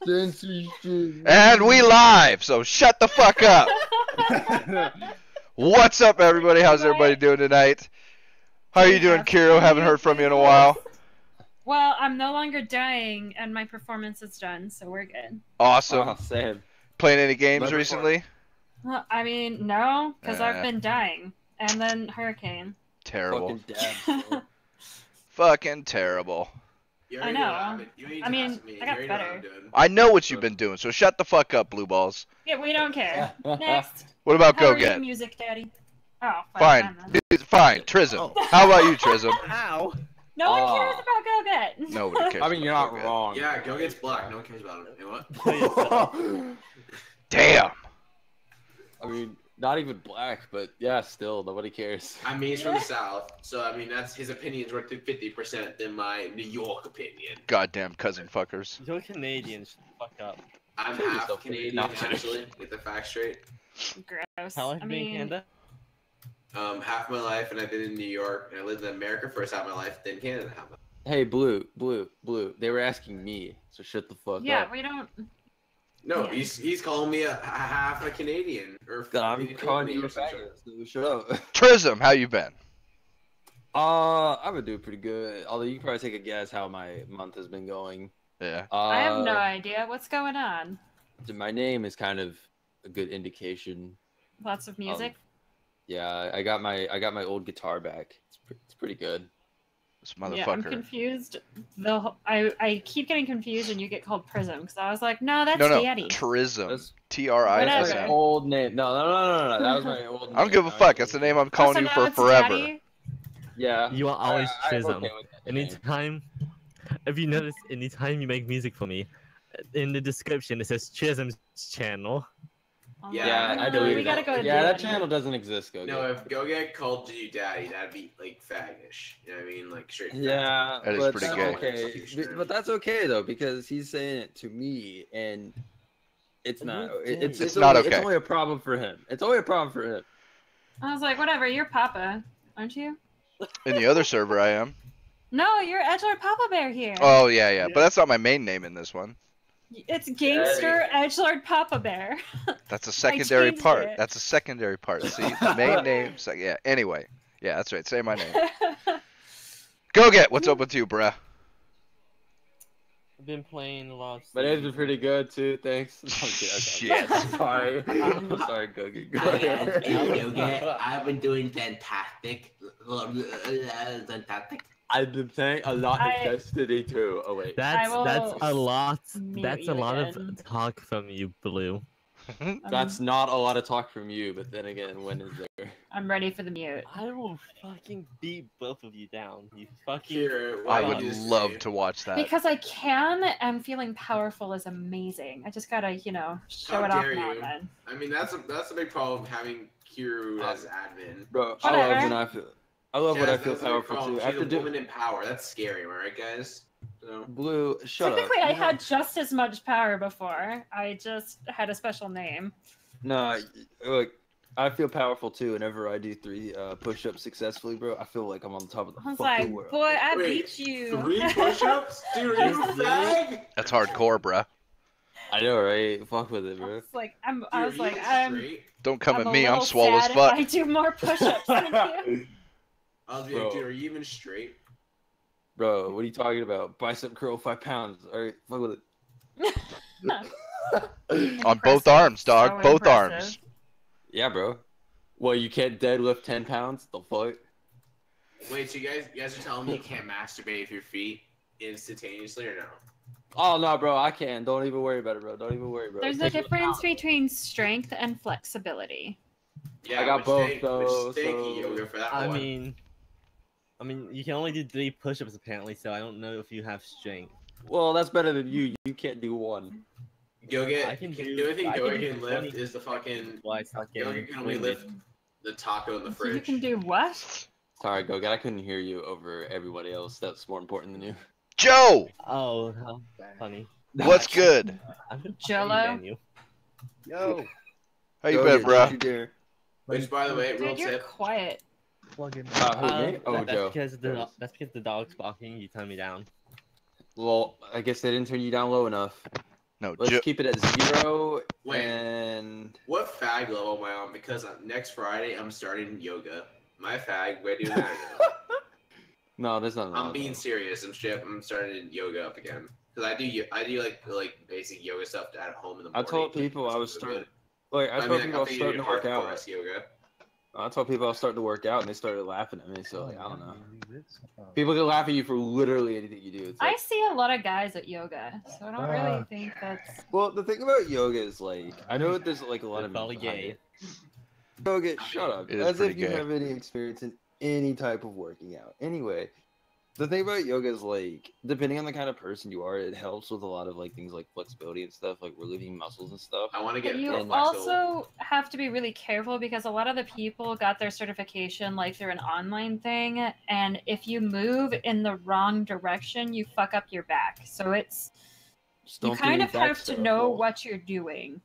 And we live, so shut the fuck up. What's up, everybody? How's everybody doing tonight? How are you doing, Kiro? Haven't heard from you in a while. Well, I'm no longer dying, and my performance is done, so we're good. Awesome. Oh, same. Playing any games recently? Well, I mean, no, because I've been dying. And then Hurricane. Terrible. Fucking dad. Fucking terrible. I know. I mean, I got better. I know what you've been doing, so shut the fuck up, Blue Balls. Yeah, we don't care. Next. What about How Go are you, Get? music daddy? Oh, Fine. It's fine. Trism. How about you, Trism? Ow. No one cares about Go Get. Nobody cares. I mean, you're about not Go wrong. Yeah, Go Get's black. No one cares about him. You know what? Damn. I mean, not even black, but yeah, still, nobody cares. I mean, he's from the South, so I mean, that's his opinion's worth 50% than my New York opinion. Goddamn cousin fuckers. You're Canadian, shut the fuck up. I'm Kill half yourself, Canadian, no, I'm kidding. actually. Get the facts straight. Gross. How like I being mean, Canada? Half my life, and I've been in New York, and I lived in America first half of my life, then Canada half my life. Hey, Blue. They were asking me, so shut the fuck yeah, up. we don't. No, Yeah. he's calling me a half a Canadian. Or I'm calling you a or some shit. faggot, so shut up. Trism, how you been? I've been doing pretty good. Although you can probably take a guess how my month has been going. Yeah. I have no idea what's going on. My name is kind of a good indication. Lots of music. Yeah, I got my old guitar back. It's pretty good. This Yeah, I'm motherfucker. confused. I keep getting confused when you get called Prism because I was like, no, that's No, Daddy. Trism. That's- T-R-I-S-M. That's Whatever. my old name. No. That was my old name. I don't give a fuck. That's the name I'm calling So you now for it's forever. Daddy? Yeah. You are always I'm Trism. okay with that name. Anytime, if you notice, anytime you make music for me, in the description it says Trism's channel. Oh, Yeah, I no, deleted we gotta that. go. to Yeah, that Daddy. channel doesn't exist, Go. No, if Go Get called you daddy, that'd be like faggish. You know what I mean? Like straight. Yeah, That is but pretty that's gay. okay. But that's okay though, because he's saying it to me, and it's not. It's not only, okay. It's only a problem for him. It's only a problem for him. I was like, whatever. You're Papa, aren't you? In the other server, I am. No, you're Edgelord Papa Bear here. Oh, yeah. But that's not my main name in this one. It's Gangster Edgelord Papa Bear. That's a secondary changed part. it. That's a secondary part. See, the main name. Yeah. Anyway. Yeah, that's right. Say my name. Go Get. What's up with you, bruh? I've been playing a lot of My name's been pretty good too. Thanks. Shit. Sorry. I'm sorry, Go Get. I've been doing fantastic. Fantastic. I've been playing a lot I- of Destiny too. Oh wait. That's will a lot. mute That's you a lot again. of talk from you, Blue. That's not a lot of talk from you, but then again, when is there? I'm ready for the mute. I will fucking beat both of you down. You fucking. Here, I what would did you love say? to watch that. Because I can, and feeling powerful is amazing. I just gotta, show How it off dare now you. and then. I mean, that's a big problem having Kiru as admin. Bro, Whatever. I love when I Jazz, feel that's a big powerful problem. too. She's After a doing woman in power. That's scary, am I right, guys? So, Blue, shut Technically, up. I had just as much power before. I just had a special name. No, look, I feel powerful too. Whenever I do 3 push-ups successfully, bro, I feel like I'm on the top of the I was fucking like, world. boy, I Wait, beat you. 3 push-ups? Dude, are you a fag? That's hardcore, bruh. I know, right? Fuck with it, I bro. was like, Dude, I'm straight? Don't come I'm at a me. I'm little swole as sad if fuck. I do more push-ups than you. I was Bro. like, dude, are you even straight? Bro, what are you talking about? Bicep curl 5 pounds. Alright, fuck with it. On both Impressive. arms, dog. So Both impressive. arms. Yeah, bro. Well, you can't deadlift 10 pounds? The fuck? Wait, so you guys are telling me you can't masturbate with your feet instantaneously or no? Oh, no, bro, I can. Don't even worry about it, bro. Don't even worry, bro. There's a difference between strength and flexibility. Yeah, I got which both, thank- though, which thank so- you, Yoga, for that I one. mean, you can only do 3 push-ups apparently, so I don't know if you have strength. Well, that's better than you. You can't do 1. Yoga, I can do- the only thing I Yoga can do can lift 20 is the fucking. Well, I start Yoga getting can only winded. lift the taco in the You fridge. can do what? Sorry, Gogat, I couldn't hear you over everybody else. That's more important than you. Joe, Oh, how funny. what's good? I'm gonna Jello? ban you. Yo, How you been, bro? Which, by the way, real Dude, you're tip. quiet. plug in. Who, me? Oh, that's Joe. that's because the dog's barking. You turn me down. Well, I guess they didn't turn you down low enough. No, Let's Joe. keep it at 0. Wait. And What fag level am I on? Because next Friday I'm starting yoga. My fag, where do you that? no, there's nothing wrong I'm with being that. serious. I'm starting yoga up again. Because I do like basic yoga stuff at home in the I morning. told people I was It's starting. good. Like I told people I was think you starting need to work out. hardcore ass yoga. I told people I was starting to work out, and they started laughing at me. So like, I don't know. Oh. People can laugh at you for literally anything you do. It's I like, see a lot of guys at yoga, so I don't really think that's. well, the thing about yoga is like, I know there's like a lot They're of probably memes behind gay. it. Yoga, shut up. It is As if pretty you gay. have any experience in any type of working out. Anyway, the thing about yoga is like, depending on the kind of person you are, it helps with a lot of like things like flexibility and stuff, like relieving muscles and stuff. I want to get But you flexible. also have to be really careful because a lot of the people got their certification like through an online thing, and if you move in the wrong direction, you fuck up your back. So it's Just you don't do kind any of back have to stuff, know well, what you're doing.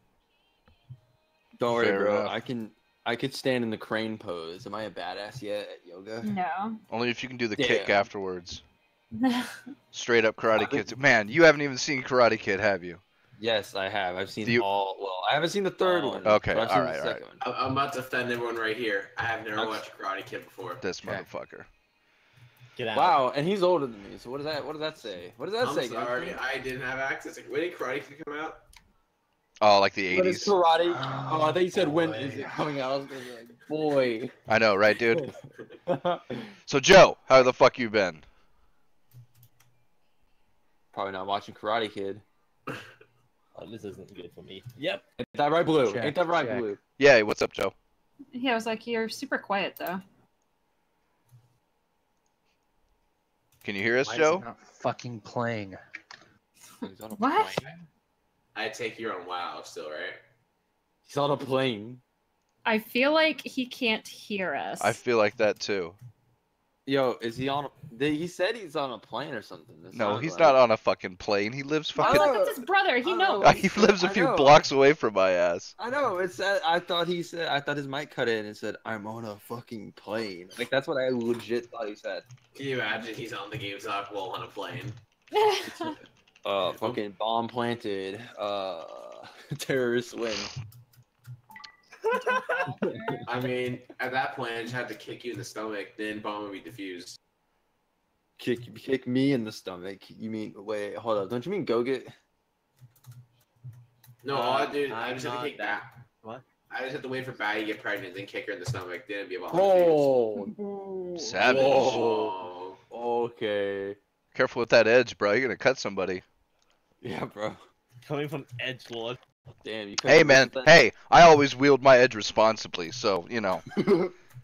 Don't worry, Fair bro. enough. I could stand in the crane pose. Am I a badass yet at yoga? No. Only if you can do the Yeah. kick afterwards. Straight up Karate Kid. Man, you haven't even seen Karate Kid, have you? Yes, I have. I've seen Do you- all. Well, I haven't seen the third Oh, one. okay, but I've seen alright, the alright. second one. I'm about to offend everyone right here. I have never That's- watched Karate Kid before. This Okay. motherfucker. Get out. Wow, and he's older than me. So what does that? What does that say? What does that I'm say? sorry, Gunther? I didn't have access. When did Karate Kid come out? Oh, like the What is 80s. karate? Oh, I thought you said when boy. is it coming out? I was gonna be like, boy. I know, right, dude? So, Joe, how the fuck you been? Probably not watching Karate Kid. Oh, this isn't good for me. Yep. Ain't that right, Blue? Check, Ain't that right, check. Blue? Yeah, what's up, Joe? Yeah, I was like, you're super quiet though. Can you hear us, Why is Joe? it not fucking playing? He's on a What? plane. I take you're on WoW still, right? He's on a plane. I feel like he can't hear us. I feel like that too. Yo, is he on? He said he's on a plane or something. That No, sounds he's like- not on a fucking plane. He lives Oh, fucking. look, that's his brother. He Oh. knows. He lives a I few know. blocks away from my ass. I know. It said. I thought he said. I thought his mic cut in and said, "I'm on a fucking plane." Like that's what I legit thought he said. Can you imagine he's on the GameStop while on a plane? Fucking bomb planted. Terrorists win. I mean, at that point, I just had to kick you in the stomach, then bomb would be defused. Kick me in the stomach. You mean? Wait, hold up. Don't you mean go get? No, all I do, I I'm just have to not kick that- back. What? I just have to wait for Batty to get pregnant, then kick her in the stomach, then it'd be about Oh. Savage. Whoa. Oh. Okay. Careful with that edge, bro. You're gonna cut somebody. Yeah, bro. Coming from Edgelord. Damn. You. Hey, man. Hey, I always wield my edge responsibly, so you know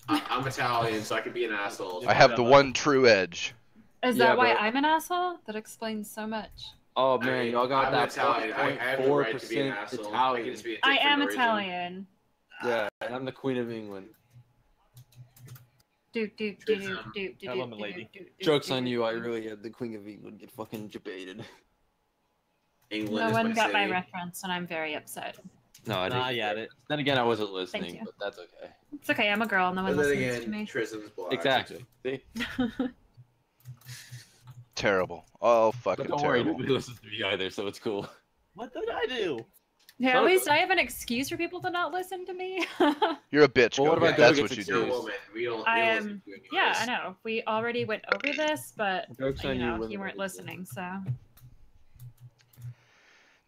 I'm Italian, so I could be an asshole. I have the one true edge. Is Yeah, that why but- I'm an asshole? That explains so much. Oh I man, mean, y'all got I'm that Italian. I have the right to be an 0.4% asshole. I Italian. can just be a dick I for am no reason. Italian. Yeah, and I'm the Queen of England. Do do do do do do Hello, my do lady. do do. Jokes do, on do, you, I do. really had the Queen of England get fucking debated. England No is one my got my city. reference, and I'm very upset. No, I Nah, didn't. I got it. Then again, I wasn't listening, you. but that's okay. It's okay. I'm a girl. No one But then listens to again, me. Trism's black. Exactly. See? Terrible. Oh, But fucking don't worry, terrible. nobody listens to me either, so it's cool. What did I do? Yeah, So- at least I have an excuse for people to not listen to me. You're a bitch. Well, what Go about That's Go what Get you Your You're a do. woman. We don't. I we don't am- listen to you yeah, anyways. I know. We already went over this, but Jokes you on you, know, women you weren't listen. listening, so.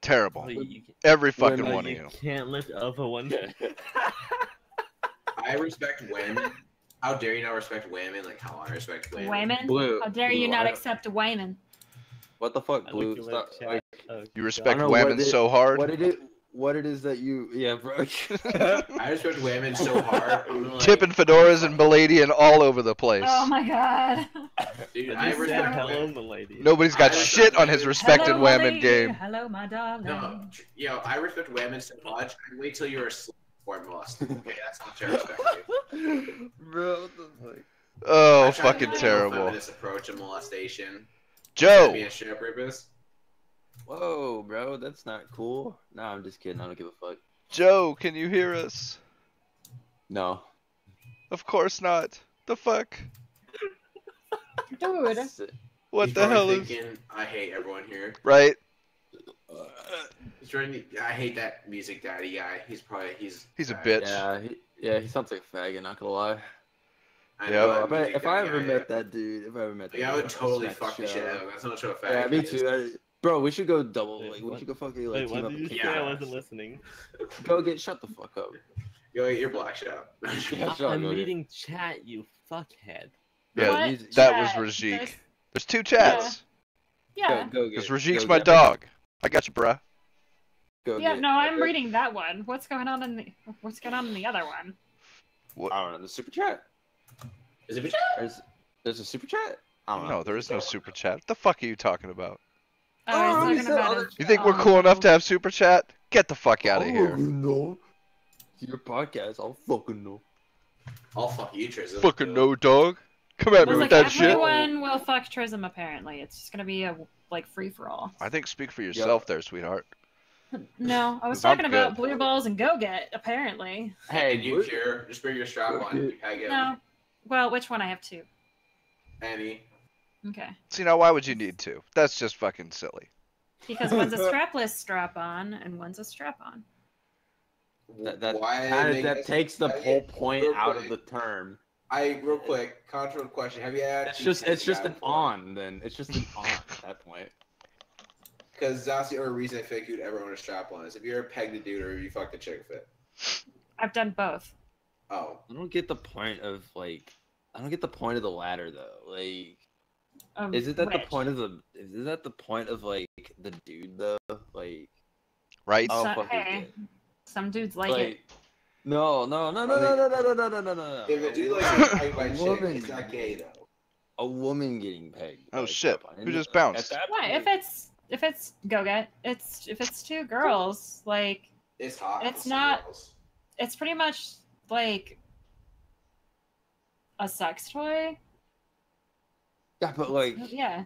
Terrible. Well, you Every fucking Women, one of you you. can't lift over one. I respect women. How dare you not respect women? Like how I respect women. Wayman? Blue. How dare you Blue, not I- accept Wayman? What the fuck, I Blue? looked away Stop. at chat. Like, You I respect don't know women what it- so hard. what it is that you? Yeah, bro. I respect women so hard. I'm like, Tipping fedoras and Palladian all over the place. Oh my god. Dude, I I just said respect hello, women. milady. Nobody's got I shit on his respect respected Hello, my women lady. game. Hello, my darling. No, yo, I respect women so much. I wait till you're asleep before I molest. Okay, that's how much I respect you. Bro, what the fuck? Oh, I try to fucking take a terrible. feminist approach to molestation. Joe, Be a ship rapist. Whoa, bro, that's not cool. Nah, I'm just kidding. I don't give a fuck. Joe, can you hear us? No. Of course not. The fuck? Dude. What He's the hell probably is... thinking, I hate everyone here. Right? I hate that music daddy guy. He's a bitch. He sounds like a faggot. Not gonna lie. I Yeah, know Bro, that if music I guy, ever yeah. met that dude, I would totally smack fuck the shit out of him. That's not what a faggot Yeah, me is. too. Bro, we should go double. Wait, Like, we what? should go fucking like Wait, team what up. did you and say? kick I their wasn't ass. listening. Go get shut the fuck up. Yo, you're black shut up. Yeah, shut up, I'm go get- reading chat, you fuckhead. Yeah, What that was chat? Rajik. There's 2 chats. Yeah. Go get. Because Rajik's go my get- dog. I got you, bruh. Go Yeah, get- no, I'm go- reading that one. What's going on in the other one? I don't know the super chat. Is it There's a super chat. I don't know. No, there is no super chat. What the fuck are you talking about? Oh, he he's said talking other about You think we're cool enough to have super chat? Get the fuck out of Oh, here. no. It's your podcast. I'll fucking know. I'll fuck you, Tristan. Fucking no, dog. Come at me It's with like that shit. everyone will fuck Trism apparently. It's just gonna be a free for all. I think speak for yourself there, sweetheart. No, I was I'm talking about good. blue balls and go get apparently. Hey, you cure. Just bring your strap on. I get No, well, which one? I have 2. Annie. Okay, See, now why would you need to? That's just fucking silly. because one's a strapless strap on and one's a strap on. Why That takes the whole point real out of quick. the term. Real quick, controversial question. Have you had? It's just an on then. It's just an on at that point. Because that's the only reason I think you'd ever own a strap on is if you're a pegged a dude or if you fucked a chick fit. I've done both. Oh. I don't get the point of like. I don't get the point of the ladder though. Like, is it that the Which? point of the? Is that the point of like the dude though? Like, Right? oh So- fuck hey, some dudes like it. like, no. If a dude likes getting pegged by a chick, Woman. it's not gay though. A woman getting pegged. Oh, by a shit. strap-on. Who just At bounced? that What point- if it's go get? If it's 2 girls, like It's hot. It's for some not- girls. it's pretty much like a sex toy. Yeah, but like, Yeah.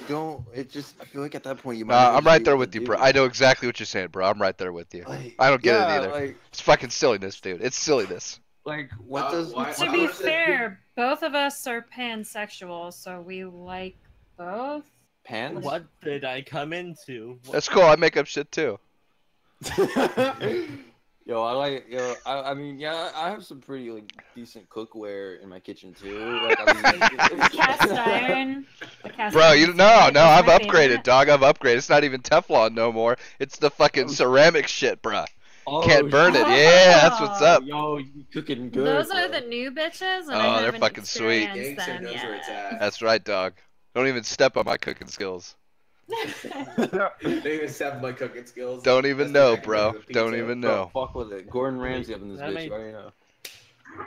don't. It just. I feel like at that point you might. as well I'm just right be there with with the you, bro. dude. I know exactly what you're saying, bro. I'm right there with you. Like, I don't get yeah, it either. Like, It's fucking silliness, dude. It's silliness. what does? why- To I be would've said- fair, both of us are pansexual, so we like both. Pants? What did I come into? That's cool. I make up shit too. I mean, yeah, I have some pretty like decent cookware in my kitchen too. Like, I mean, Cast iron. The cast Bro, iron you is no, my I've favorite. upgraded, dog. I've upgraded. It's not even Teflon no more. It's the fucking ceramic shit, bro. Oh, Can't burn it. shit. Yeah, that's what's up. Yo, you cooking good. Those are bro. the new bitches, and Oh, I they're haven't fucking sweet. experienced Gangster them knows where it's yet. at. That's right, dog. Don't even step on my cooking skills. They even step my cooking skills. Don't even That's the know, mechanism bro. of pizza. Don't even Bro, know. fuck with it. Gordon Ramsay up in this That bitch. might- You already know.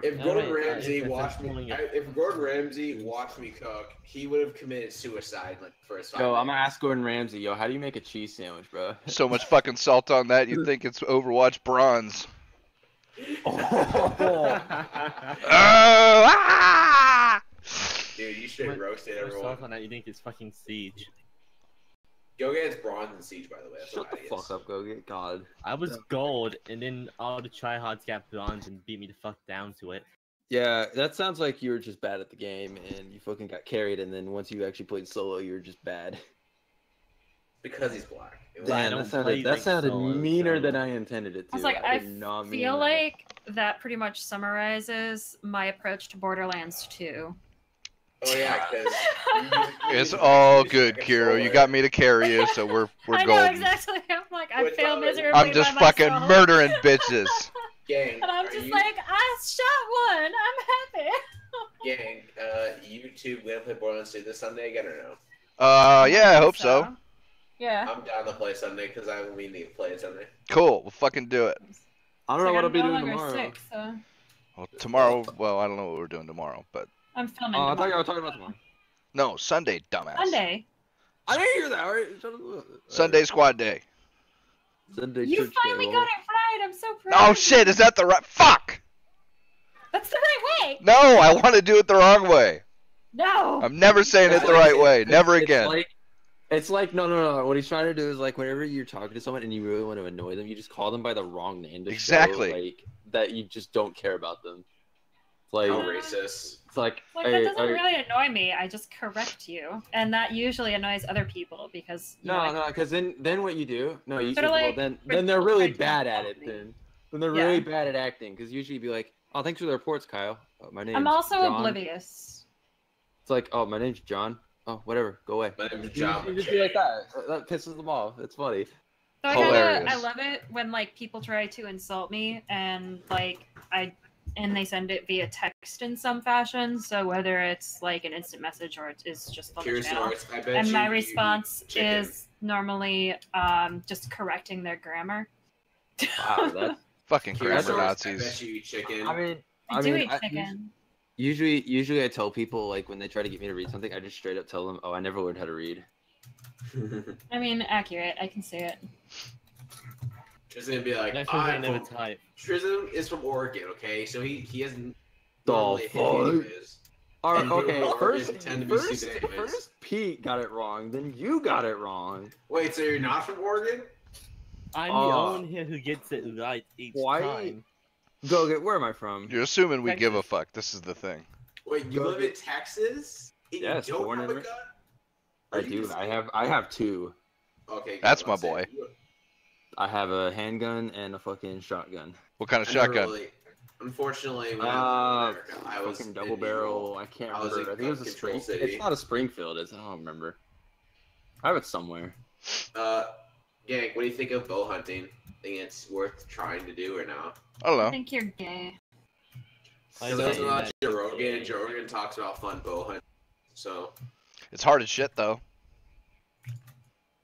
If No, Gordon wait, Ramsay if watched it's me, pulling if Gordon Ramsay watched me cook, he would have committed suicide like the first 5 Yo, I'm minutes. gonna ask Gordon Ramsay. Yo, how do you make a cheese sandwich, bro? So much fucking salt on that. You think it's Overwatch bronze? Ah! Dude, you should roasted First everyone. off on that, you think it's fucking Siege. Go get bronze and siege, by the way. That's Shut the what fuck up, go get God. I was gold, and then all the tryhards got bronze and beat me the fuck down to it. Yeah, that sounds like you were just bad at the game and you fucking got carried, and then once you actually played solo, you were just bad. Because he's black. It was- I Damn, don't that play sounded solo, meaner so- than I intended it to. I was like, I did not mean feel that. like that pretty much summarizes my approach to Borderlands 2. Oh yeah, because It's all good, Kiro. You got me to carry you, so we're I know golden. exactly. I'm like, I Wait, failed wait, miserably. I'm just by fucking myself. murdering bitches. gang. And I'm are just you, like, I shot one. I'm happy. gang. You two gonna play Borderlands 2 this Sunday again or no? Yeah, I hope so. Yeah. I'm down to play Sunday because I will need to play it Sunday. Cool. We'll fucking do it. I don't know It's like what I'll I'm be no doing longer tomorrow. sick, so Well, tomorrow. Well, I don't know what we're doing tomorrow, but I'm filming. Oh, I thought you tomorrow. were talking about tomorrow. no, Sunday, dumbass. Sunday. I didn't hear that. All right, shut up. Sunday squad day. Sunday You church finally day, got well. it right. I'm so proud. Oh of shit! you. Is that the right? Fuck! That's the right way. No, I want to do it the wrong way. No. I'm never saying it the right way. Never It's again. It's like no. What he's trying to do is like whenever you're talking to someone and you really want to annoy them, you just call them by the wrong name. To Exactly. Show, like that you just don't care about them. It's Like, How racist. it's like, Like, that doesn't really annoy me. I just correct you, and that usually annoys other people because you know, I- no, because then what you do? No, you Sort of well, like then when they're people really try to bad at insult it. me. Then they're Yeah. really bad at acting because usually you'd be like, oh, thanks for the reports, Kyle. My name's I'm also John. oblivious. It's like, oh, my name's John. Oh, whatever, go away. My name's You John just be like that. That pisses them off. It's funny. So Hilarious. I love it when like people try to insult me and like and they send it via text in some fashion. So whether it's like an instant message or it's just on the Here's channel. yours. I bet And you my eat response chicken. is normally just correcting their grammar. Wow, that's. Fucking Here's grammar yours. I Nazis. bet you eat chicken. I do eat chicken. Usually I tell people like when they try to get me to read something, I just straight up tell them, oh, I never learned how to read. I mean, accurate. I can see it. Just gonna be like, That's why I I'm never from... type. Trism is from Oregon, okay? So he hasn't. The normally hit fuck? anyways. All right, And okay, people first, tend to be first, stupid anyways. first Pete got it wrong, then you got it wrong. Wait, so you're not from Oregon? I'm the Oh. only one here who gets it right each Why? time. Go get. Where am I from? You're assuming we give a Texas. fuck. This is the thing. Wait, you Go live in Texas? And Yes, you don't born have and a gun? I Are you do. just- I have two. Okay, That's good, my let's say boy. you- I have a handgun and a fucking shotgun. What kind of I never shotgun? really- Unfortunately, when I lived in America, I was fucking in double New barrel. York. I can't I was remember. in I think it was a Control Spring. City. It's not a Springfield. I don't remember. I have it somewhere. Gank, what do you think of bow hunting? Think it's worth trying to do or not? I don't I know. think you're gay. I So know there's a lot of that. Joe Rogan, and Joe Rogan talks about fun bow hunting. So It's hard as shit though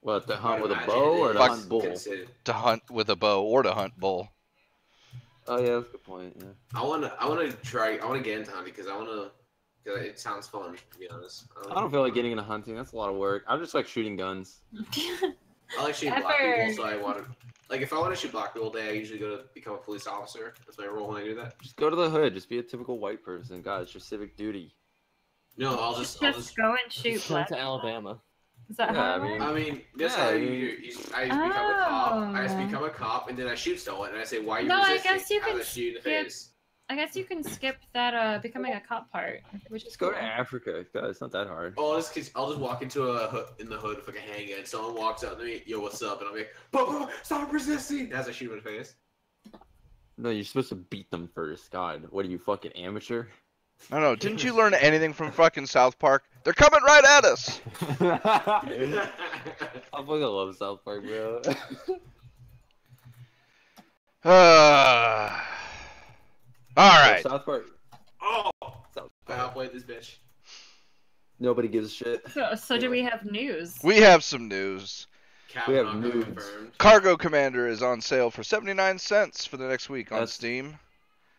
What, to hunt I'd with a imagine bow it or to is hunt bull? considered- to hunt with a bow or to hunt bull. Oh yeah, that's a good point. Yeah. I wanna get into hunting because it sounds fun. To be honest, I don't feel like getting into hunting. That's a lot of work. I just like shooting guns. I like shooting black people, Effort. so I want to. Like, if I want to shoot black people all day, I usually go to become a police officer. That's my role when I do that. Just go to the hood. Just be a typical white person. God, it's your civic duty. No, I'll Just just. go and shoot Just come black to people. Alabama. Is that Yeah, how I it mean- works? I mean, that's Yeah, how I you, mean- I become a cop. I just Oh. become a cop, and then I shoot someone, and I say, "Why are you No, I resisting?" guess you As can I shoot in the skip- face. I guess you can skip that becoming a cop part, which is Just go cool. to Africa. God, it's not that hard. Oh, I'll just walk into in the hood with like a handgun. Someone walks up to me, "Yo, what's up?" And I'm like, "Bro, stop resisting!" As I shoot him in the face. No, you're supposed to beat them first. God, what are you, fucking amateur? I don't know. Didn't you learn anything from fucking South Park? They're coming right at us. I fucking love South Park, bro. All right. South Park. Oh, South I Park. outplayed this bitch. Nobody gives a shit. So do we have news? We have some news. We have Capcom nudes. confirmed. Cargo Commander is on sale for 79 cents for the next week on That's- Steam.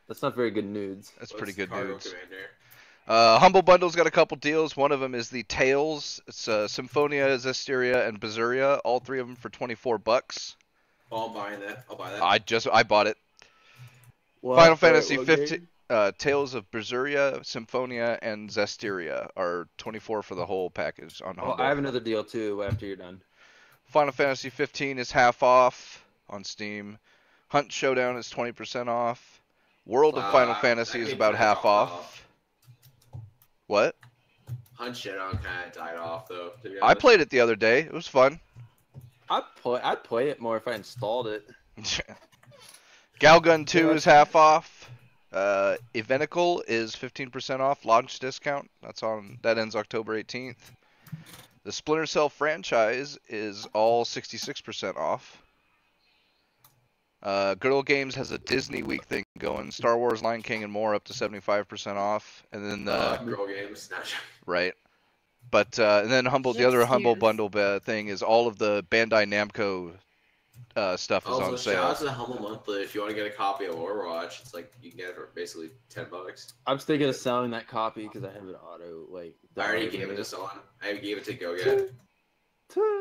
That's not very good nudes. That's What's pretty good Cargo news. Commander? Humble Bundle's got a couple deals. One of them is the Tales. It's Symphonia, Zestiria, and Berseria. All three of them for $24. Oh, I'm buying that. I'll buy that. I bought it. Final Fantasy 15. Tales of Berseria, Symphonia, and Zestiria are 24 for the whole package on Oh, Humble. I have another deal too after you're done. Final Fantasy 15 is half off on Steam. Hunt Showdown is 20% off. World of Final Fantasy that is game about kinda half dropped off. What? Hunt Showdown kind of died off though. To be I honest. played it the other day. It was fun. I'd play it more if I installed it. Galgun 2 is half off. Eventical is 15% off launch discount. That ends October 18th. The Splinter Cell franchise is all 66% off. Good Old Games has a Disney Week thing going. Star Wars, Lion King, and more up to 75% off. And then girl games. No, right. But and then the other Humble Excuse. Bundle thing is all of the Bandai Namco stuff is also, on shout sale. out to the Humble Monthly. If you want to get a copy of Overwatch, it's like you can get it for basically $10. I'm thinking of selling that copy because I have it auto. Like I already gave it to someone. I gave it to GoGet.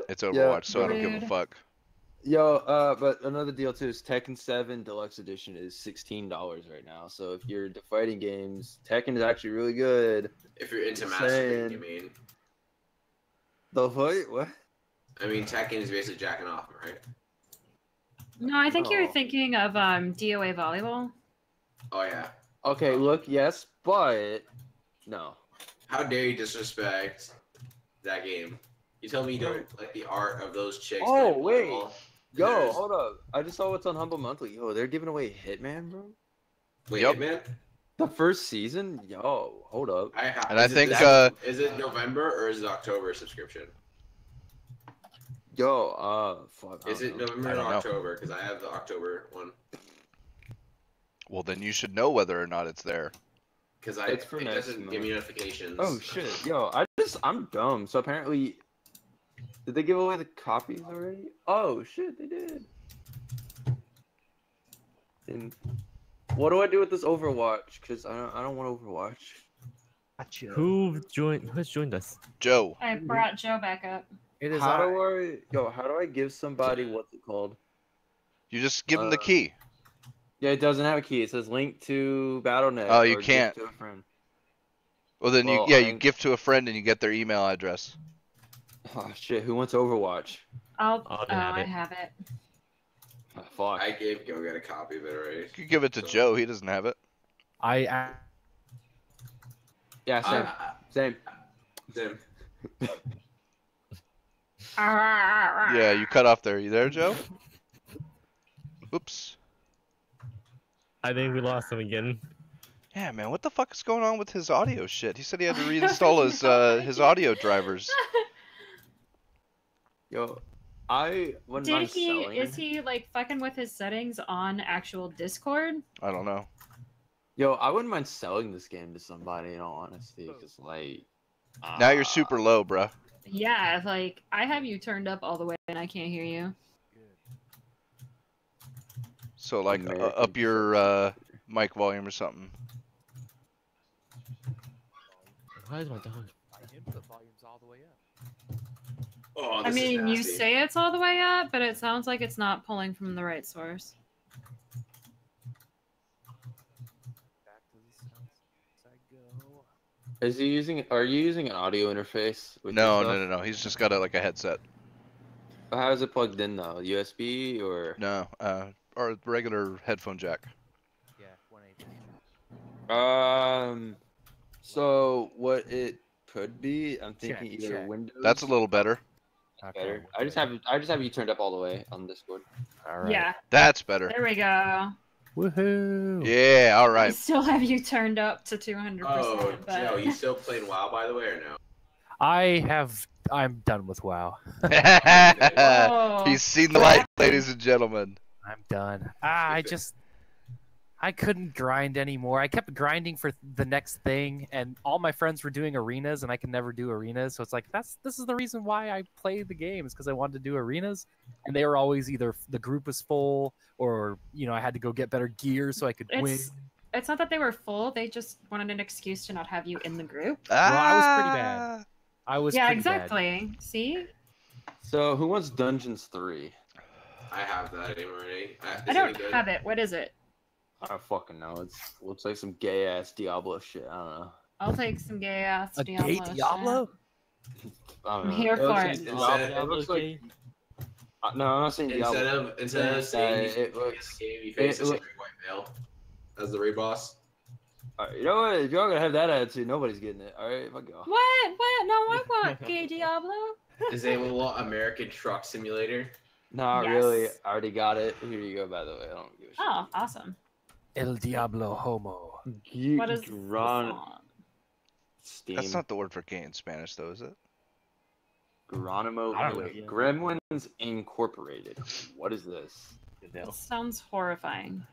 It's Overwatch, so I don't give a Rude. fuck. Yo, but another deal too is Tekken 7 Deluxe Edition is $16 right now. So if you're into fighting games, Tekken is actually really good. If you're into Just mastering, saying. you mean? The fight? What? I mean, Tekken is basically jacking off, right? No, I think you're Oh. thinking of DOA volleyball. Oh yeah. Okay, look, yes, but no. How dare you disrespect that game? You tell me you don't like the art of those chicks. Oh, playing wait. volleyball, and Yo, there's- hold up. I just saw what's on Humble Monthly. Yo, they're giving away Hitman, bro. Wait, Yep. man. The first season? Yo, hold up. And I think, is it November or is it October subscription? Yo, fuck. I Is it don't know. November I or don't know. October? Because I have the October one. Well, then you should know whether or not it's there. Because It's for it next doesn't give me notifications. Oh shit, yo, I'm dumb. So apparently, did they give away the copies already? Oh shit, they did. And what do I do with this Overwatch? Cause I don't want Overwatch. Who has joined us? Joe, I brought Joe back up. It is How I. how do I give somebody what's it called? you just give him the key. Yeah, it doesn't have a key. It says link to Battle.net. Oh, you or gift can't. to a friend. Well, then Well, you gift to a friend and you get their email address. Oh shit, who wants Overwatch? I'll. I'll Oh, have I it. have it. Oh, fuck. I gave Gilgit a copy of it already. You could give it to So- Joe. He doesn't have it. I Yeah, same. Same. Tim. Yeah, you cut off there. You there, Joe? Oops. I think we lost him again. Yeah, man, what the fuck is going on with his audio shit? He said he had to reinstall his audio drivers. Yo, I wouldn't Did mind he? selling. Is he like fucking with his settings on actual Discord? I don't know. Yo, I wouldn't mind selling this game to somebody in all honesty, because like. Now you're super low, bruh. Yeah, like I have you turned up all the way and I can't hear you. So like American up your mic volume or something. Why is my dog? My input volume's all the way up. Oh, I this is mean, you nasty. say it's all the way up, but it sounds like it's not pulling from the right source. Back to the sounds I go. Is he using? Are you using an audio interface? With No, your no, stuff? no, no. He's just got like a headset. How is it plugged in though? USB or? No, or regular headphone jack. Yeah, 180. So what it could be? I'm thinking Check, either check. Windows. That's a little better. better. I just have you turned up all the way on Discord. All right. Yeah, That's better. there we go. Woohoo! Yeah, all I right. still have you turned up to 200%. Oh, but... Joe, you still playing WoW by the way or no? I'm done with WoW. Oh. He's seen the light, ladies and gentlemen. I'm done. I couldn't grind anymore. I kept grinding for the next thing, and all my friends were doing arenas, and I could never do arenas. So it's like this is the reason why I played the game, is because I wanted to do arenas, and they were always either the group was full, or I had to go get better gear so I could win. It's not that they were full, they just wanted an excuse to not have you in the group. I was pretty bad. I was Yeah, pretty bad. exactly. See? So who wants Dungeons 3? I have that game already. I don't have it. What is it? I don't fucking know. It looks like some gay ass Diablo shit. I don't know. I'll take some gay ass A Diablo. gay shit. Diablo? I don't I'm know. here for looks it. like Instead- Diablo. It looks like no, I'm not saying Diablo. Instead of saying you it looks. game, you face it a look- secret white male as the raid boss. You know what? If y'all gonna have that attitude, nobody's getting it. All right, fuck y'all. What? What? No, I want gay Diablo. Disable American Truck Simulator. Nah, Yes. really. I already got it. Here you go. By the way, I don't give a shit. Oh, awesome. El Diablo Homo. What is the song? Steam. That's not the word for gay in Spanish, though, is it? Geronimo. I don't wait, know. Gremlins Incorporated. What is this? This sounds horrifying.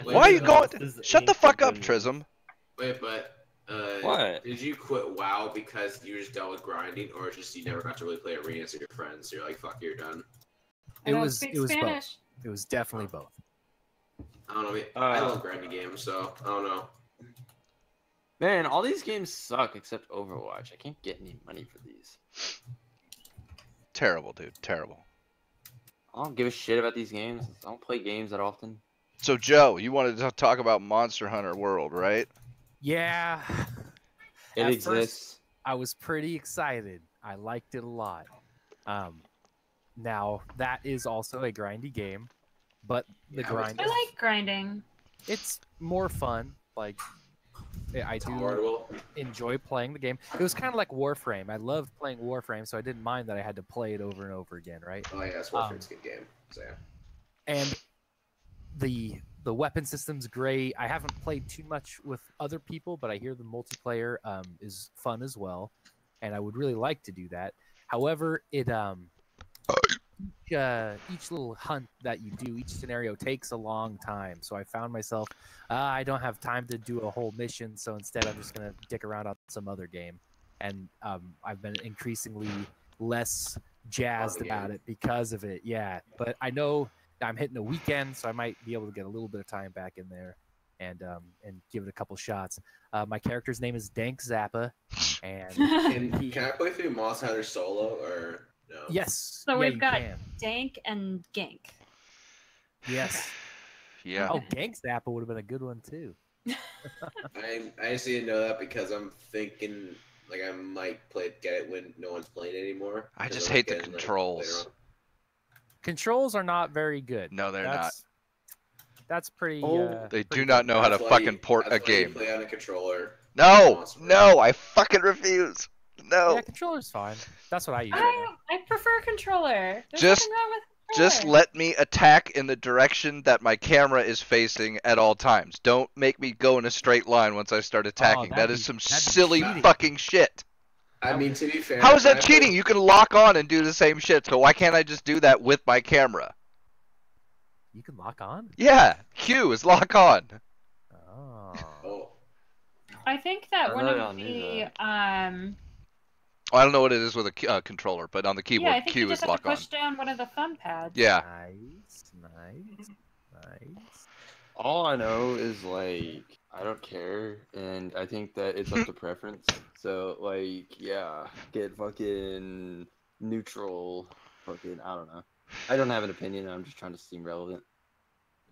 Wait, Why are you no, going? Shut the fuck up, Trism. Wait, but What? did you quit WoW because you just dealt with grinding, or just you never got to really play arenas with your friends? So you're like, fuck, you're done. I It don't was speak both. Spanish. It was definitely both. I don't know. I love grinding games, so I don't know. Man, all these games suck except Overwatch. I can't get any money for these. Terrible, dude. Terrible. I don't give a shit about these games. I don't play games that often. So, Joe, you wanted to talk about Monster Hunter World, right? Yeah. It At exists. first, I was pretty excited. I liked it a lot. Now that is also a grindy game, but the Yeah, I was- grind I like grinding. it's more fun. Like I do Tolerable. enjoy playing the game. It was kind of like Warframe. I loved playing Warframe, so I didn't mind that I had to play it over and over again, right? Oh yeah, Warframe's a good game. So yeah. And the weapon system's great. I haven't played too much with other people, but I hear the multiplayer is fun as well, and I would really like to do that. However, it each little hunt that you do, each scenario takes a long time. So I found myself, I don't have time to do a whole mission, so instead I'm just gonna dick around on some other game, and I've been increasingly less jazzed about it because of it. Yeah, but I know I'm hitting a weekend, so I might be able to get a little bit of time back in there and give it a couple shots. My character's name is Dank Zappa, and Can I play through Monster Hunter solo or no? yes. So yeah, we've you got can. Dank and Gank. Yes. Yeah. Oh, Gank Zappa would have been a good one too. I just didn't know that because I'm thinking like I might get it when no one's playing anymore. I 'Cause just I'm hate the getting, like, controls. later on. Controls are not very good. No, they're That's pretty. Oh, They pretty do not good. know how to That's why fucking you- port a that's why you game. Play on a controller. No, Monster no, I fucking refuse. No. Yeah, controller's fine. That's what I use. I prefer controller. There's Just- nothing wrong with Just controller. let me attack in the direction that my camera is facing at all times. Don't make me go in a straight line once I start attacking. That that'd is be- some that'd be silly cheating. fucking shit. I mean, to be fair. How is that I cheating? You can lock on and do the same shit. So why can't I just do that with my camera? You can lock on. Yeah, Q is lock on. Oh. Oh, I think that I one really of don't need the I don't know what it is with a controller, but on the keyboard, yeah, I think you Q just is have to lock on. push down one of the thumb pads. Yeah. Nice. all I know is like I don't care, and I think that it's up to preference. So like, yeah, get fucking neutral. Fucking, I don't know. I don't have an opinion. I'm just trying to seem relevant.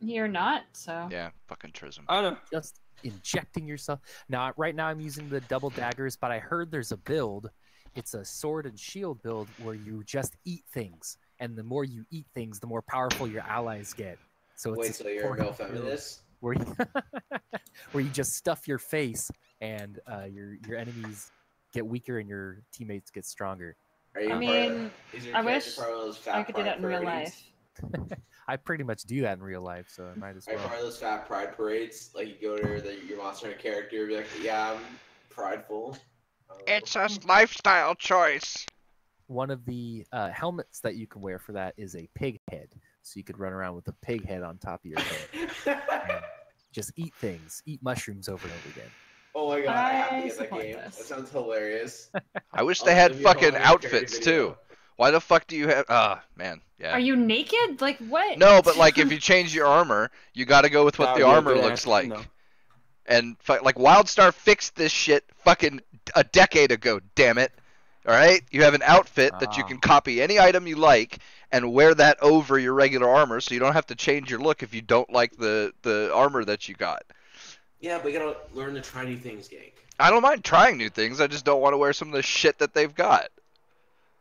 You're not, so. Yeah, fucking Trism. I don't know. Just injecting yourself. Now, right now I'm using the double daggers, but I heard there's a build. It's a sword and shield build where you just eat things, and the more you eat things, the more powerful your allies get. So it's wait, this so you're a male important build feminist? where you, where you just stuff your face, and your enemies get weaker and your teammates get stronger. Are you I part mean, of, is your I character wish part of those fat I could do pride that in real parades? life. I pretty much do that in real life, so I might as Are you well. part of those fat pride parades? Like you go to your Monster Hunter character and be like, yeah, I'm prideful. It's a lifestyle choice. One of the helmets that you can wear for that is a pig head, so you could run around with a pig head on top of your head. And just eat things, eat mushrooms over and over again. Oh my god, I have to I get that support game. this. That sounds hilarious. I wish I'll they had send you a fucking Hollow Knight character outfits video. too. Why the fuck do you have? Man, yeah. Are you naked? Like what? No, but like if you change your armor, you got to go with what That the would be a armor good looks answer, like. no. And like WildStar fixed this shit fucking a decade ago. Damn it! All right, you have an outfit that you Ah. can copy any item you like and wear that over your regular armor, so you don't have to change your look if you don't like the armor that you got. Yeah, but you gotta learn to try new things, Gank. I don't mind trying new things. I just don't want to wear some of the shit that they've got.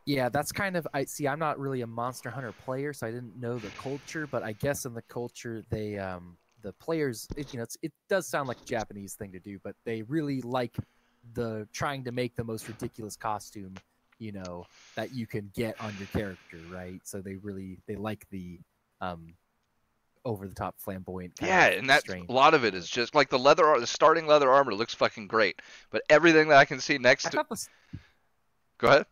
Yeah, that's kind of I'm not really a Monster Hunter player, so I didn't know the culture, but I guess in the culture they the players it does sound like a Japanese thing to do, but they really like the trying to make the most ridiculous costume, that you can get on your character, right? So they like the over the top flamboyant kind Yeah, of and that's strange. a lot of it is just like the starting leather armor looks fucking great, but everything that I can see next I to. thought this Go ahead.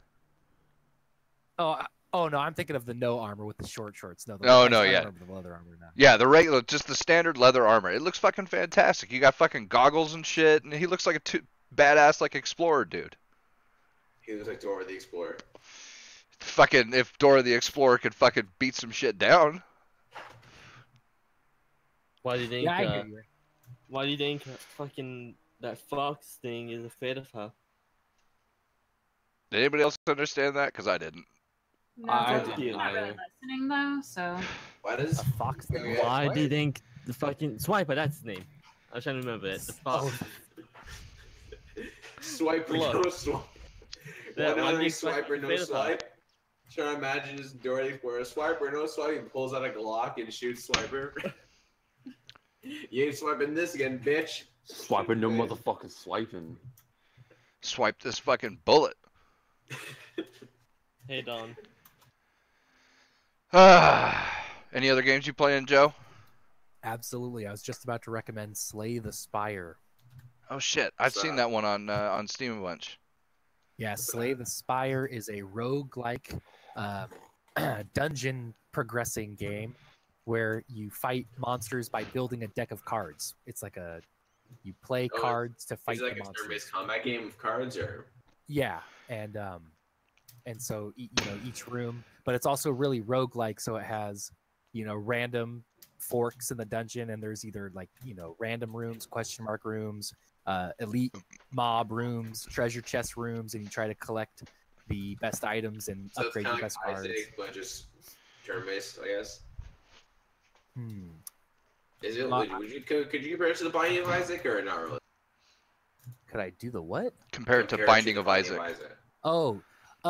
Oh no, I'm thinking of the no armor with the short shorts. No, Oh, I no, yeah. remember the leather armor now. Yeah, the regular, just the standard leather armor. It looks fucking fantastic. You got fucking goggles and shit, and he looks like a badass like explorer dude. He looks like Dora the Explorer. Fucking if Dora the Explorer could fucking beat some shit down. Why do you think? Yeah, I hear you. Why do you think fucking that fox thing is afraid of her? Did anybody else understand that? Because I didn't. No, I I'm didn't not really either. listening though, so. Why does A fox thing. Yeah, Why what? do you think the fucking Swiper? That's his name. I was trying to remember it. The fox. Swiper Look. no swipe? Yeah, One why do only you fucking swiper no afraid of her? swipe? Trying to imagine just Dora the Explorer. Swiper no swipe and pulls out a Glock and shoots Swiper. You ain't swiping this again, bitch. Swiping no motherfucking swiping. Swipe this fucking bullet. Hey, Don. Any other games you playing, Joe? Absolutely. I was just about to recommend Slay the Spire. Oh shit, I've seen that one on Steam a bunch. Yeah, Slay the Spire is a roguelike dungeon progressing game where you fight monsters by building a deck of cards. It's like you play cards to fight Is it like the a monsters. turn-based combat game of cards, or? Yeah, and so each room, but it's also really roguelike, so it has random forks in the dungeon, and there's either random rooms, question mark rooms, elite mob rooms, treasure chest rooms, and you try to collect the best items and So upgrade it's your best cards. Isaac, but just turn-based, I guess. Is it? Well, Could you compare it to the Binding of Isaac, or not really? Could I do the what? Compared to Binding of Isaac. Oh,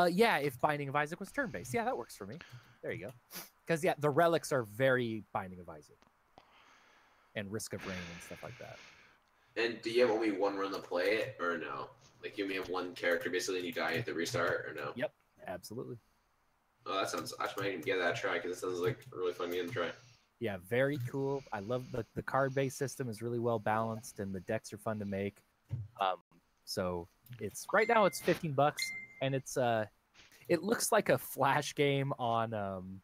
yeah. If Binding of Isaac was turn-based, yeah, that works for me. There you go. Because the relics are very Binding of Isaac, and Risk of Rain and stuff like that. And do you have only one run to play it, or no? Like you only have one character basically, and you die at the restart, or no? Yep, absolutely. Oh, that sounds. I might even give that a try because it sounds like a really fun game to try. Yeah, very cool. I love the card-based system is really well balanced, and the decks are fun to make. So it's right now it's $15, and it looks like a Flash game on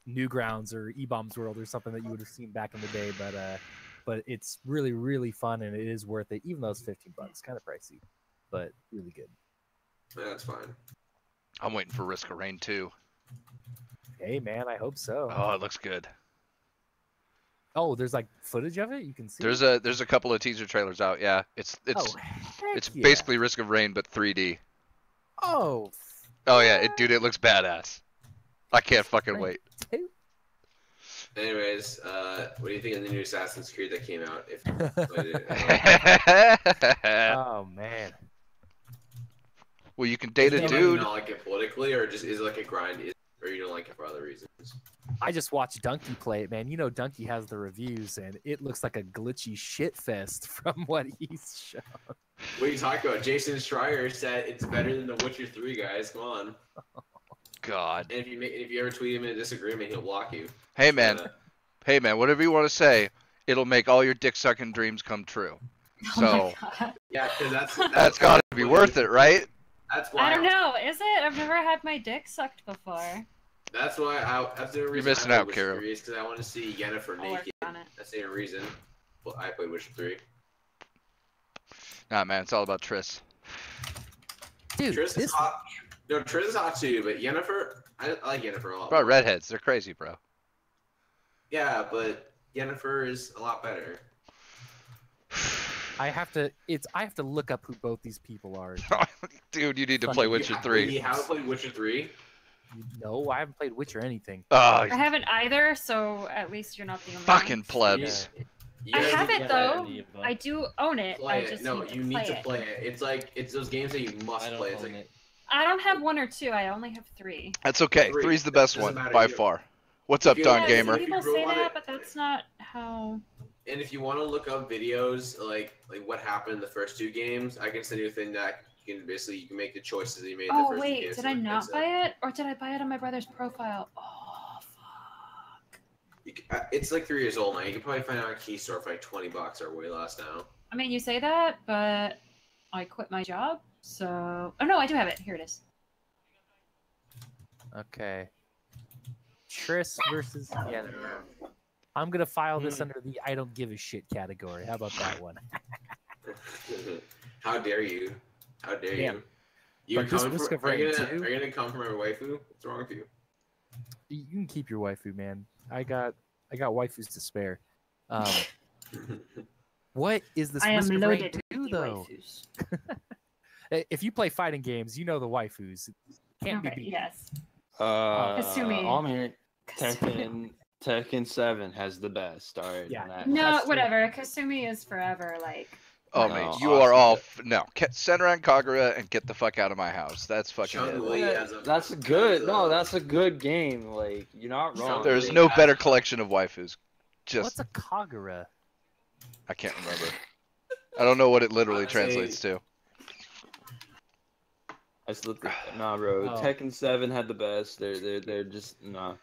Newgrounds or E-Bombs World or something that you would have seen back in the day. But it's really, really fun, and it is worth it, even though it's $15. Kind of pricey, but really good. Yeah, that's fine. I'm waiting for Risk of Rain 2. Hey, man, I hope so. Oh, it looks good. Oh, there's like footage of it you can see. There's a couple of teaser trailers out. Yeah, it's heck yeah. basically Risk of Rain but 3D. Oh. Oh yeah, dude, it looks badass. I can't fucking wait. Anyways, what do you think of the new Assassin's Creed that came out? If you played it, Oh man. Well, you can date a you dude. not like it politically, or just is it like a grind, or you don't like it for other reasons? I just watched Donkey play it, man. Donkey has the reviews, and it looks like a glitchy shit fest from what he's shown. What are you talking about? Jason Schreier said it's better than The Witcher 3, guys. Come on. God. And if you ever tweet him in a disagreement, he'll block you. Hey man, whatever you want to say, it'll make all your dick sucking dreams come true. So Yeah, because that's gotta be worth it, right? That's why I don't know. Is it? I've never had my dick sucked before. That's why that's the reason. You're missing I out, played Kara. Witcher 3 is because I want to see Yennefer I'll work naked. on it. That's the only reason. Well, I played Witcher 3. Nah, man, it's all about Triss. Dude, Triss is this hot. No, Triss is hot too, but Yennefer, I like Yennefer a lot. Bro, more. redheads, they're crazy, bro. Yeah, but Yennefer is a lot better. I have to look up who both these people are. Dude, you need to Funny. play Witcher 3. You haven't played Witcher 3? No, I haven't played Witcher anything. Oh, I haven't either, so at least you're not the only fucking one. plebs. You I guys have need it to though. Any of us. I do own it. Play I it. just No, need to you play need to it. play it. It's those games that you must I don't play. It's own like it. I don't have one or two. I only have three. That's okay. 3. 3's the best Doesn't one matter by either. far. What's up, If you- Don Yeah, Gamer? if you People grew say on that, it- but that's not how. And if you want to look up videos like what happened in the first 2 games, I can send you a thing that you can make the choices that you made in the Oh first 2 wait, games. did I not buy it, or did I buy it on my brother's profile? Oh fuck. It's like 3 years old now. You can probably find it on a key store for like $20 or way less now. I mean, you say that, but I quit my job, so. Oh no, I do have it. Here it is. Okay. Triss versus Yennefer. I'm gonna file this under the I don't give a shit category. How about that one? How dare you? How dare Damn. you? You But this coming Risk for, of are, you Rain gonna, too? are you gonna come from a waifu? What's wrong with you? You can keep your waifu, man. I got waifus to spare. What is this I am Risk of Rain loaded 2 with though? waifus. If you play fighting games, you know the waifus. Can't Okay, be beat. yes. Kasumi. I'm here. Kasumi. Tekken 7 has the best. All right. Yeah. That- No, That's true. whatever. Kasumi is forever. Like. Oh, Oh, man, you are awesome. all no. Senran Kagura and get the fuck out of my house. That's fucking it. Chun-Li has a- That's good. No, that's a good game. Like, you're not wrong. There's Chun-Li no has- better collection of waifus. What's Just a Kagura? I can't remember. I don't know what it literally I'd say- translates to. I just looked at nah, bro. Oh. Tekken 7 had the best. They're just nah.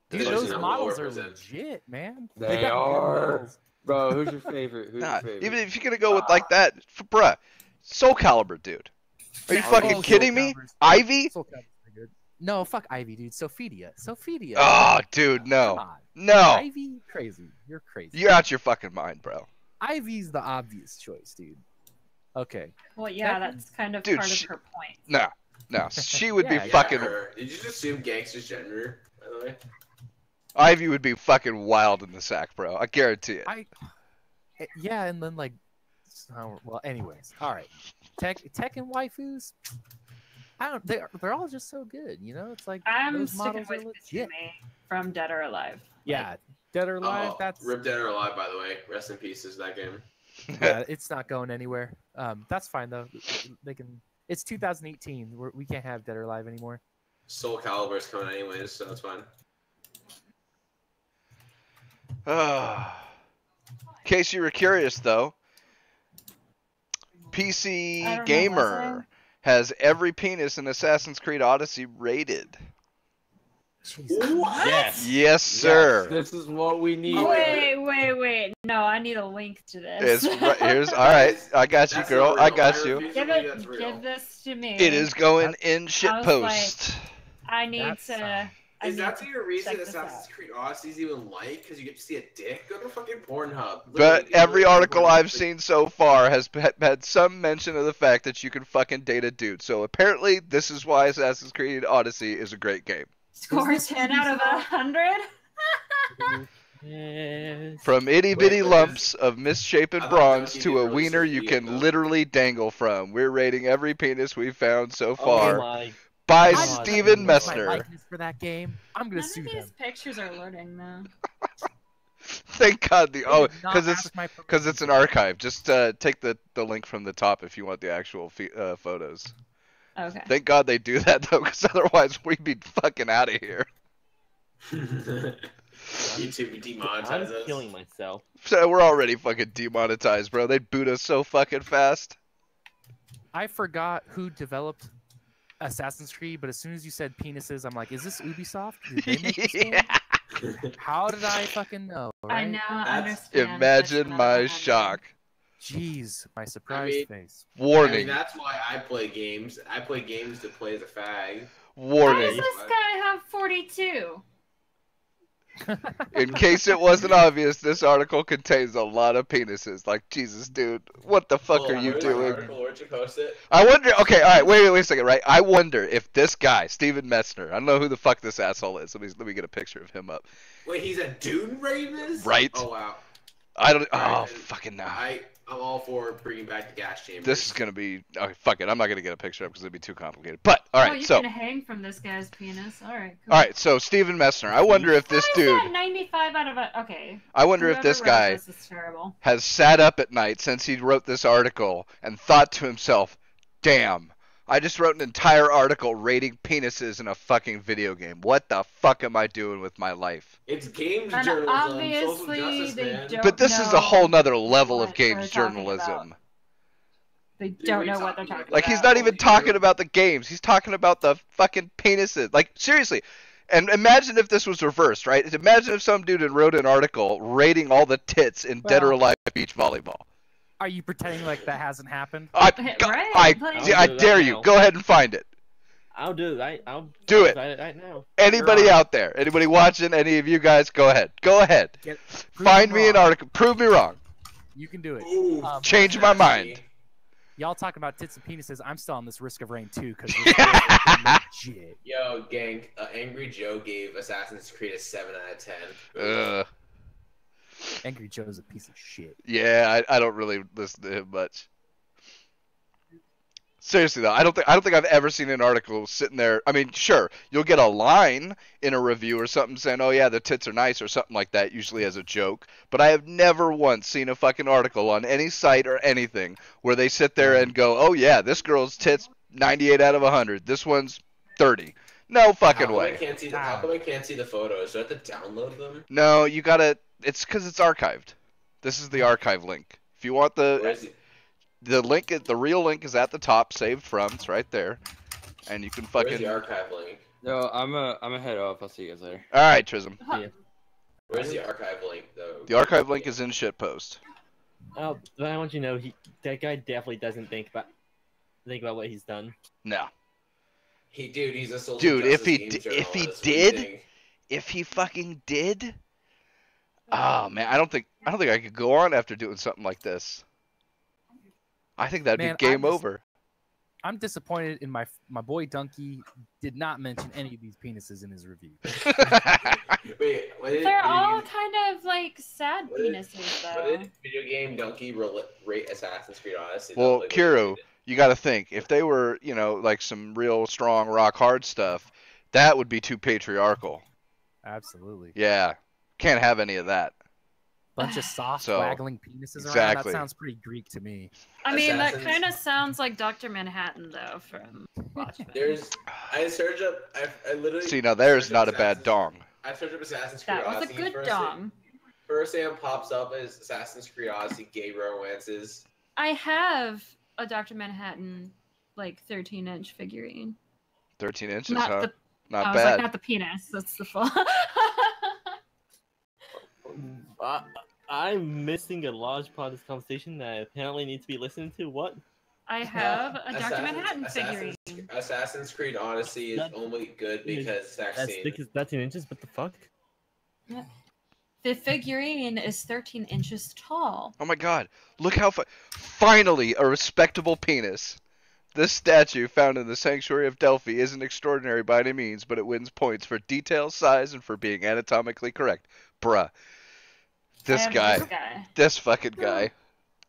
Dude, It's those just a models lower are percent. legit, man. They got good are. models. Bro, who's your favorite? Who's Nah, your favorite? even if you're gonna go with like that, bruh, Soul Calibur, dude. Are you Yeah, fucking Soul kidding me? Calibur's- Ivy? Soul Calibur's pretty good. No, fuck Ivy, dude. Sophidia. Oh, dude, Come no. on. No. Ivy, crazy. You're crazy. You're out your fucking mind, bro. Ivy's the obvious choice, dude. Okay. Well, yeah, Tekken- that's kind of Dude, part she- of her point. No. No. She would Yeah, be yeah. fucking. Her. Did you just assume gangster's gender, by the way? Ivy would be fucking wild in the sack, bro. I guarantee it. Yeah, and then like, well, anyways, all right. Tekken waifus. I don't. They're all just so good, you know. It's like I'm those sticking models are with legit. Kitsune from Dead or Alive. Yeah, Dead or Alive. Oh, That's Rip Dead or Alive, by the way. Rest in pieces, that game. yeah, it's not going anywhere. That's fine though. They can. It's 2018. We can't have Dead or Alive anymore. Soul Calibur's coming anyways, so it's fine. In case you were curious, though, I PC don't know, Gamer was has every penis in Assassin's Creed Odyssey rated. What? Yes. Yes, sir. This is what we need. Oh, Wait. No, I need a link to this. It's right, here's all right. I got you, That's girl. not I real. got I you. refuse to give believe it. that's real. Give this to me. It is going in shit I was post. I need That's, to. I Is need that to the reason check this Assassin's out. Creed Odyssey is even like? Because you get to see a dick? Go to fucking Pornhub. But Literally, every literally article Pornhub. I've seen so far has had some mention of the fact that you can fucking date a dude. So apparently, this is why Assassin's Creed Odyssey is a great game. Score 10 out of 100. Yes. From itty bitty Wait, lumps of misshapen I thought bronze Donkey to did a really wiener you succeed, can though. literally dangle from. We're rating every penis we've found so Oh far my. by God, Steven that's My Messner. likeness for that game. I'm gonna None sue of them. these pictures are loading though. Thank God the They oh, did not because it's ask my because it's an permission. archive. Just take the link from the top if you want the actual photos. Okay. Thank God they do that though, because otherwise we'd be fucking out of here. YouTube demonetize I'm us. killing myself. So we're already fucking demonetized, bro. They boot us so fucking fast. I forgot who developed Assassin's Creed, but as soon as you said penises, I'm like, is this Ubisoft? Did they make this game? Yeah. How did I fucking know? I Right? now That's- understand. Imagine my shock. shock. Jeez, my surprised mean- face. I mean, Warning. that's why I play games. I play games to play as a fag. Why Warning. does this guy have 42? In case it wasn't obvious, this article contains a lot of penises. Like, Jesus, dude, what the fuck Hold are on, you where's the doing? article? Where'd you post it? I wonder. Okay, all right, wait a second, right? I wonder if this guy, Steven Messner, I don't know who the fuck this asshole is. Let me get a picture of him up. Wait, he's a dude Ravens? Right. Oh wow. I don't. Oh, Right, fucking nah. I'm all for bringing back the gas chamber. This is gonna be. Okay, fuck it. I'm not gonna get a picture up because it'd be too complicated. But all Oh, right, you so can hang from this guy's penis. All right. Cool. all right, so Steven Messner. I wonder if this Why is dude. that 95 out of a. Okay. I wonder if Whoever this wrote guy This is terrible. has sat up at night since he wrote this article and thought to himself, "Damn, I just wrote an entire article rating penises in a fucking video game. What the fuck am I doing with my life?" It's games And journalism, social obviously justice, they man. don't But this is a know whole nother level of what they're games talking journalism. They Dude, don't what are you know what they're talking talking Like about. he's not even talking about the games. He's talking about the fucking penises. Like seriously. And imagine if this was reversed, right? Imagine if some dude had wrote an article rating all the tits in Dead or Well- Alive Beach Volleyball. Are you pretending like that hasn't happened? I Right, I, like- I I'll do that dare you. now. Go ahead and find it. I'll do it. I'll Do it. right now. Anybody You're on. out there? Anybody watching? Any of you guys? Go ahead. Go ahead. Prove Find me me an wrong. article. Prove me wrong. You can do it. Ooh, Change my mind. Y'all talking about tits and penises? I'm still on this Risk of Rain 2 because legit. Yo, gang, Angry Joe gave Assassin's Creed a 7 out of 10. Angry Joe's a piece of shit. Yeah, I don't really listen to him much. Seriously though, I don't think I've ever seen an article sitting there. I mean, sure, you'll get a line in a review or something saying, "Oh yeah, the tits are nice" or something like that, usually as a joke. But I have never once seen a fucking article on any site or anything where they sit there and go, "Oh yeah, this girl's tits 98 out of 100. This one's 30." No fucking How come I way. can't see how come I can't see the photos? Do I have to download them? No, you gotta. It's because it's archived. This is the archive link If you want Where's the link, the real link is at the top, saved from. It's right there, and you can where's fucking. the archive link? No, I'm a head off. I'll see you guys later. All right, Trism. Where's the archive link though? The archive link is in shitpost. Oh, but I want you to know, that guy definitely doesn't think about what he's done. No. He's a social Dude, if justice game he if he journalist. What do you did, think? if he fucking did, oh man, I don't think I could go on after doing something like this. I think that'd Man, be game over. I'm disappointed in my boy Donkey did not mention any of these penises in his review. Wait, what did They're video all game- kind of like sad what did- penises, What though. did video game Donkey rate Assassin's Creed Odyssey? Well, Like, what Kiro, did you got to think if they were, like some real strong rock hard stuff, that would be too patriarchal. Absolutely. Yeah, can't have any of that. Bunch of soft, So, waggling penises around. exactly. That sounds pretty Greek to me. I mean, that Assassins- kind of sounds like Dr. Manhattan, though, from Watchmen. I searched up. I literally. See, now there's searched not up a bad Assassin's- dong. I searched up Assassin's Creed That was a Odyssey. good First dong. First thing that pops up is Assassin's Creed Odyssey gay romances. I have a Dr. Manhattan, like 13-inch figurine. 13 inches, Not huh? the. Not I was bad. like, not the penis. That's the full. I'm missing a large part of this conversation that I apparently need to be listening to. What? I have a Dr. Manhattan Assassin's- figurine. Assassin's Creed Odyssey is That- only good because sex As scene. thick as 13 inches? What the fuck? The figurine is 13 inches tall. Oh my god, look how finally a respectable penis. This statue found in the Sanctuary of Delphi isn't extraordinary by any means, but it wins points for detail, size, and for being anatomically correct. Bruh. This I have guy. This guy. This fucking guy.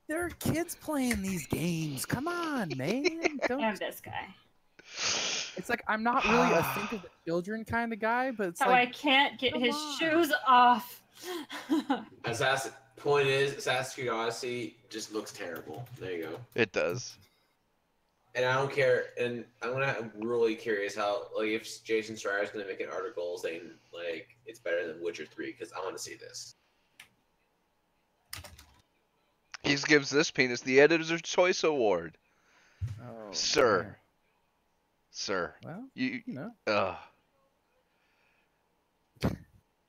There are kids playing these games. Come on, man. I Don't... have this guy. It's like I'm not really a think of the children kind of guy, but it's How I like can't get come his on. shoes off. Point is, Assassin's Creed Odyssey just looks terrible. There you go. It does. And I don't care. And I'm really curious how, like, if Jason Schreier's gonna make an article saying like it's better than Witcher 3 because I want to see this. He gives this penis the Editor's Choice Award. oh, Sir. man. Sir. Well, You. you know. Ugh.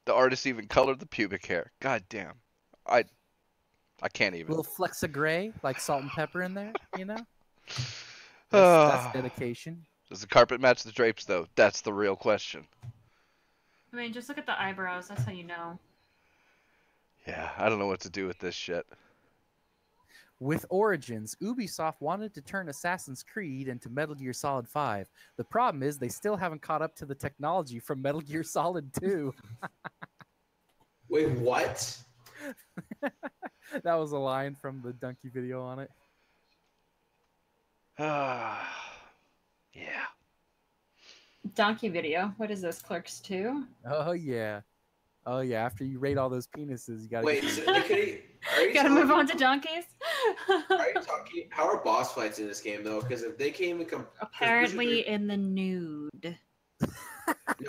The artist even colored the pubic hair. God damn. I can't A even. little flecks of gray, like salt and pepper in there, you know? Ah. That's dedication. Does the carpet match the drapes, though? That's the real question. I mean, just look at the eyebrows. That's how you know. Yeah, I don't know what to do with this shit. With Origins, Ubisoft wanted to turn Assassin's Creed into Metal Gear Solid 5. The problem is they still haven't caught up to the technology from Metal Gear Solid 2. Wait, what? That was a line from the Donkey video on it. Yeah. Donkey video. What is this? Clerks 2? Oh yeah. Oh yeah. After you rate all those penises, you gotta Wait, get... so, are you Gotta talking- move on to donkeys. Are you talking? How are boss fights in this game though? Because if they came and come, Apparently in the nude. no,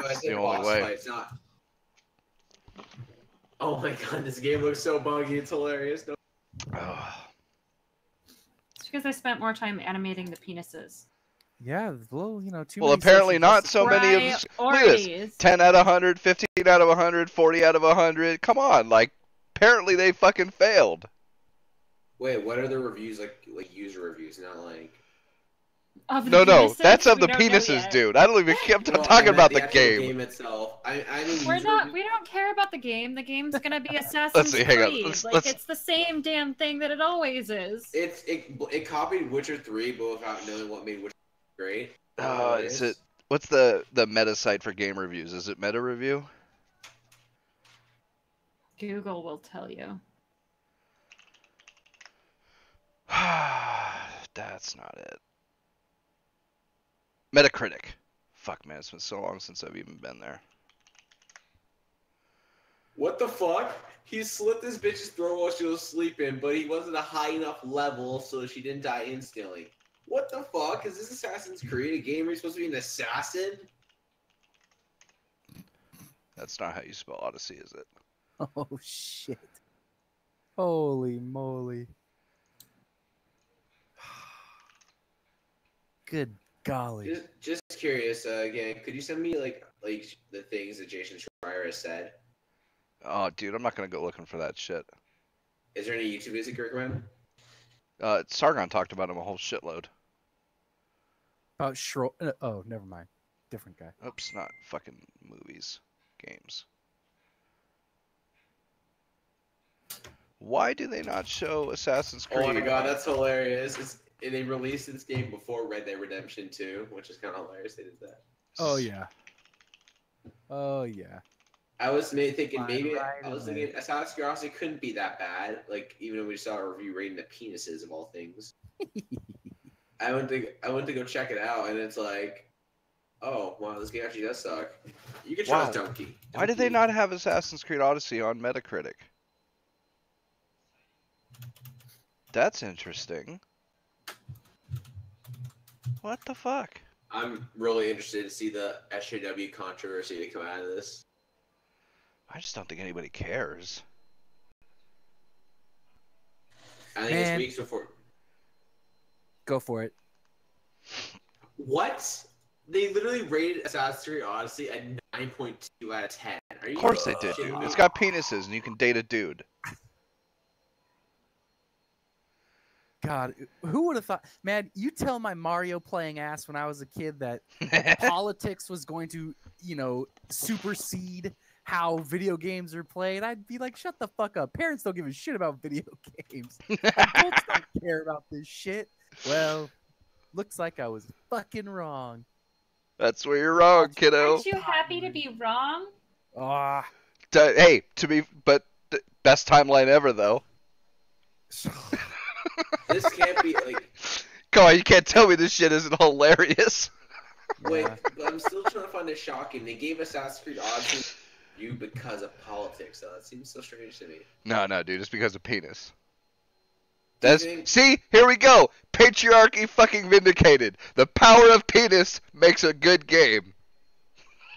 I said the only boss way. fights, not. Oh my god, this game looks so buggy. It's hilarious. No. Ugh. It's because I spent more time animating the penises. Yeah, well, you know, too Well, many apparently social not so many of this. Look at this. Priorities. 10 out of 100, 15 out of 100, 40 out of 100. Come on, like, apparently they fucking failed. Wait, what are the reviews like user reviews? Not like. Of the No, penises? that's of We the don't know penises, yet. dude. I don't even. I'm Well, talking I meant about the actual game. game itself. I mean, We're user not. reviews. We don't care about the game. The game's gonna be Assassin's see, hang on. Creed. Let's- Like let's- it's the same damn thing that it always is. It copied Witcher 3, but without knowing what made Witcher 3 great. Is it? What's the meta site for game reviews? Is it Meta Review? Google will tell you. That's not it. Metacritic. Fuck, man, it's been so long since I've even been there. What the fuck? He slit this bitch's throat while she was sleeping, but he wasn't a high enough level, so she didn't die instantly. What the fuck? Is this Assassin's Creed, a game where you're supposed to be an assassin? That's not how you spell Odyssey, is it? Oh shit. Holy moly. Good golly. Just curious. Again, could you send me like the things that Jason Schreier has said? Oh, dude, I'm not gonna go looking for that shit. Is there any YouTube music you recommend? Sargon talked about him a whole shitload. About oh, never mind. Different guy. Oops, not fucking movies, games. Why do they not show Assassin's Creed? Oh my god, that's hilarious! They released this game before Red Dead Redemption 2, which is kind of hilarious. They did that. Oh yeah. Oh yeah. I was thinking Fine, maybe right I was away. thinking Assassin's Creed Odyssey couldn't be that bad. Like even when we saw a review rating the penises of all things. I went to go check it out, and it's like, oh wow, this game actually does suck. You can try Wow. Donkey. Why did they not have Assassin's Creed Odyssey on Metacritic? That's interesting. What the fuck? I'm really interested to see the SJW controversy to come out of this. I just don't think anybody cares. I think Man. it's weeks before. Go for it. What? They literally rated Assassin's Creed Odyssey at 9.2 out of 10. Are you Of course they did, kidding dude. me? It's got penises and you can date a dude. God, who would have thought? Man, you tell my Mario playing ass when I was a kid that politics was going to, supersede how video games are played. I'd be like, shut the fuck up. Parents don't give a shit about video games. Adults don't care about this shit. Well, looks like I was fucking wrong. That's where you're wrong, kiddo. Aren't you happy to be wrong? Ah. Hey, best timeline ever though. This can't be like. Come on, you can't tell me this shit isn't hilarious. Wait, Yeah. but I'm still trying to find it shocking. They gave Assassin's Creed Odyssey you because of politics. So that seems so strange to me. No, dude, it's because of penis. Do you That's think- see, here we go. Patriarchy fucking vindicated. The power of penis makes a good game.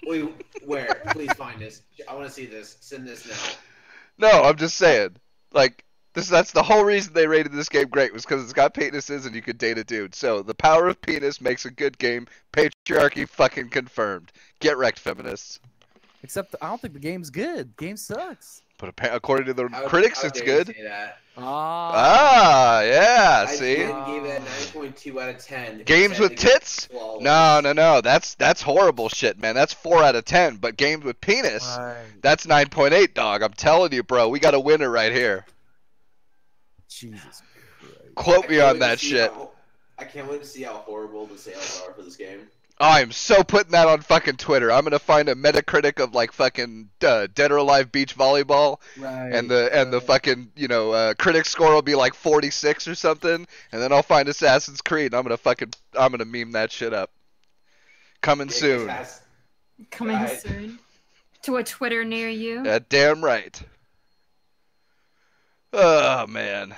Wait, where? Please find this. I want to see this. Send this now. No, I'm just saying. Like, that's the whole reason they rated this game great was because it's got penises and you could date a dude. So the power of penis makes a good game. Patriarchy fucking confirmed. Get wrecked, feminists. Except I don't think the game's good. Game sucks. But according to the How- critics, how it's dare you good. say that? Ah, yeah. I See, did give it a 9.2 out of 10. games Said with the game tits. was flawless. No. That's horrible shit, man. That's 4 out of 10. But games with penis, Right. that's 9.8, dog. I'm telling you, bro. We got a winner right here. Jesus Christ. Quote I me can't on wait that to see shit. I can't wait to see how horrible the sales are for this game. I am so putting that on fucking Twitter. I'm gonna find a Metacritic of like fucking Dead or Alive beach volleyball, Right. and the fucking critic score will be like 46 or something, and then I'll find Assassin's Creed, and I'm gonna meme that shit up. Coming Yeah, soon. Coming Right. soon to a Twitter near you. Damn right. Oh man.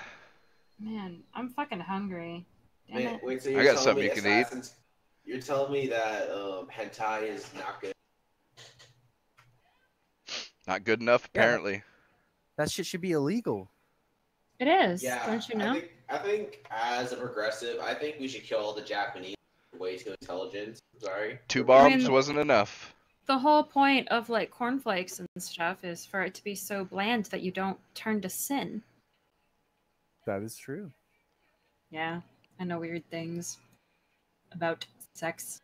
Man, I'm fucking hungry. Damn Man, it. wait, so I you're got telling something me you can eat. Assassins- You're telling me that hentai is not good? Not good enough, Yeah. apparently. That shit should be illegal. It is. Yeah, Don't you know? I think as a progressive, I think we should kill all the Japanese for way too intelligent. Sorry. 2 I bombs mean- wasn't enough. The whole point of like cornflakes and stuff is for it to be so bland that you don't turn to sin. That is true. Yeah, I know weird things about sex.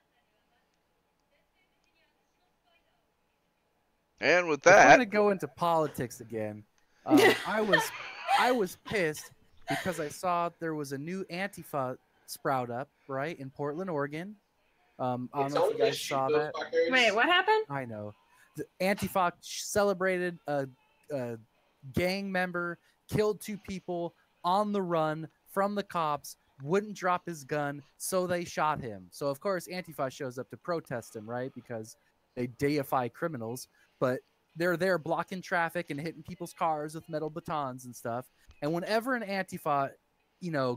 And with If we're that, gonna go into politics again, I was pissed because I saw there was a new Antifa sprout up right in Portland, Oregon. I don't It's know if only you gonna guys shoot saw those that. fuckers. Wait, what happened? I know. The Antifa celebrated a gang member killed 2 people on the run from the cops, wouldn't drop his gun, so they shot him. So of course Antifa shows up to protest him, right? Because they deify criminals, but they're there blocking traffic and hitting people's cars with metal batons and stuff. And whenever an Antifa,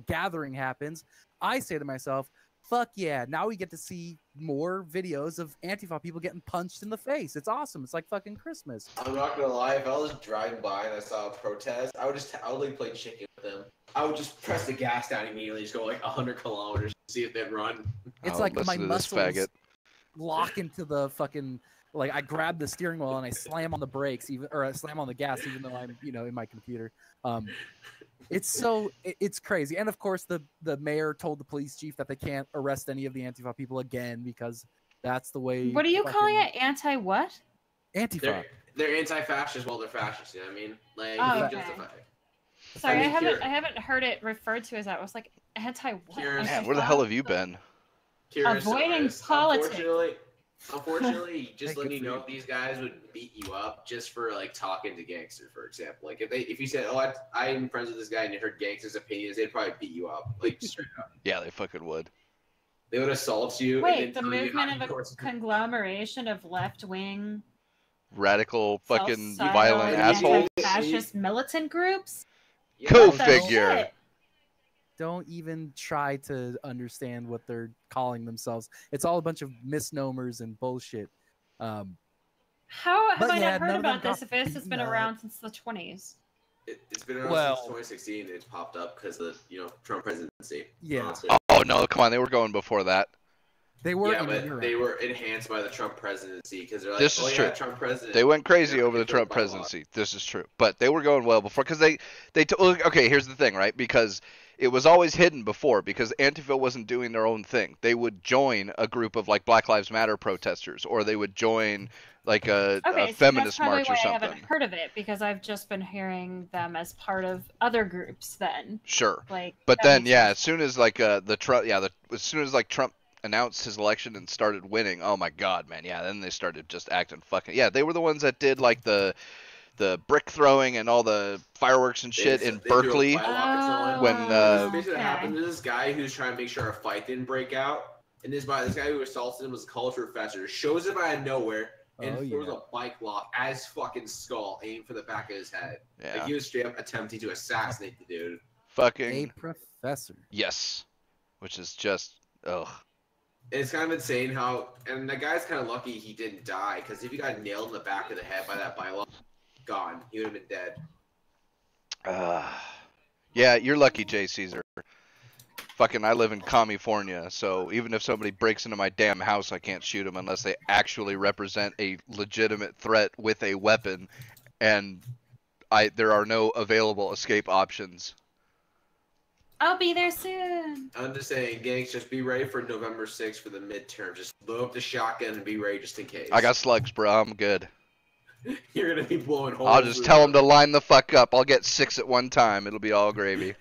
gathering happens, I say to myself, fuck yeah, now we get to see more videos of Antifa people getting punched in the face. It's awesome. It's like fucking Christmas. I'm not gonna lie, if I was driving by and I saw a protest, I would like play chicken with them. I would just press the gas down immediately, just go like 100 kilometers, see if they'd run. It's Oh, like my listen to this muscles faggot. lock into the fucking, like, I grab the steering wheel and I slam on the brakes, I slam on the gas, even though I'm, in my computer. It's crazy. And of course, the mayor told the police chief that they can't arrest any of the Antifa people again because that's the way. What are you calling it? Anti what? Antifa. They're anti-fascist while they're fascist. You know what I mean? Like, Oh, you okay. justify it. Sorry, I mean, I haven't heard it referred to as that. I was like, anti what? Kieran, Man, where the hell have you been? Curious Avoiding honest. politics. Unfortunately, just Hey, letting good you for know you. if these guys would beat you up just for like talking to gangster, for example. Like if you said, "Oh, I'm friends with this guy," and you heard gangsters' opinions, they'd probably beat you up, like straight up. Yeah, they fucking would. They would assault you. Wait, the and then tell you movement how of a yours- conglomeration of left-wing, Radical fucking self-styled, violent assholes. anti-fascist militant groups? Yeah, Go What the figure. shit? Don't even try to understand what they're calling themselves. It's all a bunch of misnomers and bullshit. How have But I yeah, not heard none of them about this got if this has been beaten up. around since the 20s? It's been around Well- since 2016. It's popped up because of the Trump presidency. Yeah. Honestly. Oh no, come on, they were going before that. They were Yeah, in but Europe. they were enhanced by the Trump presidency because they're like, This oh is yeah, true. Trump president. They went crazy Yeah, over the it's built Trump by law. presidency. This is true, but they were going well before because okay. Here's the thing, right? Because it was always hidden before because Antifa wasn't doing their own thing. They would join a group of like Black Lives Matter protesters, or they would join like a Okay, so feminist that's probably march why or I something. haven't heard of it because I've just been hearing them as part of other groups. Then, Sure, like, but that then makes yeah, sense. as soon as like as soon as like Trump announced his election and started winning, oh my god, man, yeah, then they started just acting fucking yeah. They were the ones that did like the brick throwing and all the fireworks and shit in They threw a Berkeley. firework at someone. When, This is basically what okay. happened. There's this guy who's trying to make sure a fight didn't break out, and this guy who assaulted him was a college professor. Shows up out of nowhere and Oh, throws yeah. a bike lock at his fucking skull, aimed for the back of his head. Yeah, Like he was straight up attempting to assassinate the dude. A fucking professor. yes, which is just ugh. And it's kind of insane how, and the guy's kind of lucky he didn't die, because if he got nailed in the back of the head by that bike lock, gone. He would have been dead. Yeah, you're lucky, Jay Caesar. Fucking, I live in California, so even if somebody breaks into my damn house, I can't shoot them unless they actually represent a legitimate threat with a weapon, and there are no available escape options. I'll be there soon. I'm just saying, gangs, just be ready for November 6th for the midterm. Just load up the shotgun and be ready just in case. I got slugs, bro. I'm good. You're gonna be blowing holes. I'll just tell them to line the fuck up. I'll get 6 at one time. It'll be all gravy.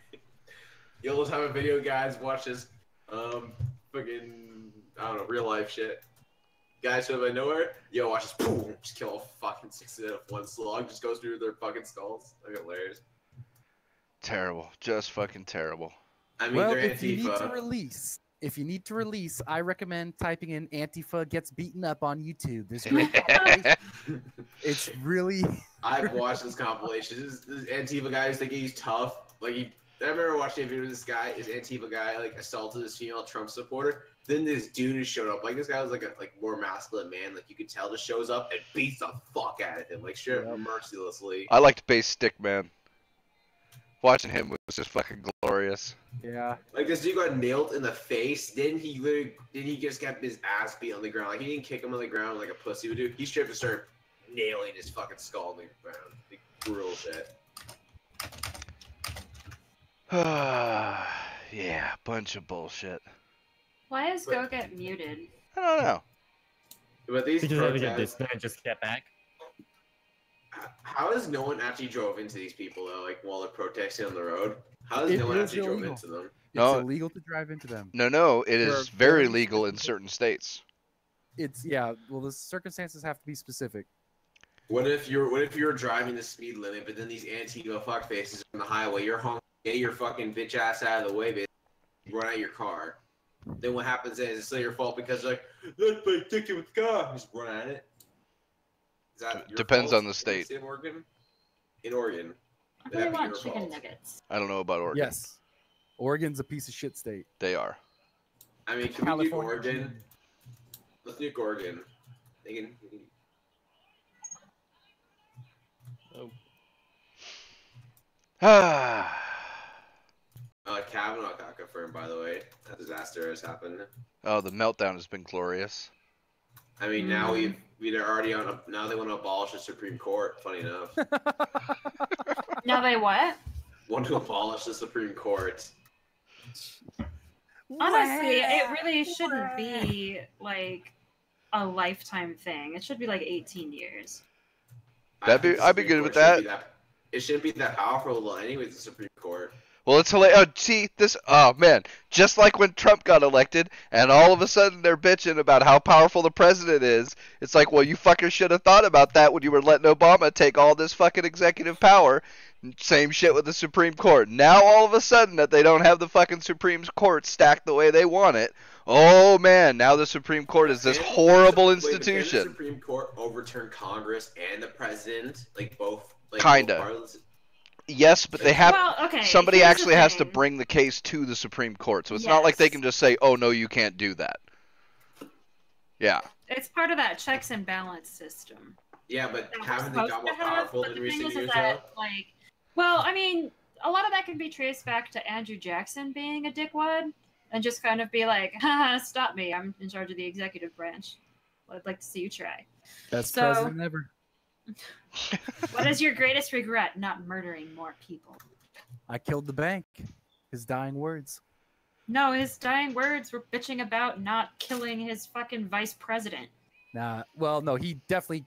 You'll just have a video, guys. Watch this. Fucking, I don't know, real life shit. Guys show up out of nowhere. Yo, watch this. Boom! Just kill all fucking 6 of them with one slug. Just goes through their fucking skulls. Like hilarious. Terrible. Just fucking terrible. I mean, Well, they're if you need to Antifa. release, I recommend typing in Antifa gets beaten up on YouTube. There's great it's really I've watched this compilation. This Antifa guy is thinking he's tough. Like I remember watching a video of this guy, this Antifa guy, like assaulted this female Trump supporter. Then this dude who showed up. Like this guy was like a more masculine man. Like you could tell, just shows up and beats the fuck out of him, like straight up mercilessly. I liked Base Stick Man. Watching him was just fucking glorious. yeah. Like this dude got nailed in the face. Then he just kept his ass beat on the ground. Like he didn't kick him on the ground like a pussy would do. He straight up just started nailing his fucking skull on the ground. Like brutal shit. Yeah, bunch of bullshit. Why is Go get muted? I don't know. But these Because I get protests, this man just get back. how does no one actually drove into these people though? Like while they're protesting on the road, how does It no one is actually drove illegal. into them? It's No. illegal to drive into them. No, it There are is very very legal in specific- certain states. It's well the circumstances have to be specific. What if you're driving the speed limit, but then these Antifa fuckfaces on the highway, you're honking, get your fucking bitch ass out of the way, bitch, run out your car. Then what happens is it's still your fault because like, let's play ticket with the car. Just run at it. Is that your Depends fault on the in state. of Oregon? In Oregon. I That'd really be want your chicken fault. nuggets. I don't know about Oregon. Yes. Oregon's a piece of shit state. They are. I mean, can we nuke California Oregon? gin. Let's nuke Oregon. They can. Kavanaugh got confirmed, by the way. A disaster has happened. Oh, the meltdown has been glorious. I mean, now we're already on. Now they want to abolish the Supreme Court. Funny enough, Now they what? want to abolish the Supreme Court. Honestly, it really shouldn't be like a lifetime thing. It should be like 18 years. I'd be Supreme good with Court shouldn't that. be It shouldn't be that powerful, anyways. The Supreme Court. Well, it's hilarious. Oh, see, this. Oh, man. Just like when Trump got elected, and all of a sudden they're bitching about how powerful the president is. It's like, well, you fuckers should have thought about that when you were letting Obama take all this fucking executive power. Same shit with the Supreme Court. Now, all of a sudden, that they don't have the fucking Supreme Court stacked the way they want it. Oh, man. Now the Supreme Court is this horrible institution. Can the Supreme Court overturn Congress and the president? Like, both? Like, Kinda. both parties? Yes, but they have. Well, okay. Somebody here's the actually has to thing. bring the case to the Supreme Court, so it's not like they Yes. can just say, "Oh no, you can't do that." Yeah. It's part of that checks and balance system. Yeah, but that we're haven't they supposed got more to have, powerful but in the recent thing is years, that, though? like, well, I mean, a lot of that can be traced back to Andrew Jackson being a dickwad and just kind of be like, haha, stop me, I'm in charge of the executive branch. Well, I'd like to see you try. Best So- president ever. What is your greatest regret? Not murdering more people. I killed the bank. His dying words. No, his dying words were bitching about not killing his fucking vice president. Nah, well, no, he definitely.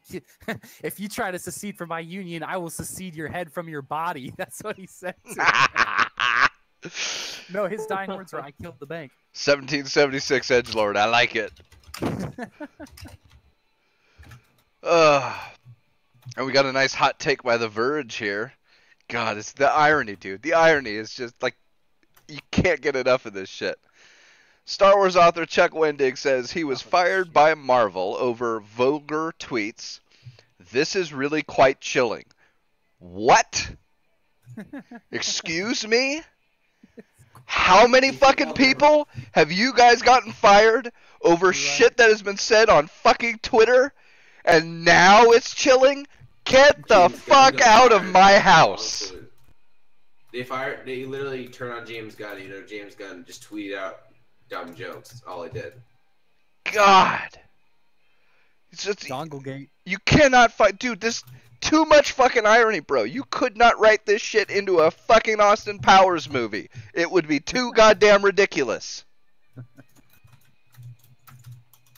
If you try to secede from my union, I will secede your head from your body. That's what he said. To him. No, his dying words were, "I killed the bank." 1776 edgelord. I like it. And we got a nice hot take by The Verge here. God, it's the irony, dude. The irony is just like you can't get enough of this shit. Star Wars author Chuck Wendig says he was fired by Marvel over vulgar tweets. This is really quite chilling. What? Excuse me? How many fucking people have you guys gotten fired over shit that has been said on fucking Twitter? And now it's chilling? Get the James fuck Gunn got out of fired. my house. Honestly. They literally turned on James Gunn. James Gunn just tweeted out dumb jokes. That's all he did. God. It's just, Donglegate. you cannot fight. Dude, this. Too much fucking irony, bro. You could not write this shit into a fucking Austin Powers movie. It would be too goddamn ridiculous.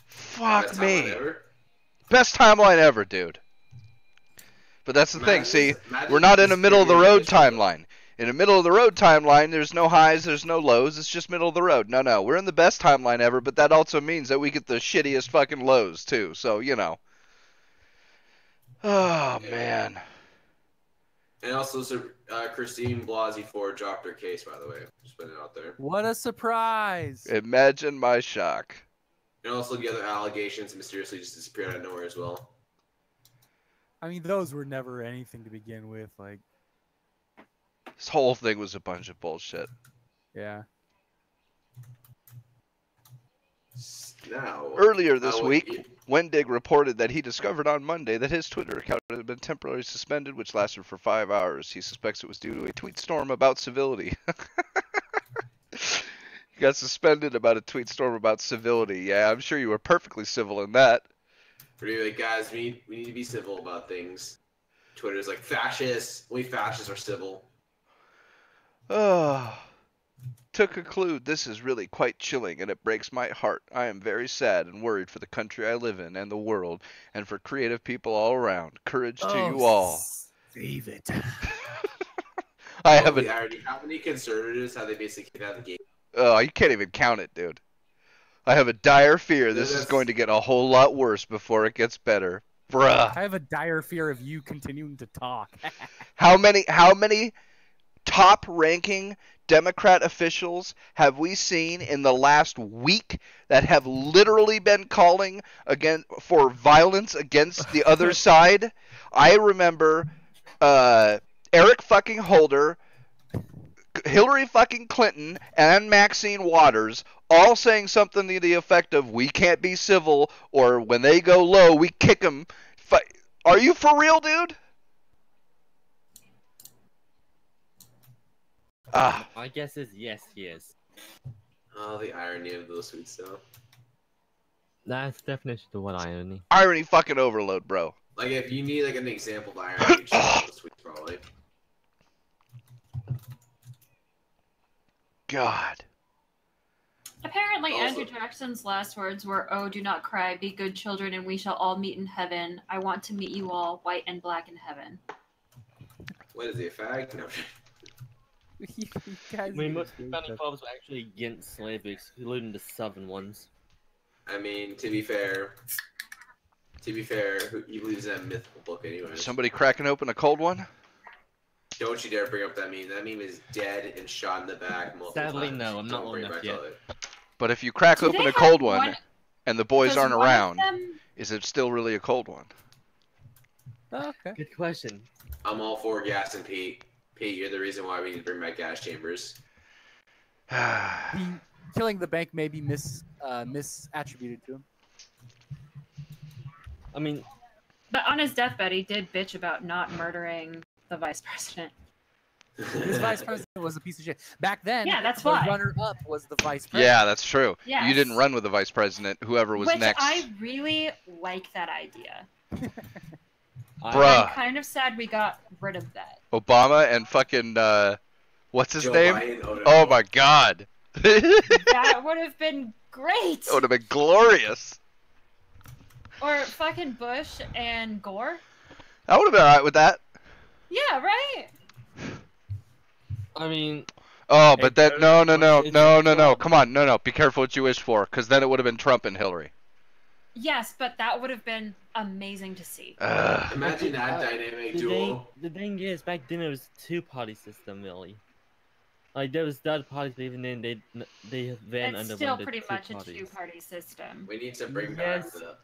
Fuck Best me. timeline ever. Best timeline ever, dude. But that's the thing, Imagine- see, imagine we're not in this a middle of the period road of history. timeline. In a middle of the road timeline, there's no highs, there's no lows, it's just middle of the road. No, we're in the best timeline ever, but that also means that we get the shittiest fucking lows, too. So, you know. Oh, man. And also, Christine Blasey Ford dropped her case, by the way. Just putting it out there. What a surprise! Imagine my shock. And also, the other allegations mysteriously just disappeared out of nowhere as well. I mean, those were never anything to begin with. Like, This whole thing was a bunch of bullshit. yeah. Now, Earlier this what- week, Wendig reported that he discovered on Monday that his Twitter account had been temporarily suspended, which lasted for 5 hours. He suspects it was due to a tweet storm about civility. He got suspended about a tweet storm about civility. Yeah, I'm sure you were perfectly civil in that. Pretty like, guys, we need to be civil about things. Twitter's like, fascists. Only fascists are civil. Oh. To conclude, this is really quite chilling and it breaks my heart. I am very sad and worried for the country I live in and the world, and for creative people all around. Courage to you all. Save it. I have a. How many conservatives have they basically kicked out of the game? Oh, you can't even count it, dude. I have a dire fear this is That's- going to get a whole lot worse before it gets better. Bruh. I have a dire fear of you continuing to talk. How many top-ranking Democrat officials have we seen in the last week that have literally been calling for violence against the other side? I remember Eric fucking Holder, Hillary fucking Clinton, and Maxine Waters all saying something to the effect of "we can't be civil" or "when they go low, we kick them." Are you for real, dude? My guess is yes, he is. Oh, the irony of those sweet stuff. That's the definition of what irony. Irony fucking overload, bro. Like, if you need like an example of irony, just the sweet probably. God. Apparently, Also- Andrew Jackson's last words were, "Oh, do not cry, be good children, and we shall all meet in heaven. I want to meet you all, white and black in heaven." What is he, a fag? No. You guys I mean, need most to do founding stuff. fathers were actually against slavery, including the southern ones. I mean, to be fair, he believes in that mythical book anyway. Somebody cracking open a cold one? Don't you dare bring up that meme. That meme is dead and shot in the back multiple Sadly, times. no, I'm not Don't old bring it enough back yet. to it. But if you crack Do open they a cold have one and the boys 'cause aren't one of around, them- is it still really a cold one? Oh, okay. Good question. I'm all for gas and Pete. Pete, you're the reason why we need to bring back gas chambers. Killing the bank may be misattributed to him. I mean, But on his deathbed, he did bitch about not murdering the vice president. His vice president was a piece of shit. Back then, Yeah, that's the why. runner-up was the vice president. Yeah, that's true. Yes. You didn't run with the vice president, whoever was Which next. I really like that idea. Bruh. I'm kind of sad we got rid of that. Obama and fucking, what's his Joe name? Biden, no. Oh my god. That That would have been great. would have been glorious. Or fucking Bush and Gore. I would have been alright with that. Yeah, right? I mean, Oh, but Hey, that, no. Trump. Come on, no. Be careful what you wish for, because then it would have been Trump and Hillary. Yes, but that would have been amazing to see. Imagine that dynamic duo. the thing is, back then it was two-party system, really. Like, there was third parties, but even then, they then It's underwent still the pretty two much a parties. two-party system. We need to bring Yes. back the.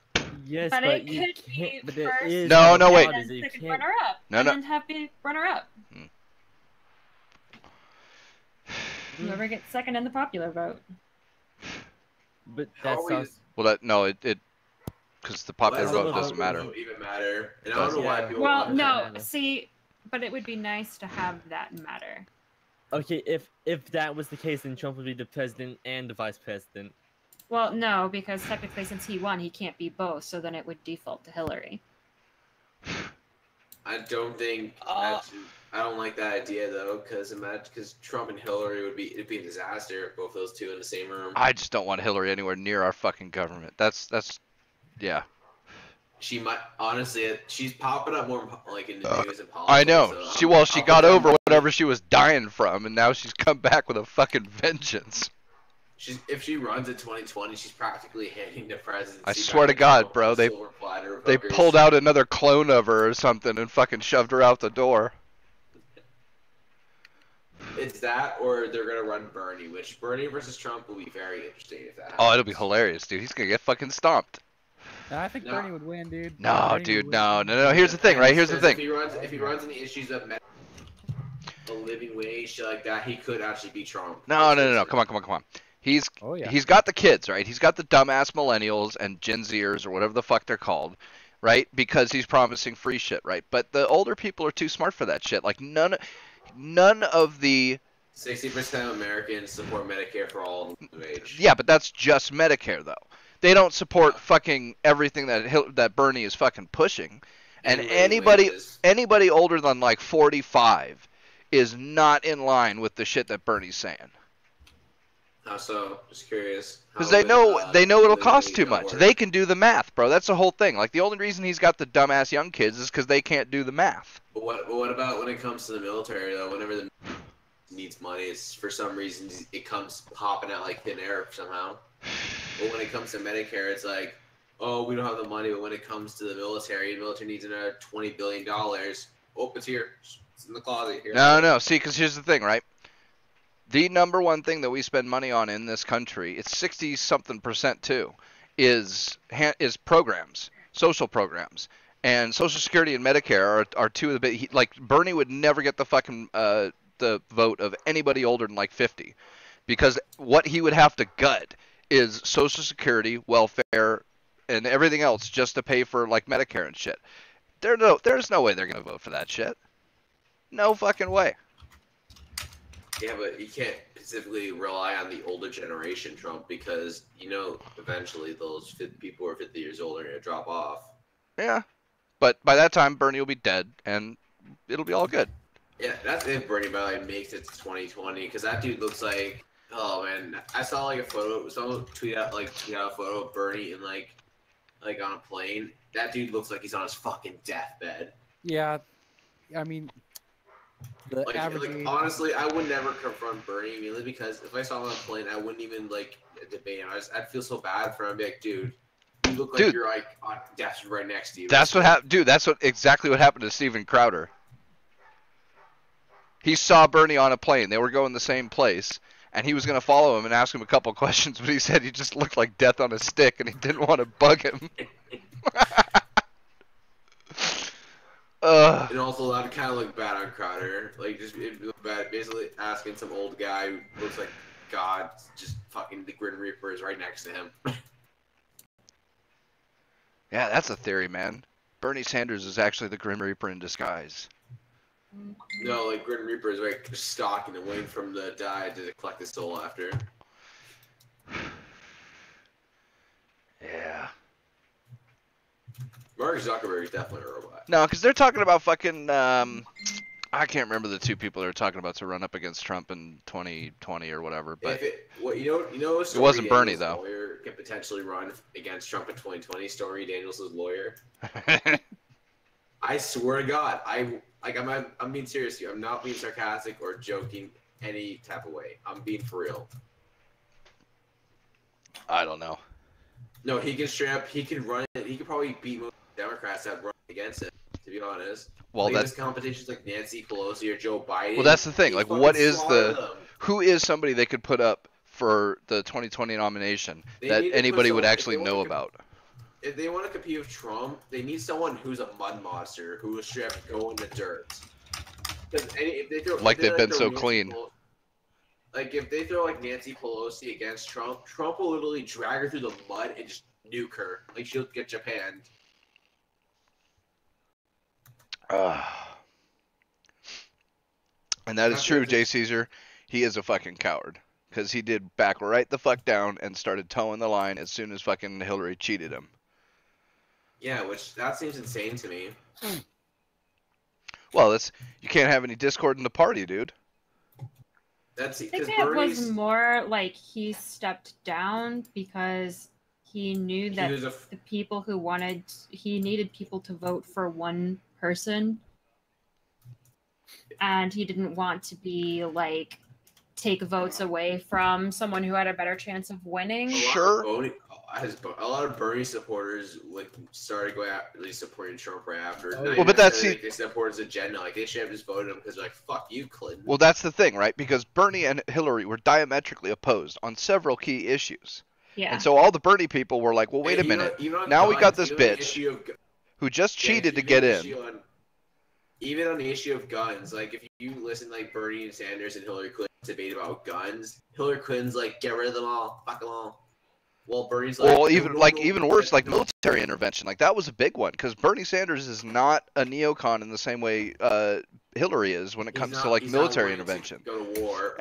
Yes, But but it you could be can't. But there first is No, other no, wait. parties And that then you pick can't. runner up. No, and no. then have be runner up. Whoever gets second in the popular vote. But How that's are we- us. Well, because the popular Why vote does the doesn't matter. vote even matter? And I don't know why Yeah. people. Well, want to- no, matter. see, but it would be nice to have that matter. Okay, if that was the case, then Trump would be the president and the vice president. Well, no, because technically since he won, he can't be both, so then it would default to Hillary. I don't think. I don't like that idea though, because Trump and Hillary it'd be a disaster if both those two in the same room. I just don't want Hillary anywhere near our fucking government. That's, yeah. She might honestly. She's popping up more like in the news and politics. I know. so She I'll got put over that- whatever she was dying from, and now she's come back with a fucking vengeance. If she runs in 2020, she's practically handing the presidency. I back swear to God, Trump bro, on a they- silver platter of They hookers. pulled out another clone of her or something and fucking shoved her out the door. It's that, or they're gonna run Bernie, which Bernie versus Trump will be very interesting if that happens. Oh, it'll be hilarious, dude. He's gonna get fucking stomped. No, I think No. Bernie would win, dude. No, Bernie dude, would no, win. no. Here's the thing, right? Here's the Because thing. If he runs any issues of a living wage, shit like that, he could actually be Trump. No. Come on. He's Oh yeah. he's got the kids, right? He's got the dumbass millennials and Gen Zers or whatever the fuck they're called, right? Because he's promising free shit, right? But the older people are too smart for that shit. Like none of the 60% of Americans support Medicare for all of age. yeah, but that's just Medicare though. They don't support fucking everything that Bernie is fucking pushing. And living anybody wages. older than like 45 is not in line with the shit that Bernie's saying. How so? Just curious. Because How they know it'll living cost wage too gonna much. work? They can do the math, bro. That's the whole thing. Like the only reason he's got the dumbass young kids is because they can't do the math. But what about when it comes to the military though? Whenever the needs money, it's for some reason it comes popping out like thin air somehow. But when it comes to Medicare, it's like, oh, we don't have the money. But when it comes to the military needs another $20 billion. Oh, it's here. It's in the closet here. No. See, because here's the thing, right? The number one thing that we spend money on in this country, it's 60-something% too, is programs, social programs. And Social Security and Medicare are two of the big. Like Bernie would never get the fucking the vote of anybody older than like 50. because what he would have to gut is Social Security, welfare, and everything else just to pay for like Medicare and shit. There's no way they're gonna vote for that shit. No fucking way. Yeah, but you can't specifically rely on the older generation, Trump, because eventually those people who are 50 years old are gonna drop off. Yeah, but by that time Bernie will be dead, and it'll be all good. Yeah, that's if Bernie Madoff makes it to 2020, because that dude looks like, oh man, I saw like a photo. Someone tweet out a photo of Bernie in like on a plane. That dude looks like he's on his fucking deathbed. Yeah, I mean, the average. Honestly, I would never confront Bernie immediately, because if I saw him on a plane, I wouldn't even like debate him. I'd feel so bad for him. I'd be like, dude, you look like you're like on death right next to you. That's what happened, dude. That's exactly what happened to Steven Crowder. He saw Bernie on a plane. They were going the same place, and he was going to follow him and ask him a couple questions, but he said he just looked like death on a stick, and he didn't want to bug him. And also, that kind of looked bad on Crowder. Like, just it looked bad. Basically, asking some old guy who looks like God, just fucking the Grim Reaper is right next to him. Yeah, that's a theory, man. Bernie Sanders is actually the Grim Reaper in disguise. No, like Grim Reaper is like stalking and waiting for him to die to collect his soul after. Yeah. Mark Zuckerberg is definitely a robot. No, because they're talking about fucking. I can't remember the two people they were talking about to run up against Trump in 2020 or whatever. But it wasn't Bernie though. Lawyer can potentially run against Trump in 2020. Stormy Daniels' lawyer. I swear to God, I'm being serious here. I'm not being sarcastic or joking any type of way. I'm being for real. I don't know. No, he can straight up. He can run. He could probably beat most Democrats that run against him. To be honest. Well, that's competitions like Nancy Pelosi or Joe Biden. Well, that's the thing. Like, who is somebody they could put up for the 2020 nomination that anybody would actually know about? If they want to compete with Trump, they need someone who's a mud monster, who will straight up go in the dirt. Because they've been so clean. Like, if they throw like Nancy Pelosi against Trump, Trump will literally drag her through the mud and just nuke her. Like, she'll get Japan. And that is true, Jay Caesar. He is a fucking coward. Because he did back right the fuck down and started towing the line as soon as fucking Hillary cheated him. Yeah, that seems insane to me. Well, you can't have any discord in the party, dude. I think it was more like he stepped down because he knew that the people who he needed people to vote for one person, and he didn't want to be like take votes away from someone who had a better chance of winning. Sure. A lot of Bernie supporters like started going out, at least supporting Trump right after. Well, but that's they support his agenda. Like, they should have just voted him because they're like, "Fuck you, Clinton." Well, that's the thing, right? Because Bernie and Hillary were diametrically opposed on several key issues. Yeah. And so all the Bernie people were like, "Well, wait a minute. Now we got this bitch who just cheated to get in." Even on the issue of guns, like if you listen like Bernie and Sanders and Hillary Clinton debate about guns, Hillary Clinton's like, "Get rid of them all, fuck them all." Well, Bernie's like, well, even worse, like military intervention, like that was a big one because Bernie Sanders is not a neocon in the same way Hillary is when it comes to like military intervention. Go to war,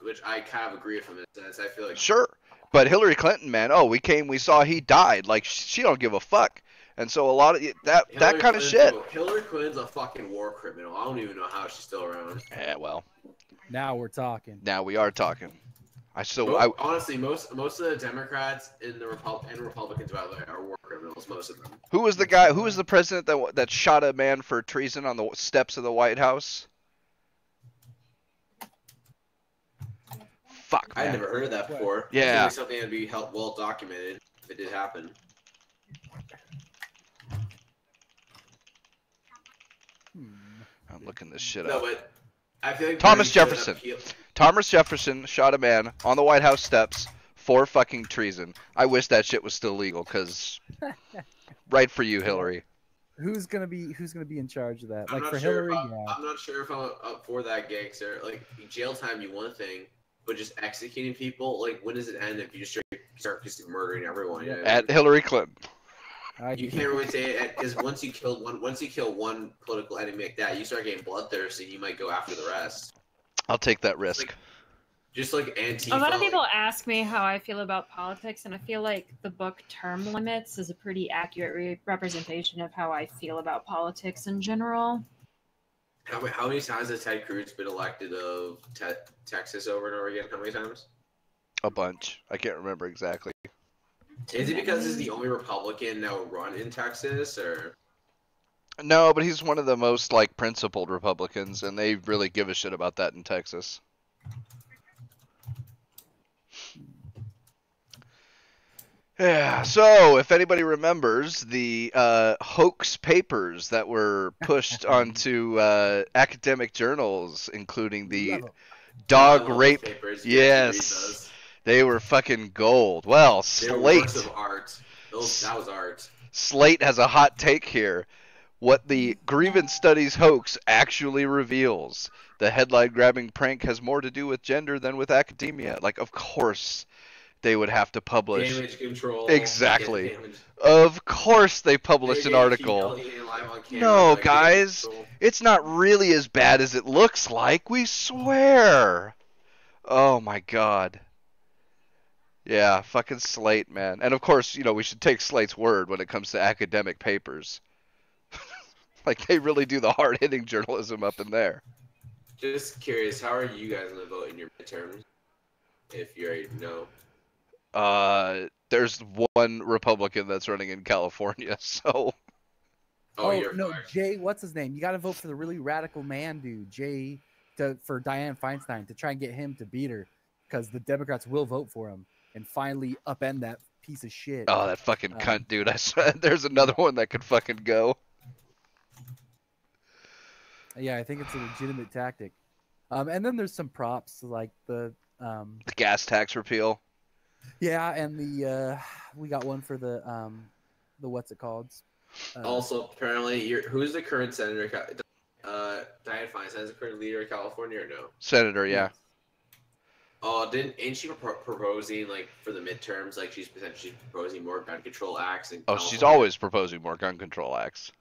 which I kind of agree with him in a sense. I feel like sure, but Hillary Clinton, man, we saw he died. Like she don't give a fuck, and so a lot of that kind of shit. Hillary Clinton's a fucking war criminal. I don't even know how she's still around. Yeah, well, now we're talking. Now we are talking. Honestly, most of the Democrats and Republicans out there are war criminals. Most of them. Who was the president that shot a man for treason on the steps of the White House? Fuck, man. I never heard of that before. Yeah. It's something that'd be well documented if it did happen. I'm looking this shit up. No, but I feel like Thomas Jefferson. Thomas Jefferson shot a man on the White House steps for fucking treason. I wish that shit was still legal, cause right for you, Hillary. Who's gonna be in charge of that? I'm like not for sure Hillary, I'm not sure if I'm up for that, gangster. Like jail time, you one thing, but just executing people, like, when does it end if you just start just murdering everyone? You know? At Hillary Clinton. You can't really say it because once you kill one political enemy like that, you start getting bloodthirsty. And you might go after the rest. I'll take that risk. Just like Antifa. A lot of people ask me how I feel about politics, and I feel like the book Term Limits is a pretty accurate representation of how I feel about politics in general. How many times has Ted Cruz been elected of Texas over and over again? How many times? A bunch. I can't remember exactly. Is it because he's the only Republican now run in Texas, or? No, but he's one of the most principled Republicans, and they really give a shit about that in Texas. Yeah, so if anybody remembers the hoax papers that were pushed onto academic journals, including the dog rape papers, yes, they were fucking gold. Well, Slate, they were works of art. That was art. Slate has a hot take here. What the grievance studies hoax actually reveals. The headline-grabbing prank has more to do with gender than with academia. Of course they would have to publish. Damage control. Exactly. Of course they published an article. No, guys. It's not really as bad as it looks like. We swear. Oh, my God. Yeah, fucking Slate, man. And, of course, we should take Slate's word when it comes to academic papers. They really do the hard-hitting journalism up in there. Just curious, how are you guys going to vote in your midterms? If you already know. There's one Republican that's running in California, so. Oh no, Jay, what's his name? You got to vote for the really radical man dude, Jay, for Dianne Feinstein to try and get him to beat her, because the Democrats will vote for him and finally upend that piece of shit. Oh, that fucking cunt, dude! I swear, there's another one that could fucking go. Yeah, I think it's a legitimate tactic. And then there's some props like the gas tax repeal. Yeah, and we got one for the what's it called? Also, apparently, who's the current senator? Dianne Feinstein is the current leader of California, or no? Senator, yeah. Oh, ain't she proposing for the midterms? She's potentially proposing more gun control acts. She's always proposing more gun control acts.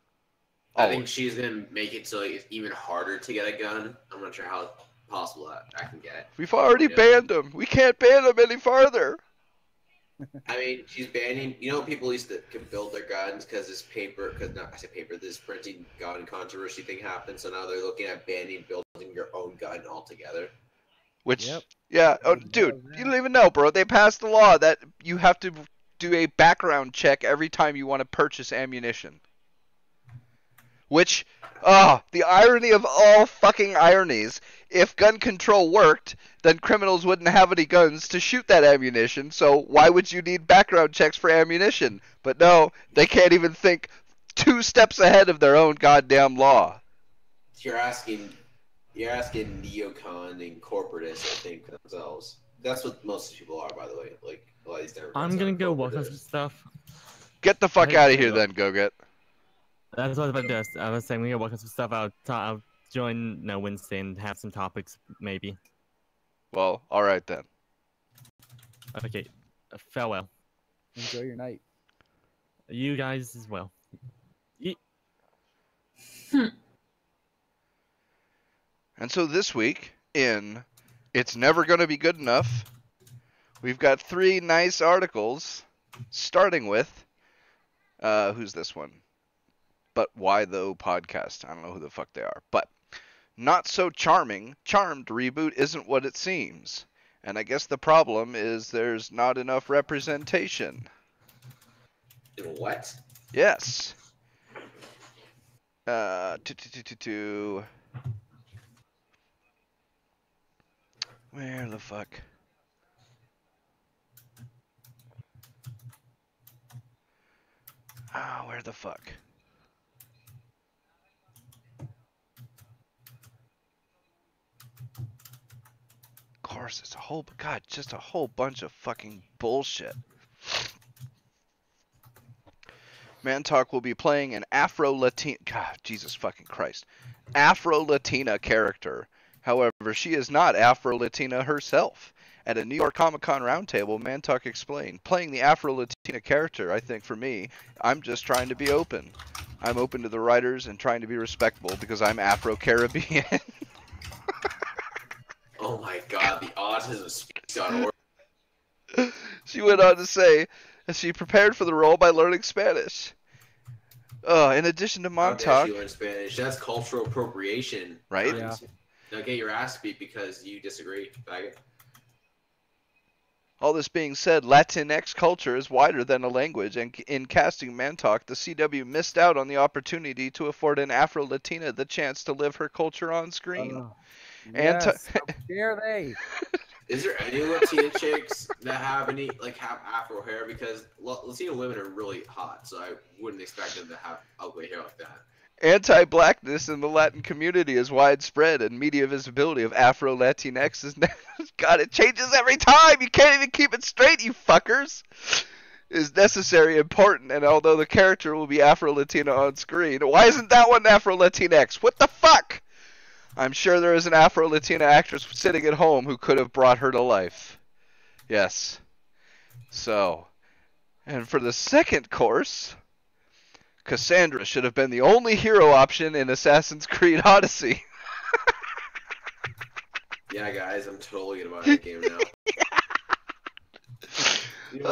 I think she's gonna make it so it's even harder to get a gun. I'm not sure how possible that can get. We've already banned them. We can't ban them any farther. I mean, she's banning. People used to build their guns because this this printing gun controversy thing happened. So now they're looking at banning building your own gun altogether. Which, yeah, dude, you don't even know, bro. They passed a law that you have to do a background check every time you want to purchase ammunition. Which, the irony of all fucking ironies. If gun control worked, then criminals wouldn't have any guns to shoot that ammunition, so why would you need background checks for ammunition? But no, they can't even think 2 steps ahead of their own goddamn law. You're asking neocon and corporatists, I think, themselves. That's what most people are, by the way. A lot of these Democrats. I'm gonna go work on some stuff. Get the fuck out of here then, Go-Get. That's what I was about to do. I was saying we gotta work on some stuff. I'll join Wednesday and have some topics, maybe. Well, alright then. Okay, farewell. Enjoy your night. You guys as well. And so this week, in It's Never Gonna Be Good Enough, we've got 3 nice articles, starting with, who's this one? But Why Though podcast. I don't know who the fuck they are. But Not So Charming, Charmed reboot isn't what it seems. And I guess the problem is there's not enough representation. What? Yes. Where the fuck? Where the fuck? Of course, it's just a whole bunch of fucking bullshit. Mantalk will be playing an Afro-Latina, God, Jesus fucking Christ, Afro-Latina character. However, she is not Afro-Latina herself. At a New York Comic-Con roundtable, Mantuck explained, "Playing the Afro-Latina character, I think for me, I'm just trying to be open. I'm open to the writers and trying to be respectful because I'm Afro-Caribbean." Oh my god, the autismspeaks.org. She went on to say that she prepared for the role by learning Spanish. In addition to How dare she Montauk, learn Spanish? That's cultural appropriation. right? Yeah. Now get your ass beat because you disagree. Faggot. All this being said, Latinx culture is wider than a language, and in casting Mantalk, the CW missed out on the opportunity to afford an Afro-Latina the chance to live her culture on screen. Yes, how dare they? Is there any Latina chicks that have Afro hair? Because Latina women are really hot, so I wouldn't expect them to have ugly hair like that. Anti-blackness in the Latin community is widespread, and media visibility of Afro-Latinx is God, it changes every time. You can't even keep it straight, you fuckers. Is necessary, important, and although the character will be Afro-Latina on screen, why isn't that one Afro-Latinx? What the fuck? I'm sure there is an Afro-Latina actress sitting at home who could have brought her to life. Yes. So, and for the second course, Cassandra should have been the only hero option in Assassin's Creed Odyssey. Yeah, guys, I'm totally gonna buy that game now. You know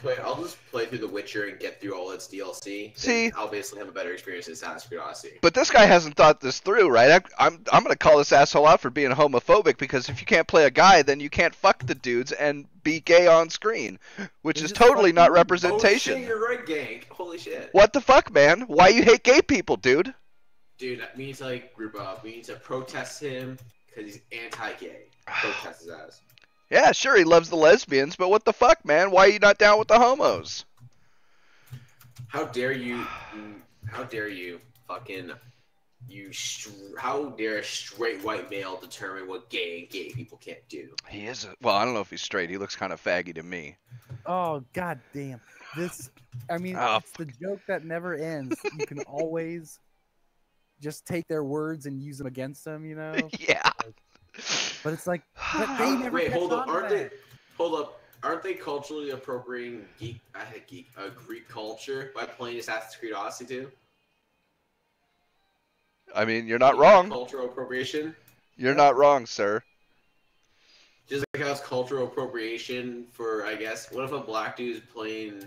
what? I'll just play through The Witcher and get through all its DLC. See, I'll basically have a better experience in Assassin's Creed Odyssey. But this guy hasn't thought this through, right? I'm gonna call this asshole out for being homophobic, because if you can't play a guy, then you can't fuck the dudes and be gay on screen, which is totally not representation. Oh shit, you're right, gang. Holy shit. What the fuck, man? Why you hate gay people, dude? Dude, we need to group up. We need to protest him because he's anti-gay. Protest his ass. Yeah, sure, he loves the lesbians, but what the fuck, man? Why are you not down with the homos? How dare you? How dare you? Fucking how dare a straight white male determine what gay and gay people can't do? He is. Well, I don't know if he's straight. He looks kind of faggy to me. Oh god damn! It's the joke that never ends. You can always just take their words and use them against them, you know? Yeah. But it's like, but they never. Wait, hold up. Aren't they culturally appropriating Greek culture by playing Assassin's Creed Odyssey too? I mean, you're not wrong. Cultural appropriation. You're not wrong, sir. Just like how it's cultural appropriation for, I guess, what if a black dude is playing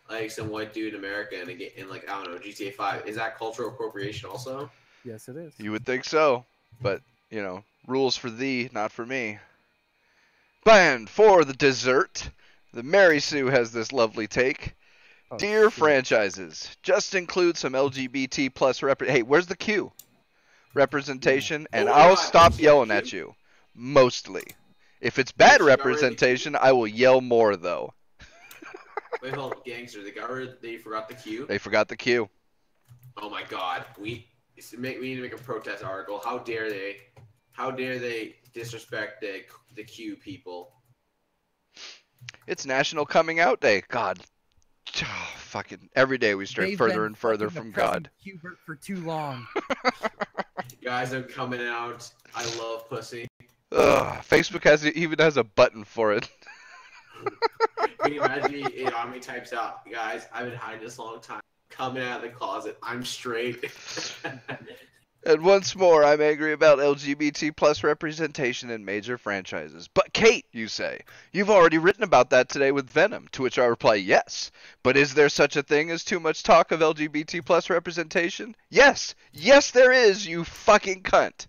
like some white dude in America and in like, I don't know, GTA 5? Is that cultural appropriation also? Yes, it is. You would think so, but you know, rules for thee, not for me. And for the dessert, the Mary Sue has this lovely take. Oh, Dear shit. franchises, just include some LGBT plus hey, where's the Q? Representation, and I'll stop yelling at you. Mostly. If it's bad representation, I will yell more, though. Wait, hold on, gangster. They forgot the Q? They forgot the Q. Oh my god. We need to make a protest article. How dare they? How dare they disrespect the Q people? It's National Coming Out Day. God. Oh, fucking every day we stray further and further from God. Hubert for too long. Guys, I'm coming out. I love pussy. Ugh, Facebook even has a button for it. Can you imagine it on me types out, guys, I've been hiding this a long time. Coming out of the closet. I'm straight. And once more, I'm angry about LGBT plus representation in major franchises. But Kate, you say, you've already written about that today with Venom, to which I reply, yes. But is there such a thing as too much talk of LGBT plus representation? Yes. Yes, there is, you fucking cunt.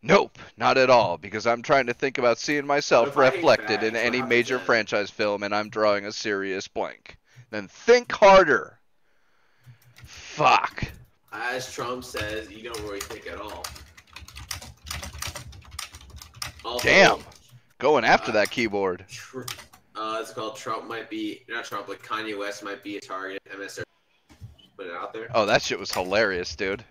Nope, not at all, because I'm trying to think about seeing myself reflected in any major franchise film, and I'm drawing a serious blank. Then think harder. Fuck. As Trump says, you don't really think at all. Also, damn. Going after that keyboard. It's called Trump might be, not Trump, but Kanye West might be a target. MSR. Put it out there. Oh, that shit was hilarious, dude.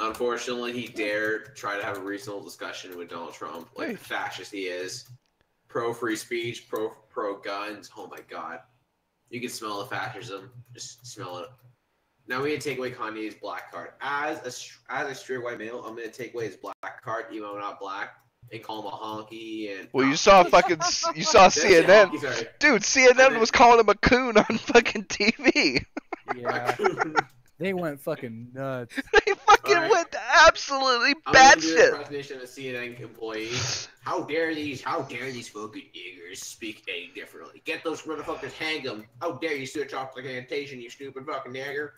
Unfortunately, he dared try to have a reasonable discussion with Donald Trump. Like the fascist he is. Pro free speech, pro guns. Oh my god. You can smell the fascism. Just smell it. Now we need to take away Kanye's black card. As a straight white male, I'm going to take away his black card, even though I'm not black. and call him a honky and. Well, you saw CNN, dude. CNN was calling him a coon on fucking TV. Yeah. They went fucking nuts. They fucking went absolutely batshit. Impersonation of a CNN employee. How dare these fucking niggers speak any differently? Get those motherfuckers, hang them. How dare you switch off the plantation, you stupid fucking nigger?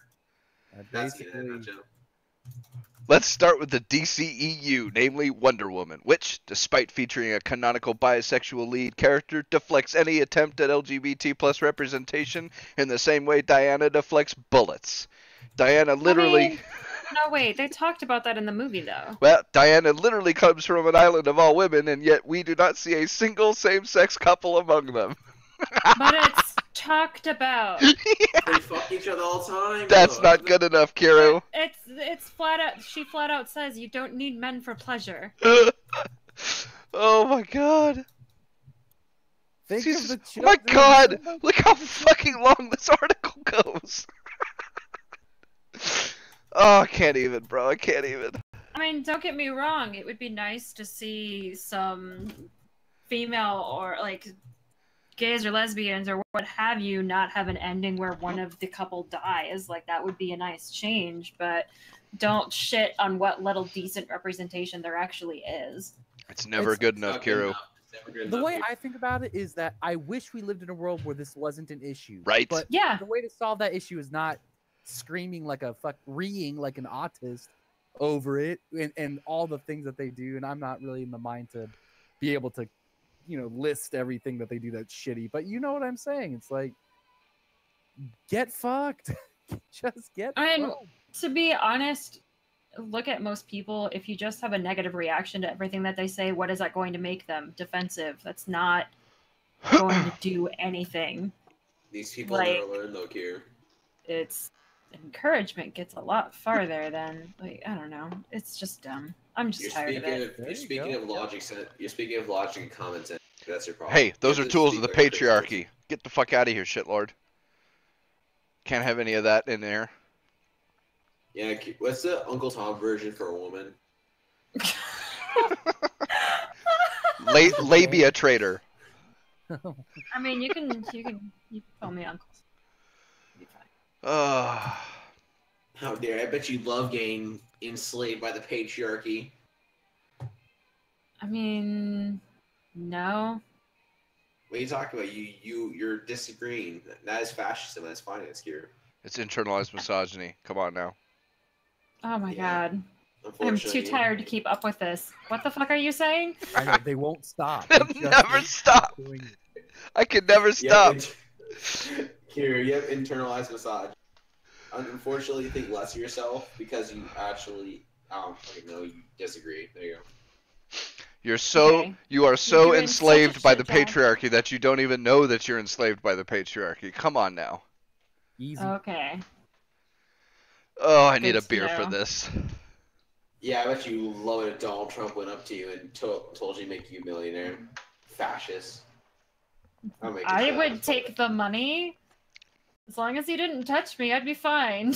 That's CNN. Let's start with the DCEU, namely Wonder Woman, which, despite featuring a canonical bisexual lead character, deflects any attempt at LGBT plus representation in the same way Diana deflects bullets. Diana literally... No, wait, they talked about that in the movie, though. Well, Diana literally comes from an island of all women, and yet we do not see a single same-sex couple among them. But it's talked about. Yeah. They fuck each other all the time. That's not good enough, Kiro. It's flat out. She flat out says you don't need men for pleasure. Oh my god. Think of the oh my god! Look how fucking long this article goes. Oh, I can't even, bro. I can't even. I mean, don't get me wrong. It would be nice to see some female or like gays or lesbians or what have you not have an ending where one of the couple dies. Like, that would be a nice change, but don't shit on what little decent representation there actually is. It's never good enough, Kiro. The way I think about it is that I wish we lived in a world where this wasn't an issue. Right. But yeah, the way to solve that issue is not screaming like reeing like an autist over it and all the things that they do. And I'm not really in the mind to be able to, list everything that they do that's shitty. But you know what I'm saying? It's like, get fucked. Just get fucked. To be honest, look at most people. If you just have a negative reaction to everything that they say, what is that going to make them? Defensive. That's not going to do anything. These people never learn, though, Kier. It's encouragement gets a lot farther than, I don't know. It's just dumb. I'm just tired of it. You're speaking of logic and common sense. That's your problem. Hey, those are tools of the patriarchy. Get the fuck out of here, shitlord. Can't have any of that in there. Yeah, what's the Uncle Tom version for a woman? Labia trader. I mean, you can call me uncle. Be fine. How dare I bet you love getting enslaved by the patriarchy. I mean, no. What are you talking about? You're disagreeing. That is fascism. That's finance here. It's internalized misogyny. Come on now. Oh my god. I'm too tired to keep up with this. What the fuck are you saying? I know, they won't stop. They'll never stop. I can never stop. Here, you have internalized misogyny. Unfortunately, you think less of yourself because you actually, you disagree. There you go. You are so enslaved by the patriarchy that you don't even know that you're enslaved by the patriarchy. Come on now. Easy. Okay. Oh, I need a beer for this. Yeah, I bet you love it if Donald Trump went up to you and told you to make you a millionaire. Fascist. I would take the money. As long as he didn't touch me, I'd be fine.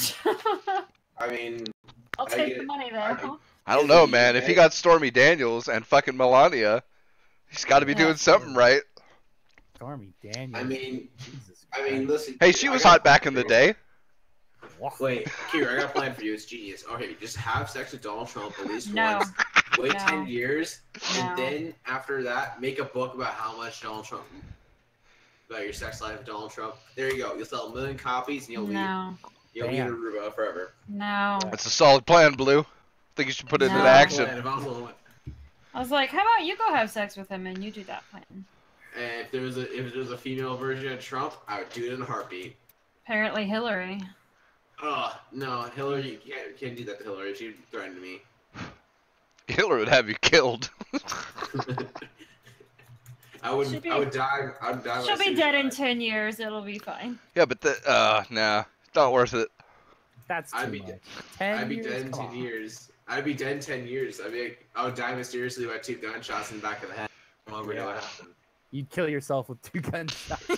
I mean... I'll take the money, though. I don't know, man. If he got Stormy Daniels and fucking Melania, he's got to be doing something right. Stormy Daniels. I mean, listen... Hey, she was hot back in the day. Wait, Kira, I got a plan for you. It's genius. Okay, just have sex with Donald Trump at least once. Wait 10 years, and then after that, make a book about how much Donald Trump... about your sex life with Donald Trump. There you go. You'll sell 1 million copies, and you'll be in Aruba forever. No. That's a solid plan, Blue. I think you should put it into action. I was like, how about you go have sex with him and you do that plan? And if there was a female version of Trump, I would do it in a heartbeat. Apparently Hillary. Oh, no, Hillary, you can't do that to Hillary. She threatened me. Hillary would have you killed. I would die. She'll be dead in 10 years. It'll be fine. Yeah, but nah, it's not worth it. That's too much. I'd be dead in 10 years. I'd be dead in 10 years. I would die mysteriously by 2 gunshots in the back of the head. I don't know what happened. You'd kill yourself with 2 gunshots. You're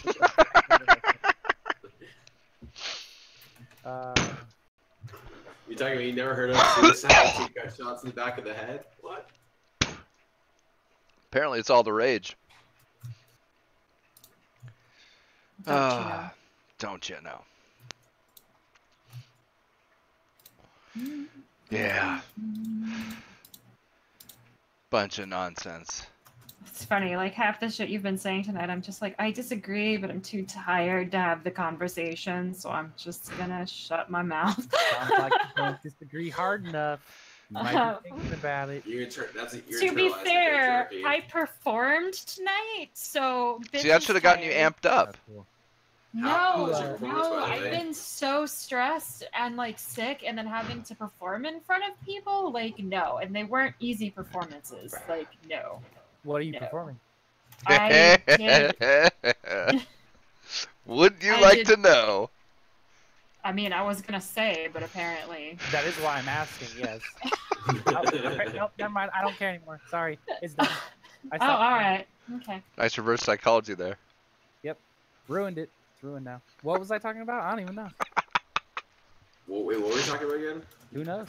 talking about you never heard of suicide with 2 gunshots in the back of the head? What? Apparently, it's all the rage. Don't you know? Don't you know? Yeah. Bunch of nonsense. It's funny, like half the shit you've been saying tonight, I'm just like, I disagree, but I'm too tired to have the conversation, so I'm just gonna shut my mouth. Sounds like you don't disagree hard enough. You might be thinking about it. To be fair, I performed tonight, so see, that should have gotten you amped up. No, I've been so stressed and like sick, and then having to perform in front of people, like no, and they weren't easy performances, like no. What are you performing? I did. Would you like to know? I mean, I was gonna say, but apparently. That is why I'm asking, yes. Nope, never mind. I don't care anymore. Sorry. It's done. Alright. Okay. Nice reverse psychology there. Yep. Ruined it. It's ruined now. What was I talking about? I don't even know. Wait, what were we talking about again? Who knows?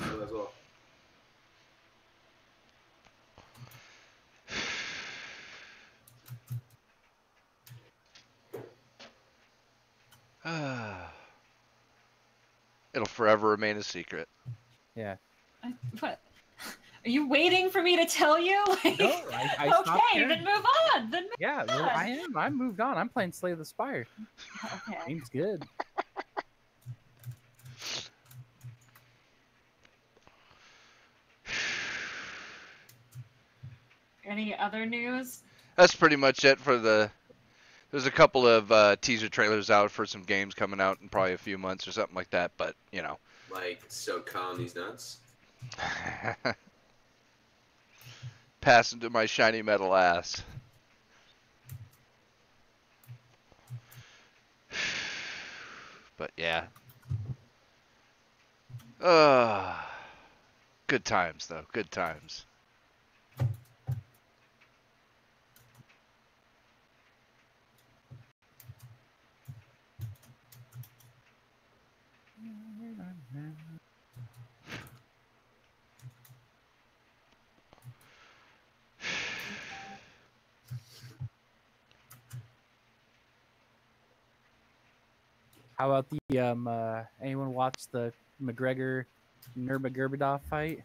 It'll forever remain a secret. Yeah. What? Are you waiting for me to tell you? Like, no, I okay, then move on. Yeah, well, I am. I moved on. I'm playing Slay the Spire. Okay. Game's good. Any other news? That's pretty much it for the... There's a couple of teaser trailers out for some games coming out in probably a few months or something like that, but, you know. Like, so calm these nuts? Pass into my shiny metal ass. But, yeah. Good times, though. Good times. How about the anyone watch the McGregor Nurmagomedov fight?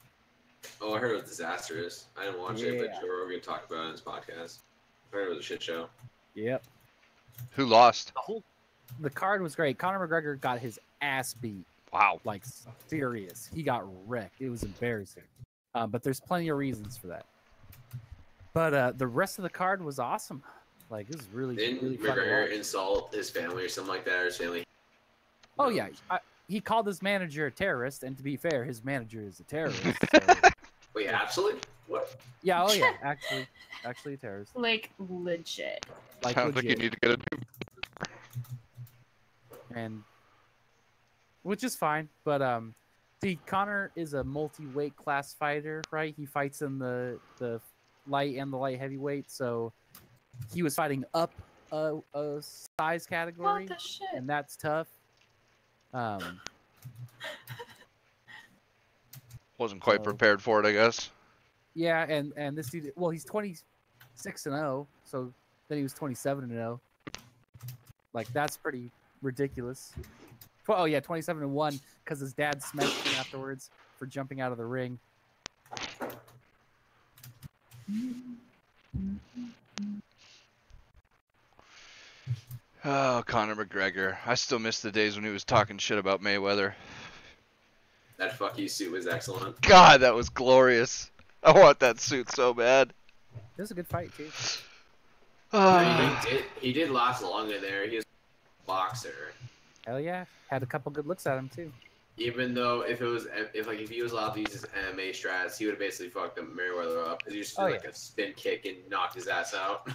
Oh, I heard it was disastrous. I didn't watch it, but Joe Rogan talked about it in his podcast. I heard it was a shit show. Yep. Who lost? The card was great. Conor McGregor got his ass beat. Wow. Like, serious. He got wrecked. It was embarrassing. But there's plenty of reasons for that. But the rest of the card was awesome. Like, it was really, really fun. Didn't McGregor insult his family or something like that, or his family? Oh, yeah. He called his manager a terrorist, and to be fair, his manager is a terrorist. So... Wait, absolutely? What? Yeah, oh yeah, actually a terrorist. Like, legit. Like, sounds like you need to get a new... And... Which is fine, but, see, Conor is a multi-weight class fighter, right? He fights in the light and the light heavyweight, so he was fighting up a size category, What the shit? and that's tough. Wasn't quite prepared for it, I guess. Yeah, and this dude, well, he's 26-0, so then he was 27-0. Like, that's pretty ridiculous. Oh yeah, 27-1 because his dad smashed him afterwards for jumping out of the ring. Oh, Conor McGregor. I still miss the days when he was talking shit about Mayweather. That fuck you suit was excellent. God, that was glorious. I want that suit so bad. It was a good fight, too. He did last long in there. He was a boxer. Hell yeah. Had a couple good looks at him, too. Even though if he was allowed to use his MMA strats, he would have basically fucked Mayweather up. Because he just did a spin kick and knocked his ass out.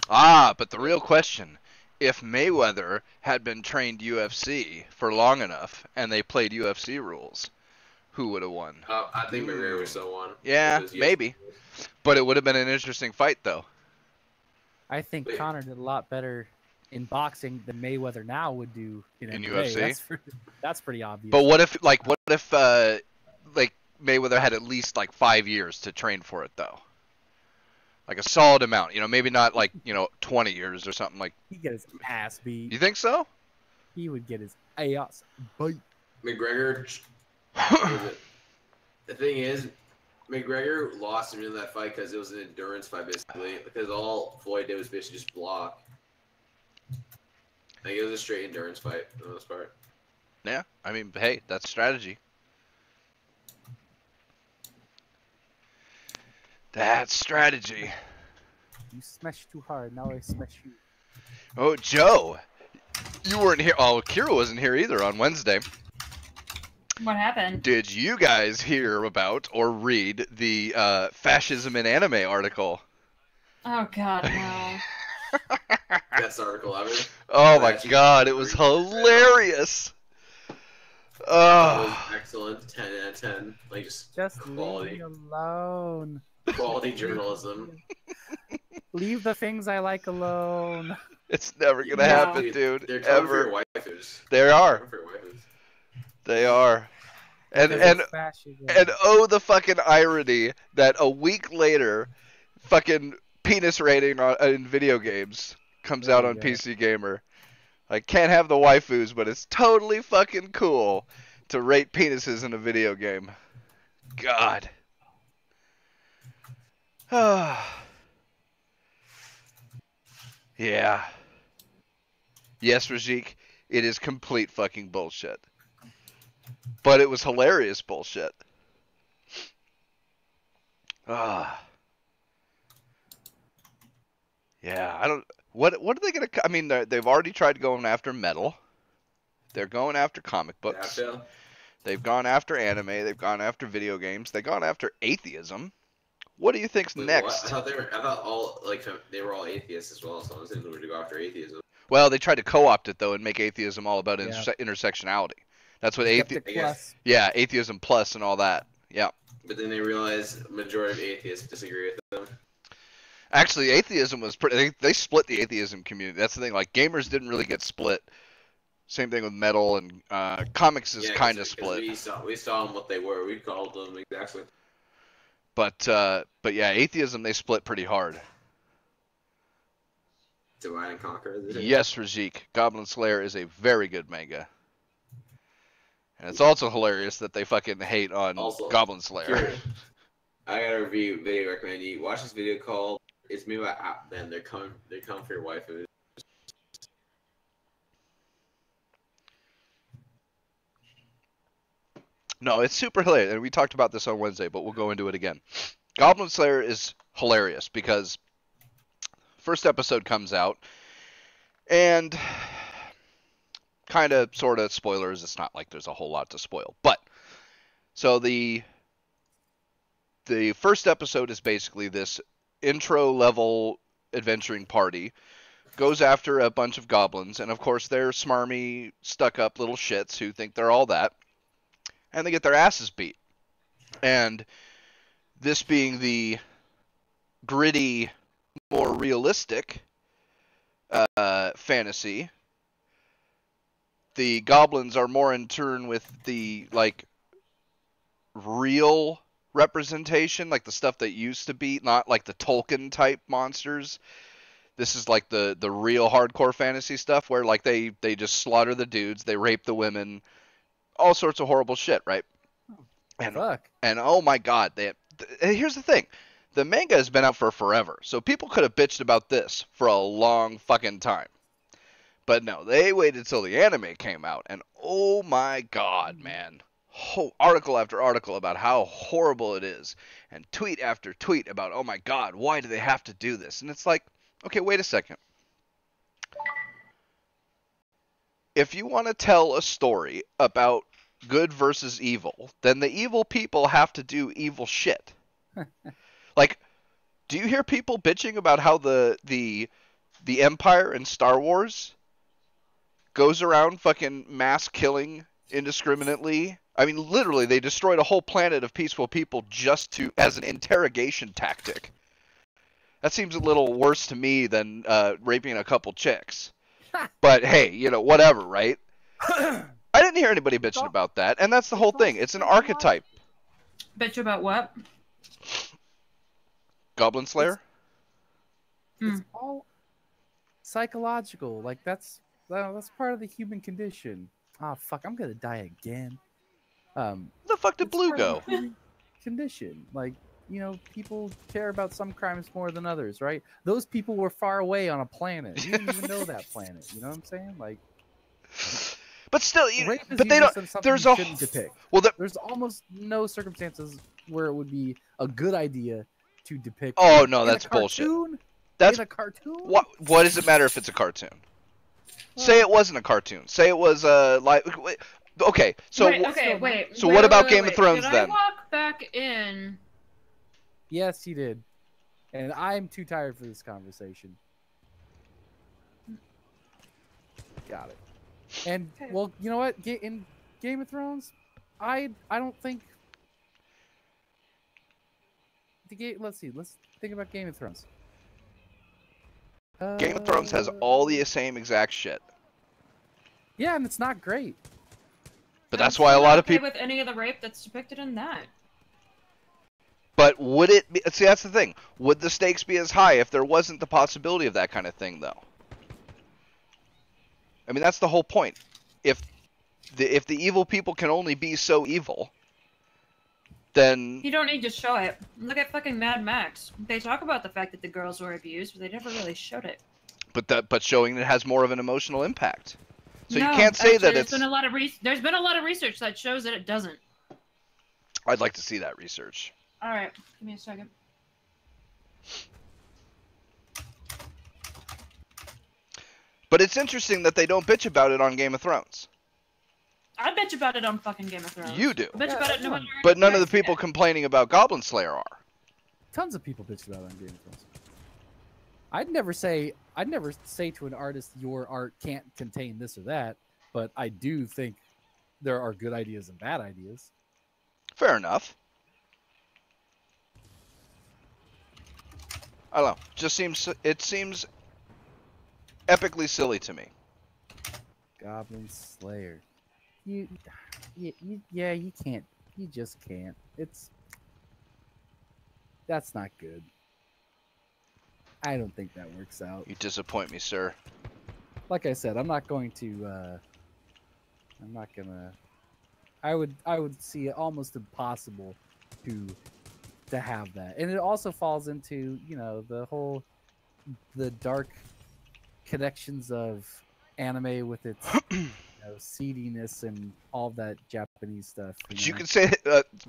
But the real question, if Mayweather had been trained UFC for long enough and they played UFC rules, who would have won? I think McGregor would still won. Yeah, maybe. But it would have been an interesting fight, though. I think Conor did a lot better in boxing than Mayweather now would do in UFC. That's pretty obvious. But what if Mayweather had at least 5 years to train for it, though? Like a solid amount. You know, maybe not like 20 years or something like. He'd get his ass beat. You think so? He would get his ass beat. McGregor. The thing is, McGregor lost him in that fight because it was an endurance fight, basically. Because all Floyd did was basically just block. Like, it was a straight endurance fight for the most part. Yeah, I mean, hey, that's strategy. That's strategy. You smashed too hard, now I smash you. Oh, Joe, you weren't here. Oh, Kira wasn't here either on Wednesday. What happened? Did you guys hear about or read the fascism in anime article? Oh God, no. Best article ever. Oh my God, it was hilarious. That was excellent. 10 out of 10. Like just quality. Leave me alone. Quality journalism. Leave the things I like alone. It's never gonna happen, dude. They're ever. for your waifus. They are. For your waifus. They are. And oh, the fucking irony that a week later, fucking penis rating in video games comes out on PC Gamer. Like, can't have the waifus, but it's totally fucking cool to rate penises in a video game. God. Yeah. Yes, Rajik, it is complete fucking bullshit. But it was hilarious bullshit. Yeah, I don't. What are they gonna? I mean, they've already tried going after metal. They're going after comic books. Yeah, they've gone after anime. They've gone after video games. They've gone after atheism. What do you think's next? What? I thought all they were all atheists as well. So I was thinking we were to go after atheism. Well, they tried to co-opt it though and make atheism all about intersectionality. That's what atheism plus and all that. Yeah. But then they realized majority of atheists disagree with them. Actually, atheism was pretty. They split the atheism community. That's the thing. Like, gamers didn't really get split. Same thing with metal and comics is kind of split. We saw them what they were. We called them exactly. But yeah, atheism they split pretty hard. Divide and Conquer. Yes, Rajik. Goblin Slayer is a very good manga. And it's also hilarious that they fucking hate on Goblin Slayer. I got a video recommend you. Watch this video called "It's Me by Then They're coming for your waifu." No, it's super hilarious, and we talked about this on Wednesday, but we'll go into it again. Goblin Slayer is hilarious because first episode comes out, and kind of, sort of, spoilers. It's not like there's a whole lot to spoil. But, so the first episode is basically this intro-level adventuring party goes after a bunch of goblins, and of course they're smarmy, stuck-up little shits who think they're all that, and they get their asses beat. And this being the gritty, more realistic fantasy, the goblins are more in tune with the, like, real representation, like the stuff that used to be, not like the Tolkien-type monsters. This is like the real hardcore fantasy stuff where, like, they just slaughter the dudes, they rape the women, all sorts of horrible shit, right? And oh my God, here's the thing. The manga has been out for forever, so people could have bitched about this for a long fucking time. But no, they waited till the anime came out, and oh my God, man. Article after article about how horrible it is, and tweet after tweet about, oh my God, why do they have to do this? And it's like, okay, wait a second. If you want to tell a story about good versus evil, then the evil people have to do evil shit. Like, do you hear people bitching about how the Empire in Star Wars goes around fucking mass killing indiscriminately? I mean, literally, they destroyed a whole planet of peaceful people just as an interrogation tactic. That seems a little worse to me than raping a couple chicks. But hey, whatever, right? I didn't hear anybody bitching about that, and that's the whole thing. It's an archetype. Bitch about what? Goblin Slayer? It's all psychological. Like that's part of the human condition. Ah, fuck! I'm gonna die again. Where the fuck did Blue go? Condition, like, you know, people care about some crimes more than others, right? Those people were far away on a planet. You didn't even know that planet. You know what I'm saying? Like, but still, but they don't. There's a depict. There's almost no circumstances where it would be a good idea to depict. Oh no, that's bullshit. That's in a cartoon. What does it matter if it's a cartoon? Say it wasn't a cartoon. Say it was a Okay, so wait. So what about Game of Thrones then? Did I walk back in? Yes, you did. And I'm too tired for this conversation. Got it. And well, you know what? In Game of Thrones, I don't think the game. Let's see. Let's think about Game of Thrones. Game of Thrones has all the same exact shit. Yeah, and it's not great. But that's why a lot of people with any of the rape that's depicted in that. But would it be? See, that's the thing. Would the stakes be as high if there wasn't the possibility of that kind of thing, though? I mean, that's the whole point. If the evil people can only be so evil, then you don't need to show it. Look at fucking Mad Max. They talk about the fact that the girls were abused, but they never really showed it. But showing it has more of an emotional impact. So no, you can't say that it's. There's been a lot of research that shows that it doesn't. I'd like to see that research. All right, give me a second. But it's interesting that they don't bitch about it on Game of Thrones. I bitch about it on fucking Game of Thrones. You do. I bitch about it no matter. But none of the people complaining about Goblin Slayer are. Tons of people bitch about it on Game of Thrones. I'd never say to an artist your art can't contain this or that, but I do think there are good ideas and bad ideas. Fair enough. I don't know. It seems epically silly to me. Goblin Slayer. You can't. You just can't. That's not good. I don't think that works out. You disappoint me, sir. Like I said, I'm not gonna. I would see it almost impossible to have that, and it also falls into, you know, the dark connections of anime with its seediness and all that Japanese stuff. You can say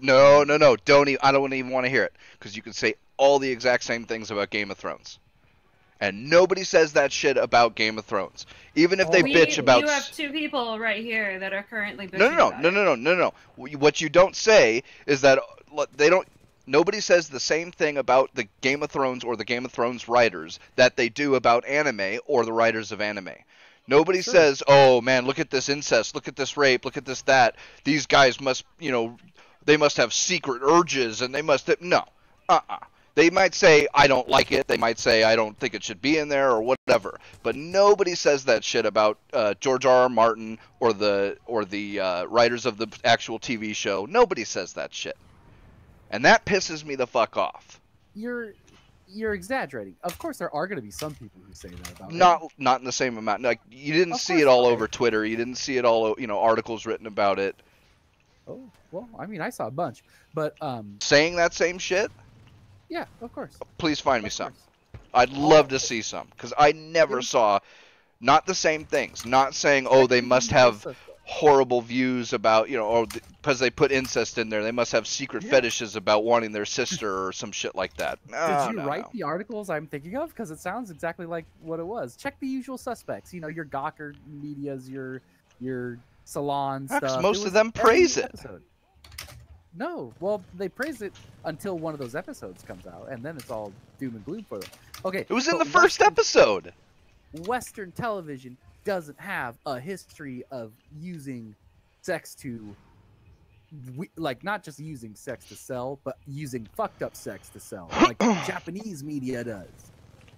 no. Don't even. I don't even want to hear it, because you can say all the exact same things about Game of Thrones. And nobody says that shit about Game of Thrones. Even if they bitch about... You have two people right here that are currently bitching about No. What you don't say is that they don't... Nobody says the same thing about the Game of Thrones or the Game of Thrones writers that they do about anime or the writers of anime. Nobody says, oh man, look at this incest, look at this rape, look at this that. These guys must, you know, they must have secret urges and they must... No. They might say, I don't like it. They might say, I don't think it should be in there or whatever. But nobody says that shit about George R.R. Martin or the writers of the actual TV show. Nobody says that shit. And that pisses me the fuck off. You're exaggerating. Of course, there are going to be some people who say that about it. Not in the same amount. Like, you didn't see it all over Twitter. You didn't see it all, you know, articles written about it. Oh, well, I mean, I saw a bunch. But saying that same shit? Yeah, of course. Please find me some. I'd love to see some, because I never saw, not the same things. Not saying, oh, they must have horrible views about, you know, or because they put incest in there, they must have secret fetishes about wanting their sister or some shit like that. Did you write the articles I'm thinking of? Because it sounds exactly like what it was. Check the usual suspects. You know, your Gawker medias, your salon stuff. Most of them praise it. No, well, they praise it until one of those episodes comes out, and then it's all doom and gloom for them. Okay, it was in the first episode. Western television doesn't have a history of using sex to, like, not just using sex to sell, but using fucked up sex to sell, like Japanese media does.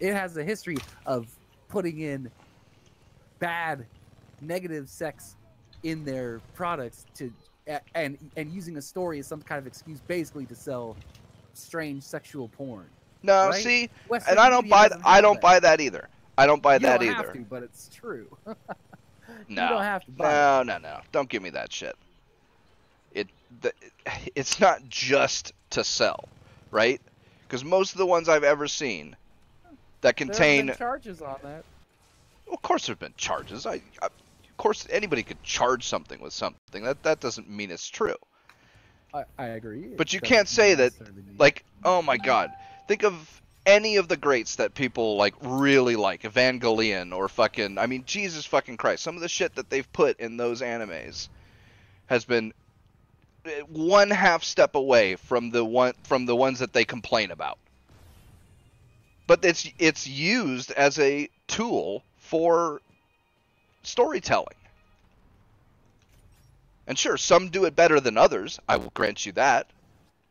It has a history of putting in bad, negative sex in their products to. And using a story as some kind of excuse, basically to sell strange sexual porn. No, right? see, Western and I don't media buy doesn't I have don't that. buy that either. I don't buy You that don't either. have to, but it's true. No, you don't have to buy it. no. Don't give me that shit. It's not just to sell, right? Because most of the ones I've ever seen that contain. There have been charges on that. Of course, there've been charges. Of course, anybody could charge something with something. That doesn't mean it's true. I agree. But you can't say that, like, oh my God, think of any of the greats that people like really like, Evangelion or fucking, I mean, Jesus fucking Christ, some of the shit that they've put in those animes has been one half step away from the ones that they complain about. But it's used as a tool for storytelling. And sure, some do it better than others. I will grant you that.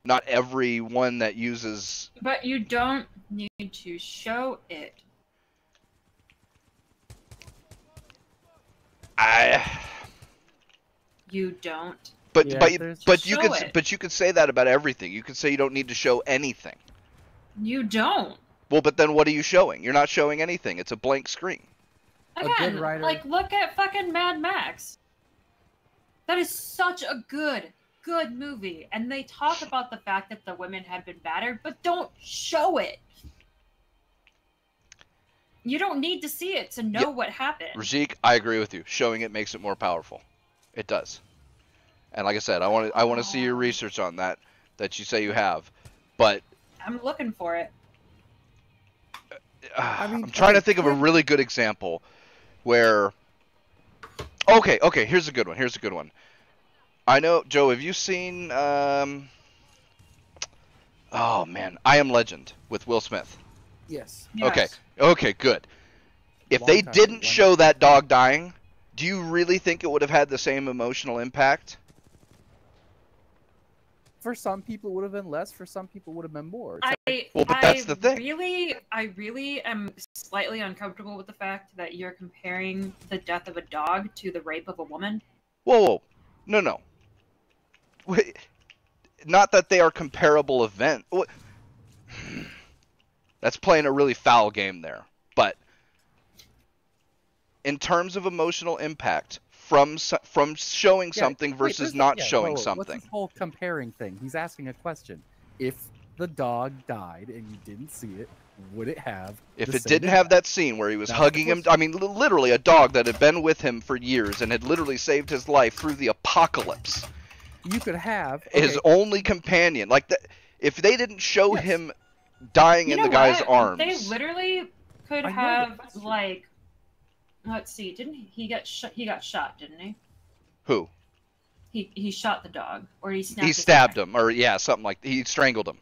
Not every one that uses... But you don't need to show it. You don't. But Yeah, you could say that about everything. You could say you don't need to show anything. You don't. Well, but then what are you showing? You're not showing anything. It's a blank screen. Again, like, look at fucking Mad Max. That is such a good movie. And they talk about the fact that the women had been battered, but don't show it. You don't need to see it to know what happened. Rajiq, I agree with you. Showing it makes it more powerful. It does. And like I said, I want to see your research on that you say you have. But I'm looking for it. I'm trying to think of a really good example where... Okay, here's a good one. I know, Joe, have you seen... Oh, man. I Am Legend with Will Smith. Yes. Okay, good. If they didn't show that dog dying, do you really think it would have had the same emotional impact? For some people, it would have been less. For some people, it would have been more. That's the thing. I really am slightly uncomfortable with the fact that you're comparing the death of a dog to the rape of a woman. Whoa. No. Wait, not that they are comparable events. That's playing a really foul game there. But in terms of emotional impact, from showing something versus not showing something. What's this whole comparing thing? He's asking a question. If the dog died and you didn't see it, would it have? If it didn't have that scene where he was hugging him, I mean, literally a dog that had been with him for years and had literally saved his life through the apocalypse. You could have his only companion. Like that, if they didn't show him dying in the guy's arms, they literally could have like. Let's see. Didn't he get shot? He got shot, didn't he? Who? He shot the dog, or he snapped. He stabbed him, or something like he strangled him.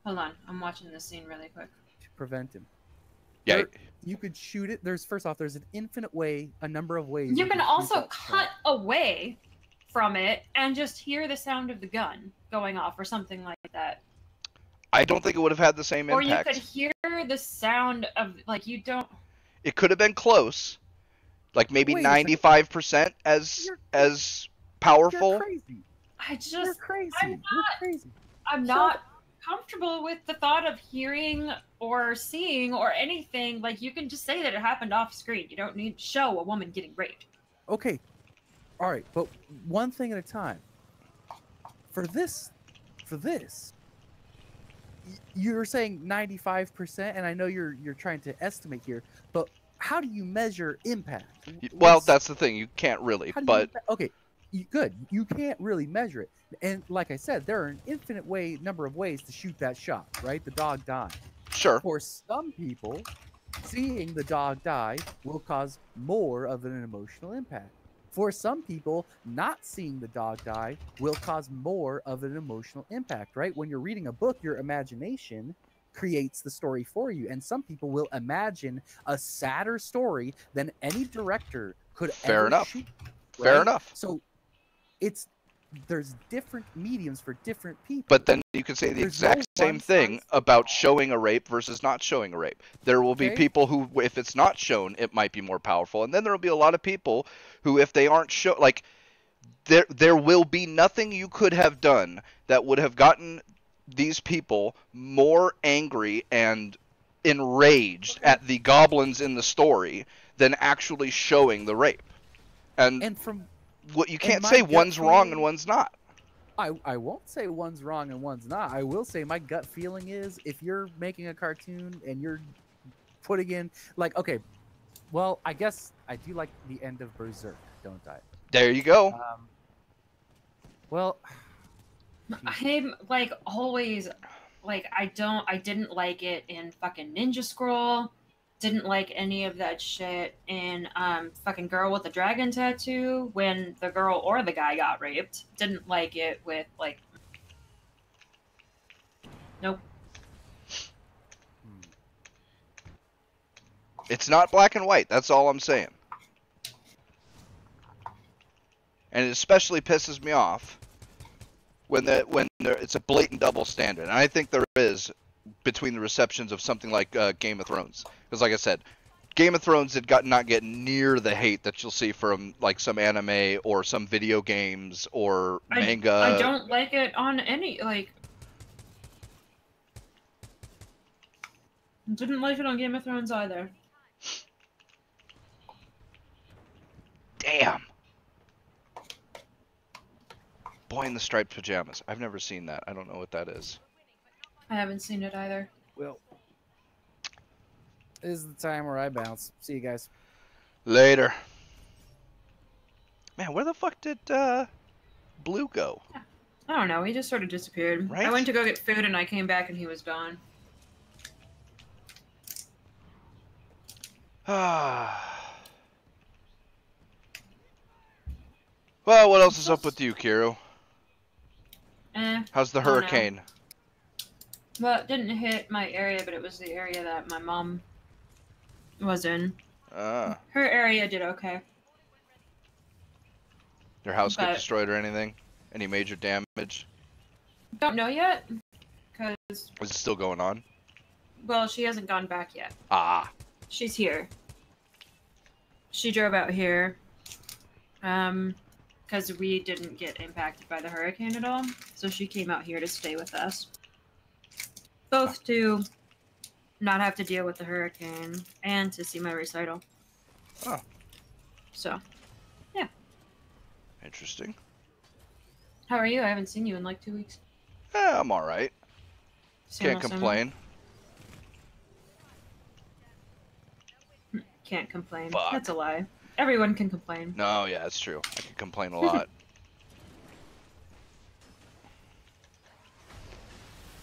Hold on, I'm watching this scene really quick. To prevent him. Yeah. You could shoot it. There's an infinite way, a number of ways. You can also cut away from it and just hear the sound of the gun going off, or something like that. I don't think it would have had the same impact. Or you could hear the sound of you don't. It could have been close, like maybe 95% as powerful. You're crazy. You're crazy. Crazy. I'm not comfortable with the thought of hearing or seeing or anything. Like, you can just say that it happened off screen. You don't need to show a woman getting raped. Okay, all right, but one thing at a time. For this, you're saying 95%, and I know you're trying to estimate here, but how do you measure impact? Well, that's the thing. You can't really, but... Okay, good. You can't really measure it. And like I said, there are an infinite number of ways to shoot that shot, right? The dog dying. Sure. For some people, seeing the dog die will cause more of an emotional impact. For some people, not seeing the dog die will cause more of an emotional impact, right? When you're reading a book, your imagination creates the story for you. And some people will imagine a sadder story than any director could ever shoot. Right? Fair enough. So there's different mediums for different people. But then you can say the exact same thing about showing a rape versus not showing a rape. There will be people who, if it's not shown, it might be more powerful. And then there will be a lot of people who, if they aren't shown, like, there will be nothing you could have done that would have gotten these people more angry and enraged at the goblins in the story than actually showing the rape. And from what you can't say one's wrong and one's not. I won't say one's wrong and one's not. I will say my gut feeling is if you're making a cartoon and you're putting in like, okay, well, I guess I do like the end of Berserk, don't I? There you go. Well, I'm like always like I didn't like it in fucking Ninja Scroll. Didn't like any of that shit in fucking Girl with the Dragon Tattoo when the girl or the guy got raped. Didn't like it with like nope. It's not black and white. That's all I'm saying. And it especially pisses me off when it's a blatant double standard. And I think there is between the receptions of something like Game of Thrones. Because like I said, Game of Thrones did not get near the hate that you'll see from like some anime or some video games or manga. I don't like it on any like. Didn't like it on Game of Thrones either. Damn. Boy in the Striped Pajamas. I've never seen that. I don't know what that is. I haven't seen it either. Well, this is the time where I bounce. See you guys. Later. Man, where the fuck did Blue go? I don't know. He just sort of disappeared. Right? I went to go get food and I came back and he was gone. Well, what else is up with you, Kiro? How's the I don't know. hurricane? Well, it didn't hit my area, but it was the area that my mom was in. Her area did okay. Your house get destroyed or anything? Any major damage? Don't know yet, because... Is it still going on? Well, she hasn't gone back yet. Ah. She's here. She drove out here. Because we didn't get impacted by the hurricane at all. So she came out here to stay with us. Both to not have to deal with the hurricane and to see my recital. Oh. So, yeah. Interesting. How are you? I haven't seen you in like 2 weeks. I'm alright. Can't complain. Can't complain. Fuck. That's a lie. Everyone can complain. No, yeah, that's true. I can complain a lot.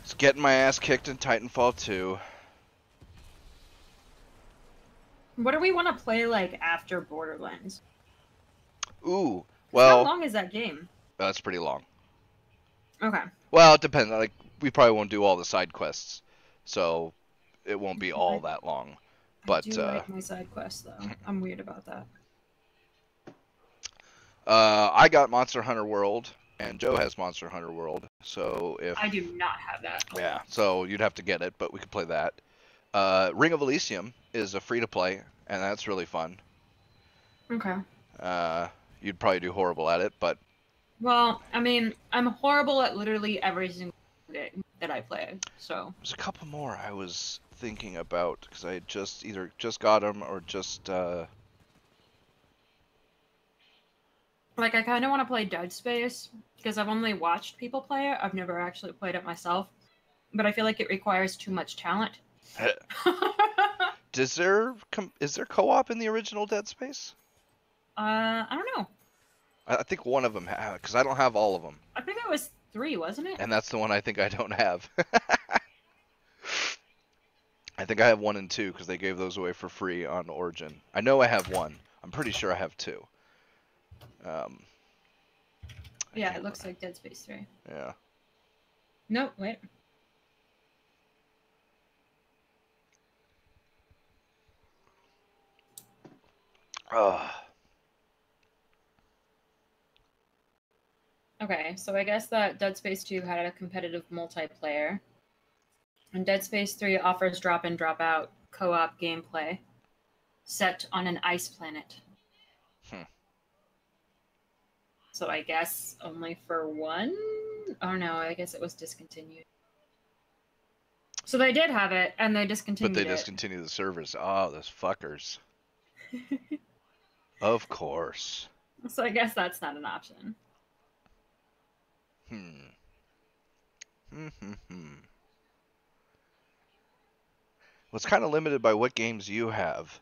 It's getting my ass kicked in Titanfall 2. What do we want to play like after Borderlands? Ooh, well... How long is that game? That's pretty long. Okay. Well, it depends. Like, we probably won't do all the side quests, so it won't be all that long. But I do like my side quests, though. I'm weird about that. I got Monster Hunter World, and Joe has Monster Hunter World. So if I do not have that. Yeah, so you'd have to get it, but we could play that. Ring of Elysium is a free to play, and that's really fun. Okay. You'd probably do horrible at it, but well, I mean, I'm horrible at literally every single game that I play. So there's a couple more I was thinking about because I either just got them or just. Like, I kind of want to play Dead Space because I've only watched people play it. I've never actually played it myself, but I feel like it requires too much talent. Is there co-op in the original Dead Space? I don't know. I think one of them because I don't have all of them. I think it was 3, wasn't it? And that's the one I think I don't have. I think I have 1 and 2 because they gave those away for free on Origin. I know I have 1. I'm pretty sure I have 2. Yeah, it looks like Dead Space 3. Yeah. No, wait. Okay, so I guess that Dead Space 2 had a competitive multiplayer. And Dead Space 3 offers drop-in, drop-out co-op gameplay set on an ice planet. So I guess only for 1? Oh no, I guess it was discontinued. So they did have it, and they discontinued But they discontinued the servers. Oh, those fuckers. Of course. So I guess that's not an option. Well, it's kind of limited by what games you have.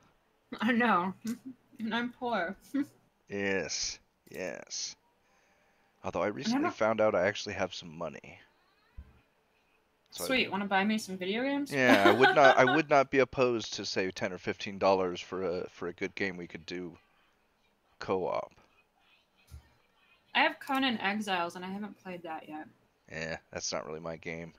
I know. And I'm poor. Yes. Although I recently found out I actually have some money. So Sweet, want to buy me some video games? Yeah, I would not be opposed to say $10 or $15 for a good game we could do co-op. I have Conan Exiles and I haven't played that yet. Yeah, that's not really my game.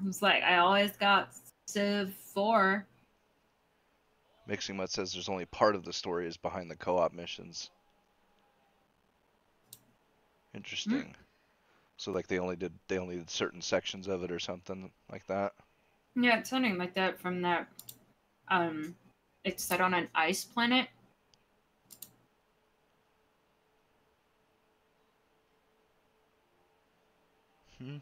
It's like I always got Civ 4. Mixing Mutt says there's only part of the story is behind the co-op missions. Interesting. So like they only did certain sections of it or something like that. Yeah, it's something like that from that. It's set on an ice planet. I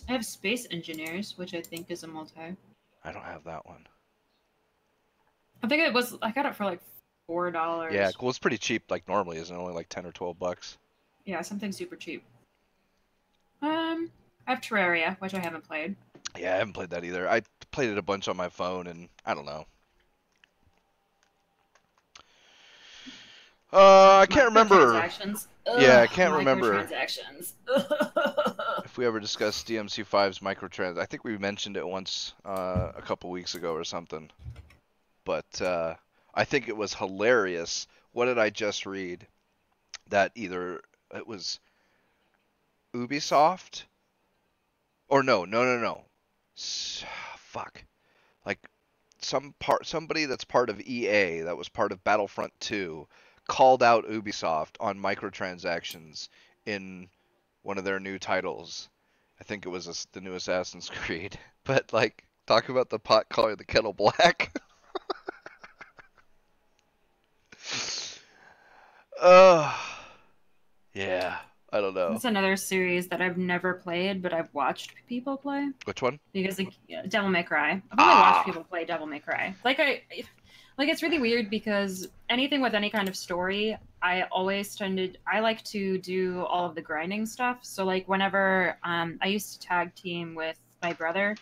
have Space Engineers, which I think is a multi. I don't have that one. I think I got it for like $4. Yeah, well, it's pretty cheap. Like normally, isn't it? Only like 10 or 12 bucks. Yeah, something super cheap. I have Terraria, which I haven't played. Yeah, I haven't played that either. I played it a bunch on my phone, and I don't know. I can't remember. Yeah, I can't remember if we ever discussed DMC5's microtrans. I think we mentioned it once a couple weeks ago or something. But I think it was hilarious. What did I just read? That either it was Ubisoft or no. Fuck. Like somebody that's part of EA that was part of Battlefront 2 called out Ubisoft on microtransactions in one of their new titles. I think it was the new Assassin's Creed. But like, talk about the pot calling the kettle black. Yeah, I don't know. It's another series that I've never played, but I've watched people play. Which one? Because like, Devil May Cry. I've only watched people play Devil May Cry. Like it's really weird because anything with any kind of story, I like to do all of the grinding stuff. So like whenever I used to tag team with my brother,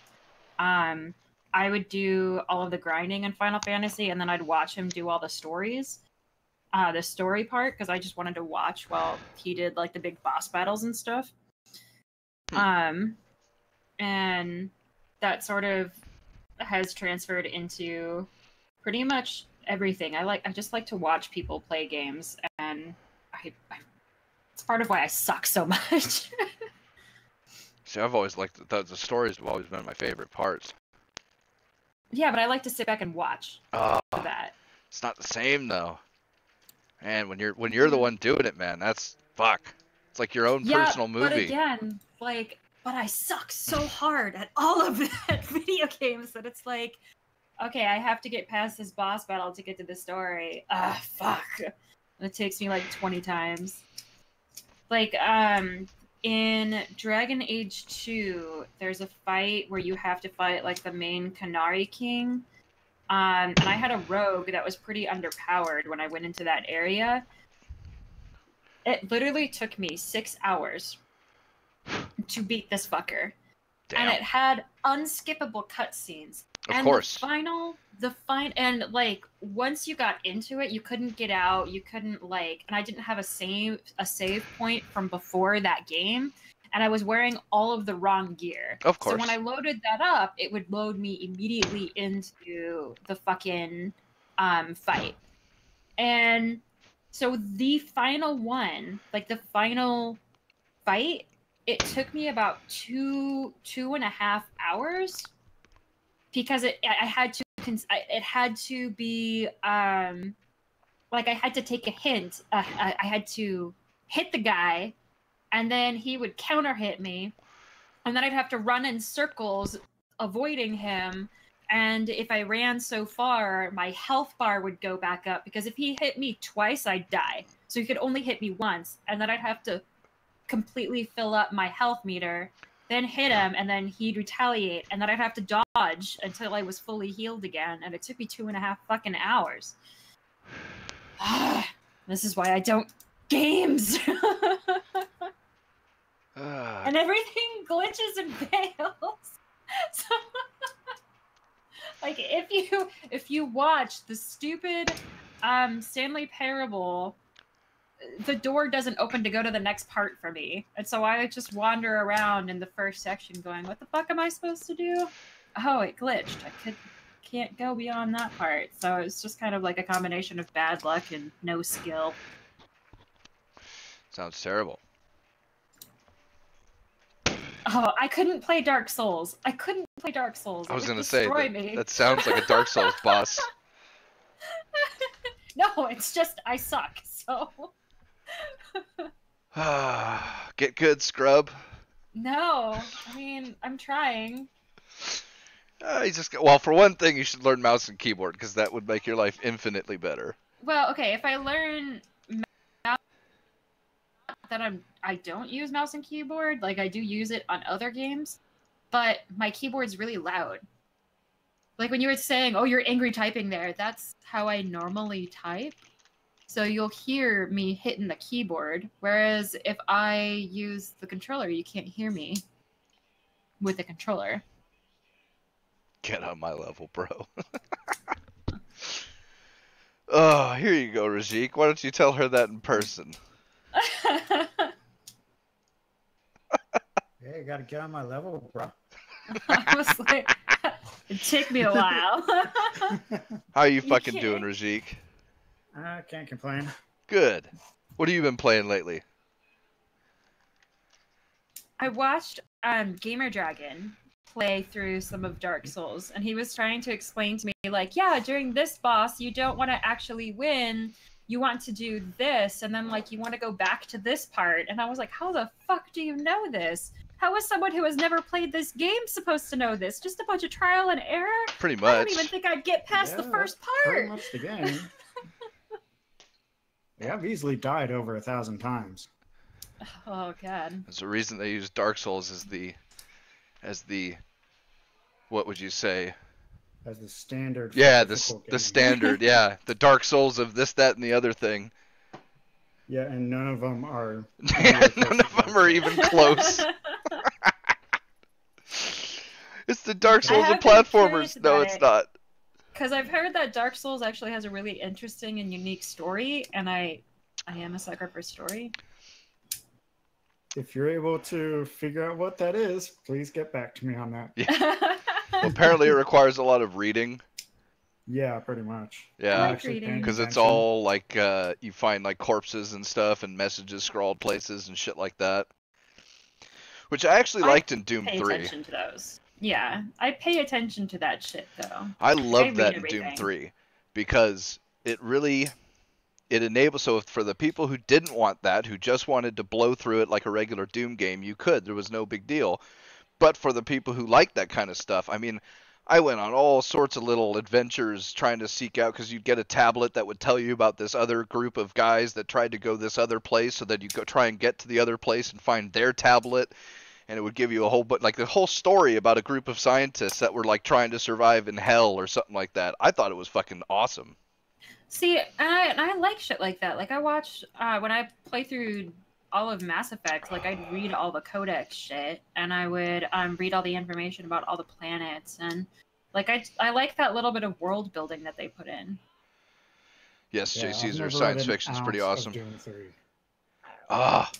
I would do all of the grinding in Final Fantasy, and then I'd watch him do all the stories. The story part, because I just wanted to watch while he did like the big boss battles and stuff. And that sort of has transferred into pretty much everything. I just like to watch people play games, and it's part of why I suck so much. See, I've always liked the stories have always been my favorite parts. Yeah, but I like to sit back and watch that. It's not the same though. And when you're the one doing it, man, that's fuck. It's like your own personal movie. But again, but I suck so hard at all of that video games that it's like, okay, I have to get past this boss battle to get to the story. Fuck. And it takes me like 20 times. Like, in Dragon Age 2, there's a fight where you have to fight like the main Canary King. And I had a rogue that was pretty underpowered when I went into that area. It literally took me 6 hours to beat this fucker. Damn. And it had unskippable cutscenes. Of course. And like once you got into it, you couldn't get out. You couldn't and I didn't have a save point from before that game. And I was wearing all of the wrong gear. Of course. So when I loaded that up, it would load me immediately into the fucking fight. And so the final one, like the final fight, it took me about 2.5 hours because it had to be like I had to take a hint. I had to hit the guy, and then he would counter hit me, and then I'd have to run in circles avoiding him. And if I ran so far, my health bar would go back up because if he hit me twice, I'd die. so he could only hit me once, and then I'd have to completely fill up my health meter, then hit him, and then he'd retaliate, and then I'd have to dodge until I was fully healed again, and it took me 2.5 fucking hours. This is why I don't games. And everything glitches and fails. So, like, if you watch the stupid Stanley Parable, the door doesn't open to go to the next part for me, and so I just wander around in the first section going, what the fuck am I supposed to do? Oh, it glitched. I can't go beyond that part. So it's just kind of like a combination of bad luck and no skill. Sounds terrible. Oh, I couldn't play Dark Souls. I was gonna say, that sounds like a Dark Souls boss. No, it's just I suck, so... Get good, scrub. No, I mean, I'm trying. Well, for one thing, you should learn mouse and keyboard, because that would make your life infinitely better. Well, okay, if I learn that I don't use mouse and keyboard, like I do use it on other games, but my keyboard's really loud. Like when you were saying, oh, you're angry typing there, that's how I normally type. So you'll hear me hitting the keyboard, whereas if I use the controller, you can't hear me with the controller. Get on my level, bro. Oh, here you go, Rajik. Why don't you tell her that in person? Hey, you gotta get on my level, bro. I was like, it took me a while. How are you fucking doing, Rajik? I can't complain. Good. What have you been playing lately? I watched Gamer Dragon play through some of Dark Souls, and he was trying to explain to me, like, yeah, during this boss, you don't want to actually win. You want to do this, and then, like, you want to go back to this part. And I was like, how the fuck do you know this? How is someone who has never played this game supposed to know this? Just a bunch of trial and error? Pretty much. I don't even think I'd get past the first part. Pretty much the game. Yeah, I've easily died over 1,000 times. Oh god. There's a reason they use Dark Souls as the what would you say? As the standard. Yeah, the standard. Yeah, the Dark Souls of this, that, and the other thing. Yeah, and none of them are. None of them are even close. It's the Dark Souls of platformers. No, it's not. Because I've heard that Dark Souls actually has a really interesting and unique story, and I am a sucker for story. If you're able to figure out what that is, please get back to me on that. Yeah. Well, apparently it requires a lot of reading. Yeah, pretty much. Yeah, because it's all like you find like corpses and stuff and messages scrawled places and shit like that. Which I actually liked in Doom 3. I pay attention to those. Yeah, I pay attention to that shit though. I love that in Doom 3 because it enables, so for the people who didn't want that, who just wanted to blow through it like a regular Doom game, you could. There was no big deal. But for the people who like that kind of stuff, I mean, I went on all sorts of little adventures trying to seek out, because you'd get a tablet that would tell you about this other group of guys that tried to go this other place, so that you go try and get to the other place and find their tablet, and it would give you a whole, like the whole story about a group of scientists that were like trying to survive in hell or something like that. I thought it was fucking awesome. See, I like shit like that. Like I watch when I play through all of Mass Effect, like I'd read all the codex shit, and I would read all the information about all the planets, and like I like that little bit of world building that they put in. Yes, Jay Caesar, science fiction is pretty awesome. Ah.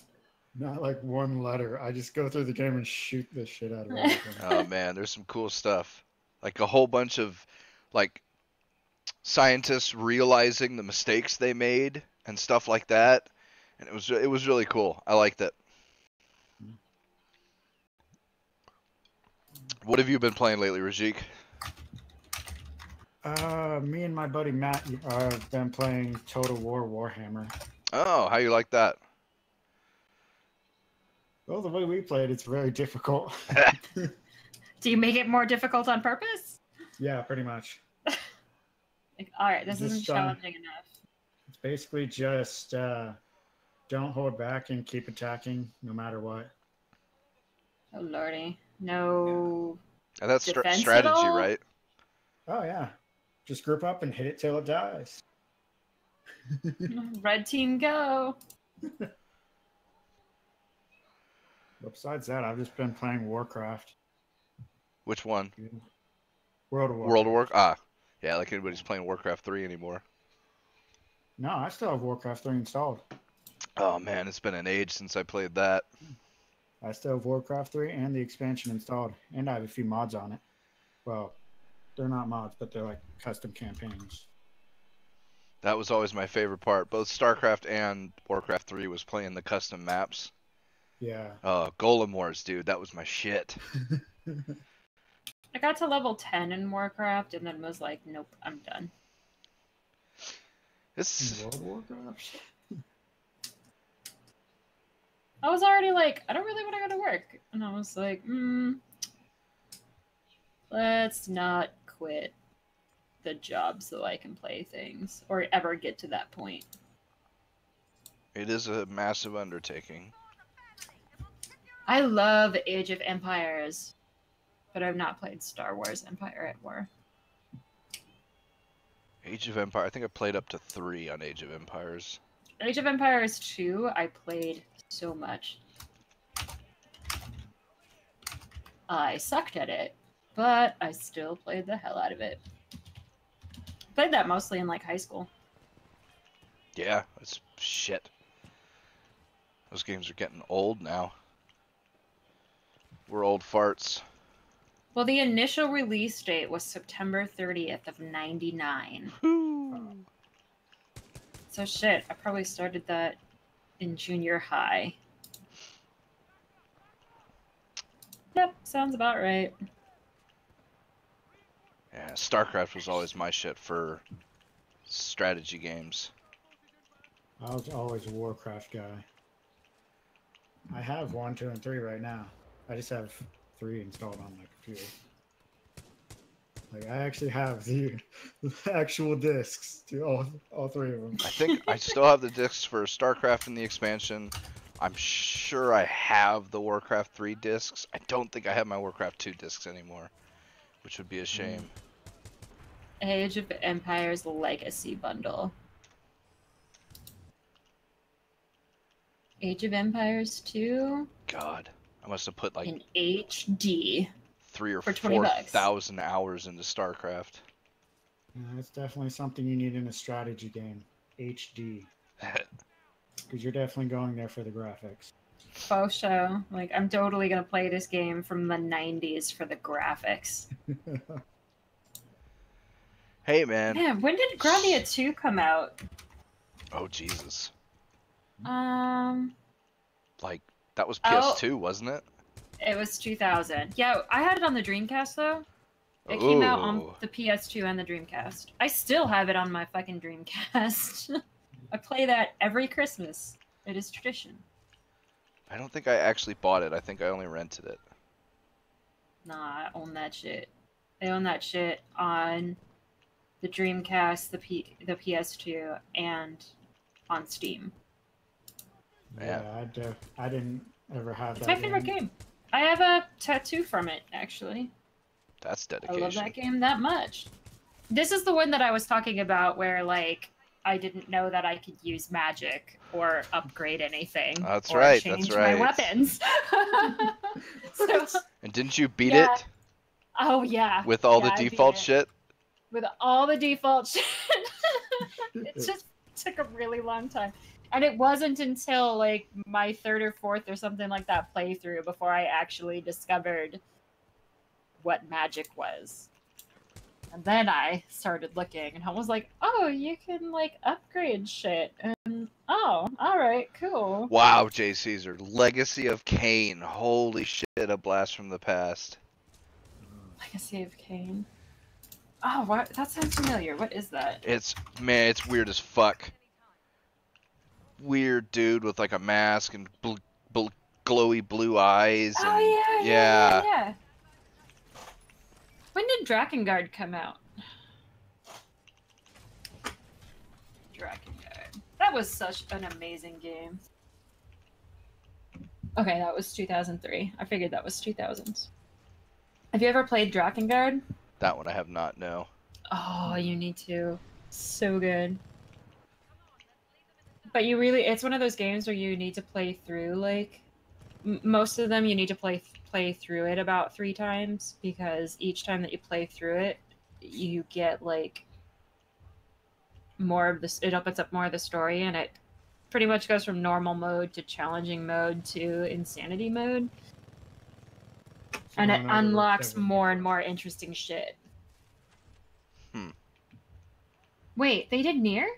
Not like one letter. I just go through the game and shoot the shit out of everything. Oh man, there's some cool stuff. Like a whole bunch of like scientists realizing the mistakes they made and stuff like that. And it was really cool. I liked it. What have you been playing lately, Rajik? Me and my buddy Matt have been playing Total War Warhammer. Oh, how you like that? Well, the way we play it, it's very difficult. Do you make it more difficult on purpose? Yeah, pretty much. Like, all right, this isn't challenging enough. It's basically just Don't hold back and keep attacking no matter what. Oh lordy, no. And that's defense strategy, at all? right? Oh yeah, just group up and hit it till it dies. Red team, go! But besides that, I've just been playing Warcraft. Which one? World of Warcraft. World of Warcraft. Ah, yeah. Like anybody's playing Warcraft 3 anymore. No, I still have Warcraft 3 installed. Oh man, it's been an age since I played that. I still have Warcraft 3 and the expansion installed, and I have a few mods on it. Well, they're not mods, but they're like custom campaigns. That was always my favorite part. Both StarCraft and Warcraft 3 was playing the custom maps. Yeah. Golem Wars, dude, that was my shit. I got to level 10 in Warcraft and then was like, nope, I'm done. This World of Warcraft? I was already like, I don't really want to go to work. And I was like, let's not quit the job so I can play things or ever get to that point. It is a massive undertaking. I love Age of Empires, but I've not played Star Wars Empire at War. Age of Empire, I think I played up to 3 on Age of Empires. Age of Empires 2, I played so much. I sucked at it, but I still played the hell out of it. Played that mostly in like high school. Yeah, it's shit. Those games are getting old now. We're old farts. Well, the initial release date was September 30th of 99. So shit, I probably started that in junior high. Yep, sounds about right. Yeah, StarCraft was always my shit for strategy games. I was always a Warcraft guy. I have 1, 2, and 3 right now. I just have 3 installed on my computer. Like, I actually have the actual discs to all 3 of them. I think I still have the discs for StarCraft and the expansion. I'm sure I have the Warcraft 3 discs. I don't think I have my Warcraft 2 discs anymore, which would be a shame. Age of Empires Legacy Bundle. Age of Empires 2? God, I must have put like in HD 3 or for 20 bucks. 4,000 hours into StarCraft. Yeah, that's definitely something you need in a strategy game. HD. Because you're definitely going there for the graphics. Faux show. Like, I'm totally gonna play this game from the 90s for the graphics. Hey, man. Man, when did Grandia 2 come out? Oh, Jesus. Like, that was PS2, wasn't it? It was 2000. Yeah, I had it on the Dreamcast, though. It came out on the PS2 and the Dreamcast. I still have it on my fucking Dreamcast. I play that every Christmas. It is tradition. I don't think I actually bought it. I think I only rented it. Nah, I own that shit. I own that shit on the Dreamcast, the PS2, and on Steam. Yeah, I didn't ever have that. It's my favorite game. I have a tattoo from it, actually. That's dedication. I love that game that much. This is the one that I was talking about where, like, I didn't know that I could use magic or upgrade anything. That's or right, change that's right. my weapons. So, and didn't you beat yeah. it? Oh, yeah. With all Yeah, the I beat default it. shit? With all the default shit. It just took a really long time. And it wasn't until, like, my 3rd or 4th or something like that playthrough before I actually discovered what magic was. And then I started looking, and I was like, oh, you can, like, upgrade shit. And, oh, alright, cool. Wow, J. Caesar. Legacy of Kain. Holy shit, a blast from the past. Legacy of Kain. Oh, what? That sounds familiar. What is that? It's weird as fuck. Weird dude with, like, a mask and glowy blue eyes. And, Oh, yeah. When did Drakengard come out? Drakengard. That was such an amazing game. Okay, that was 2003. I figured that was 2000s. Have you ever played Drakengard? That one I have not, no. Oh, you need to. So good. But you really, it's one of those games where you need to play through, like, most of them you need to play through it about 3 times, because each time that you play through it, you get, like, more of this, it opens up more of the story, and it pretty much goes from normal mode to challenging mode to insanity mode. And it unlocks more and more interesting shit. Wait, they did Nier?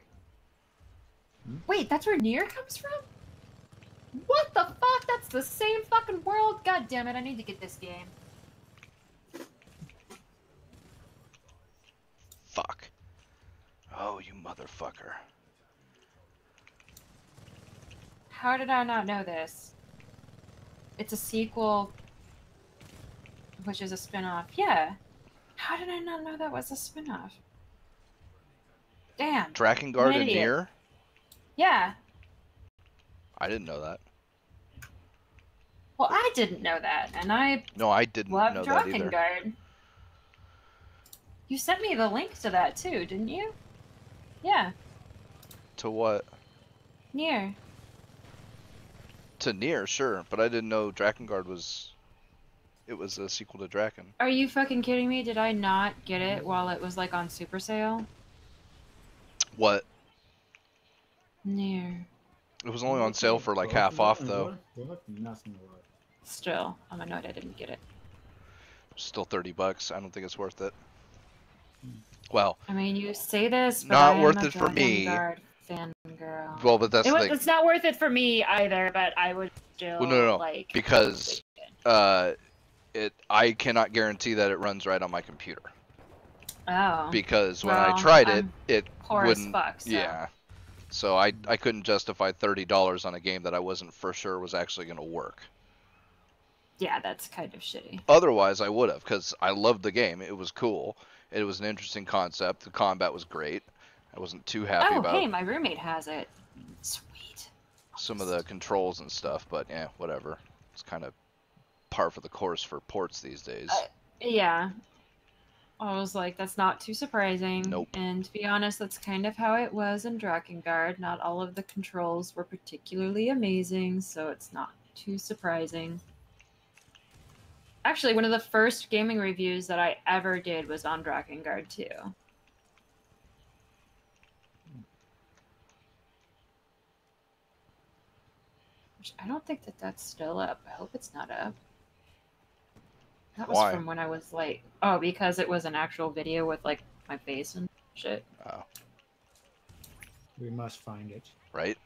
Wait, that's where Nier comes from? What the fuck? That's the same fucking world? God damn it, I need to get this game. Fuck. Oh, you motherfucker. How did I not know this? It's a sequel, which is a spin-off. Yeah. How did I not know that was a spin-off? Damn. Drakengard and Nier? Yeah. I didn't know that. Well, I didn't know that, and I didn't know that either. Drakengard. You sent me the link to that too, didn't you? Yeah. To what? Nier. To Nier, sure, but I didn't know Drakengard was... It was a sequel to Draken. Are you fucking kidding me? Did I not get it while it was, like, on Super Sale? What? Nier. It was only on sale for like half off though. Still, I'm annoyed I didn't get it. Still $30. I don't think it's worth it. Well, I mean, you say this, but not I worth am a it for me. Fangirl. Well, but that's like it's not worth it for me either. But I would still. Well, no, like because I cannot guarantee that it runs right on my computer. Oh. Because when I tried it, it poor wouldn't. As fuck, so. Yeah. So I couldn't justify $30 on a game that I wasn't for sure was actually going to work. Yeah, that's kind of shitty. Otherwise, I would have, because I loved the game. It was cool. It was an interesting concept. The combat was great. I wasn't too happy about. Oh, hey, my roommate has it. Sweet. Some of the controls and stuff, but yeah, whatever. It's kind of par for the course for ports these days. Yeah. I was like, that's not too surprising. Nope. And to be honest, that's kind of how it was in Drakengard. Not all of the controls were particularly amazing, so it's not too surprising. Actually, one of the first gaming reviews that I ever did was on Drakengard 2. Which I don't think that that's still up. I hope it's not up. That was from when I was like, oh, because it was an actual video with like my face and shit. Oh. We must find it. Right?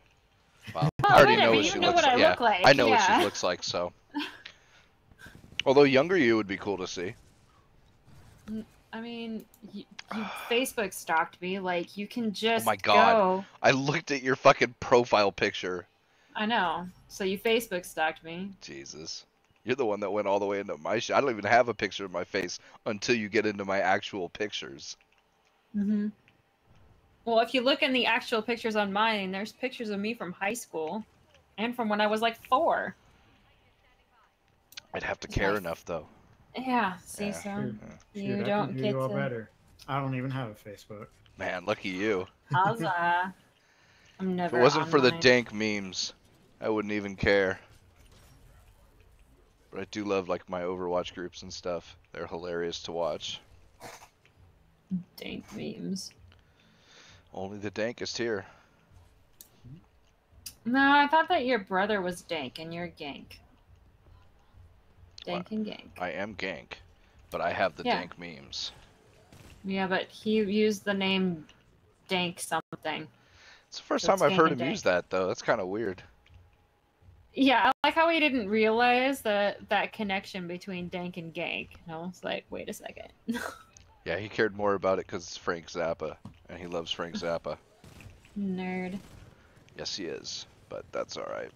Well, I already know what she looks like. Look like. I know what she looks like, so. Although younger you would be cool to see. I mean, you Facebook stalked me. Like, you can just Oh my god. go. I looked at your fucking profile picture. I know. So you Facebook stalked me. Jesus. You're the one that went all the way into my shit. I don't even have a picture of my face until you get into my actual pictures. Mm-hmm. Well, if you look in the actual pictures on mine, there's pictures of me from high school and from when I was like 4. I'd have to care enough, though. Yeah, see, Yeah. so Shoot, you I don't can do get you all to... better. I don't even have a Facebook. Man, lucky you. Huzzah. I'm never If it wasn't for the online. dank memes, I wouldn't even care. But I do love like my Overwatch groups and stuff. They're hilarious to watch. Dank memes. Only the dankest here. No, I thought that your brother was dank and you're gank. Dank and gank. I am gank, but I have the dank memes. Yeah, but he used the name dank something. It's the first time I've heard him use that, though. That's kind of weird. Yeah, I like how he didn't realize that connection between dank and gank. And I was like, wait a second. Yeah, he cared more about it because it's Frank Zappa, and he loves Frank Zappa. Nerd. Yes, he is, but that's alright.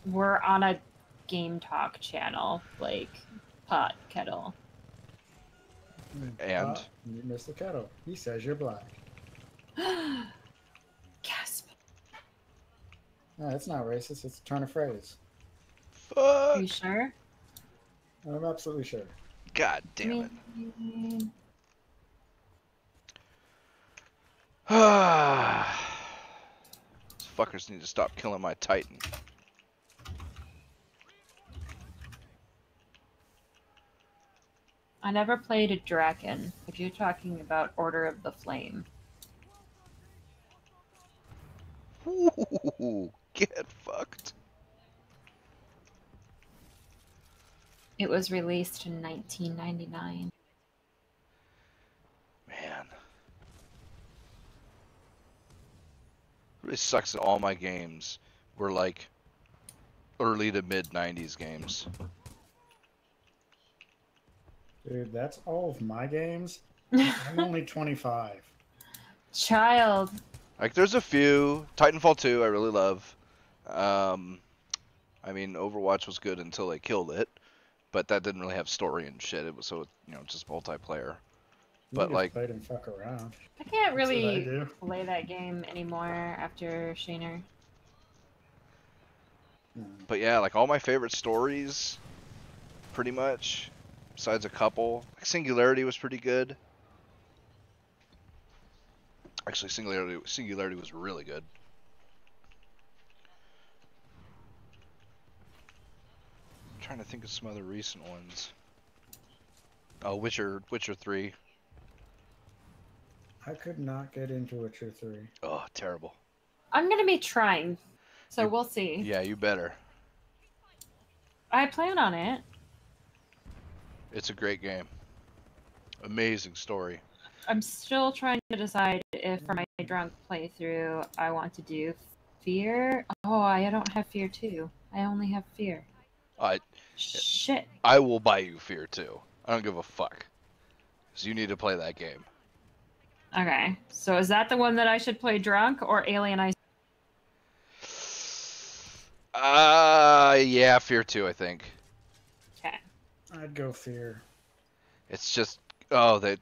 We're on a game talk channel, like pot kettle. And? You missed the kettle. He says you're black. Gasp. No, it's not racist. It's a turn of phrase. Fuck. Are you sure? I'm absolutely sure. God damn it. These fuckers need to stop killing my Titan. I never played a Draken, if you're talking about Order of the Flame. Ooh, get fucked. It was released in 1999. Man. It really sucks that all my games were like early to mid 90s games. Dude, that's all of my games. I'm only 25. Child. Like, there's a few. Titanfall 2, I really love. I mean, Overwatch was good until they killed it, but that didn't really have story and shit. It was so, you know, just multiplayer. But like, played and fuck around. I can't really play that game anymore after Shaner. But yeah, like all my favorite stories, pretty much, besides a couple. Like Singularity was pretty good. Actually, Singularity was really good. I'm trying to think of some other recent ones. Oh, Witcher 3. I could not get into Witcher 3. Oh, terrible. I'm gonna be trying, so we'll see. Yeah, you better. I plan on it. It's a great game. Amazing story. I'm still trying to decide if for my drunk playthrough I want to do Fear. Oh, I don't have Fear 2. I only have Fear. Shit. I will buy you Fear 2. I don't give a fuck. So you need to play that game. Okay, so is that the one that I should play drunk or Alien Isolation? Yeah, Fear 2, I think. Okay. I'd go Fear. It's just, oh, that.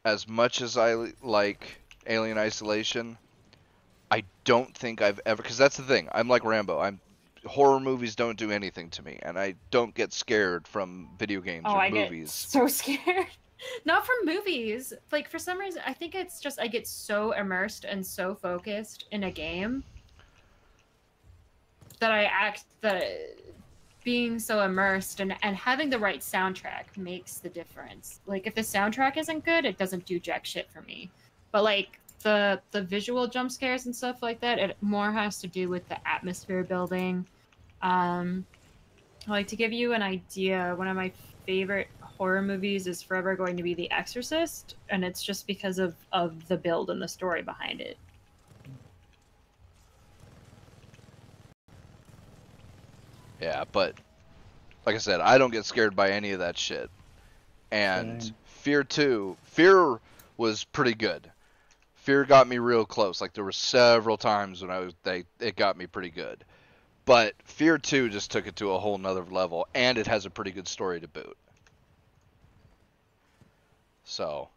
As much as I like Alien Isolation, I don't think I've ever, because that's the thing. I'm like Rambo. Horror movies don't do anything to me, and I don't get scared from video games or I movies. Get so scared. Not from movies. Like, for some reason, I think it's just I get so immersed and so focused in a game that being so immersed and having the right soundtrack makes the difference. Like, if the soundtrack isn't good, it doesn't do jack shit for me. But, like, the visual jump scares and stuff like that, it more has to do with the atmosphere building. Like, to give you an idea, one of my favorite horror movies is forever going to be The Exorcist, and it's just because of the build and the story behind it. Yeah, but like I said, I don't get scared by any of that shit. And Fear 2, Fear was pretty good. Fear got me real close. Like, there were several times when it got me pretty good. But Fear 2 just took it to a whole nother level, and it has a pretty good story to boot. So,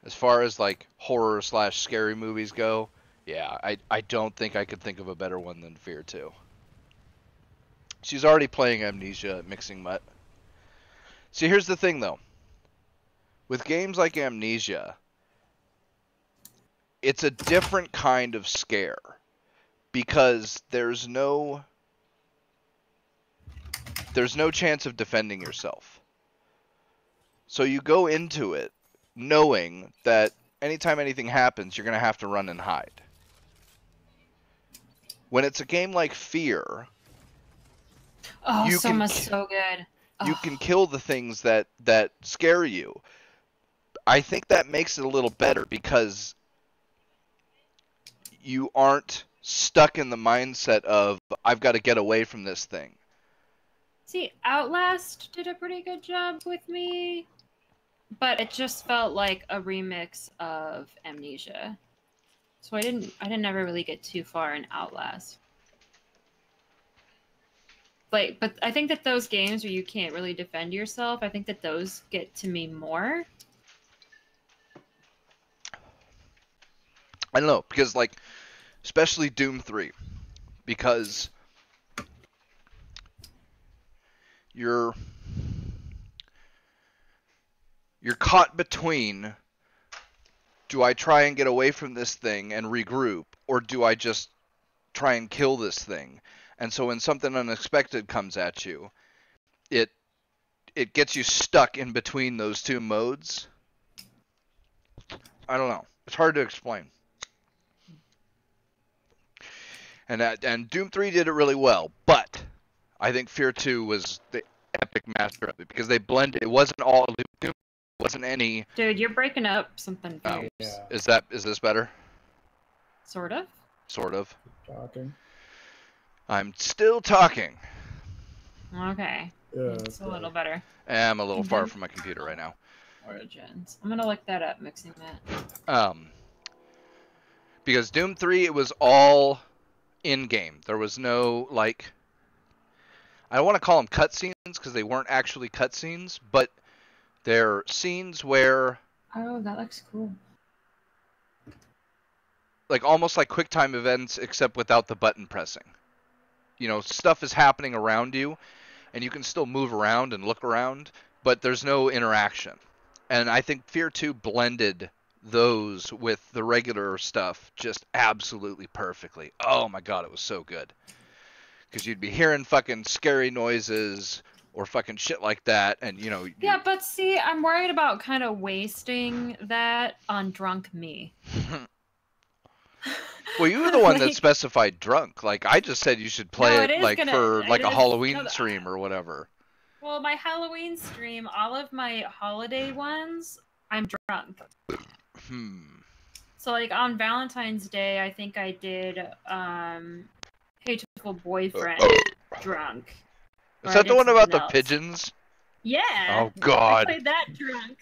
as far as like horror / scary movies go, yeah, I don't think I could think of a better one than Fear 2. She's already playing Amnesia, Mixing Mutt. See, here's the thing, though. With games like Amnesia, it's a different kind of scare. Because there's no chance of defending yourself. So you go into it knowing that anytime anything happens, you're going to have to run and hide. When it's a game like Fear... Oh, Soma's so good. You can kill the things that scare you. I think that makes it a little better because you aren't stuck in the mindset of, I've got to get away from this thing. See, Outlast did a pretty good job with me, but it just felt like a remix of Amnesia. So I didn't ever really get too far in Outlast. Like, but I think that those games where you can't really defend yourself, I think that those get to me more. I don't know, because like, especially Doom 3, because you're caught between, do I try and get away from this thing and regroup, or do I just try and kill this thing? And so when something unexpected comes at you, it gets you stuck in between those two modes. I don't know. It's hard to explain. And Doom 3 did it really well, but I think Fear 2 was the epic master of it because they blended. It wasn't all Doom. It wasn't any. Dude, you're breaking up something. Oh, yeah. Is this better? Sort of. Sort of. Talking. I'm still talking. Okay. Yeah, it's a little better. I'm a little far from my computer right now. Origins. I'm gonna look that up, mixing that. Because Doom 3, it was all in-game. There was no, like, I don't want to call them cutscenes because they weren't actually cutscenes, but they're scenes where... Oh, that looks cool. Like, almost like QuickTime events, except without the button pressing. You know, stuff is happening around you, and you can still move around and look around, but there's no interaction. And I think Fear 2 blended those with the regular stuff just absolutely perfectly. Oh my god, it was so good. Because you'd be hearing fucking scary noises or fucking shit like that, and you know... Yeah, but see, I'm worried about kind of wasting that on drunk me. Well, you were the one that specified drunk. Like, I just said you should play it like for like a Halloween stream or whatever. Well, my Halloween stream, all of my holiday ones, I'm drunk. So, like, on Valentine's Day, I think I did Hateful Boyfriend drunk. Is that the one about the pigeons? Yeah. Oh, God. I played that drunk.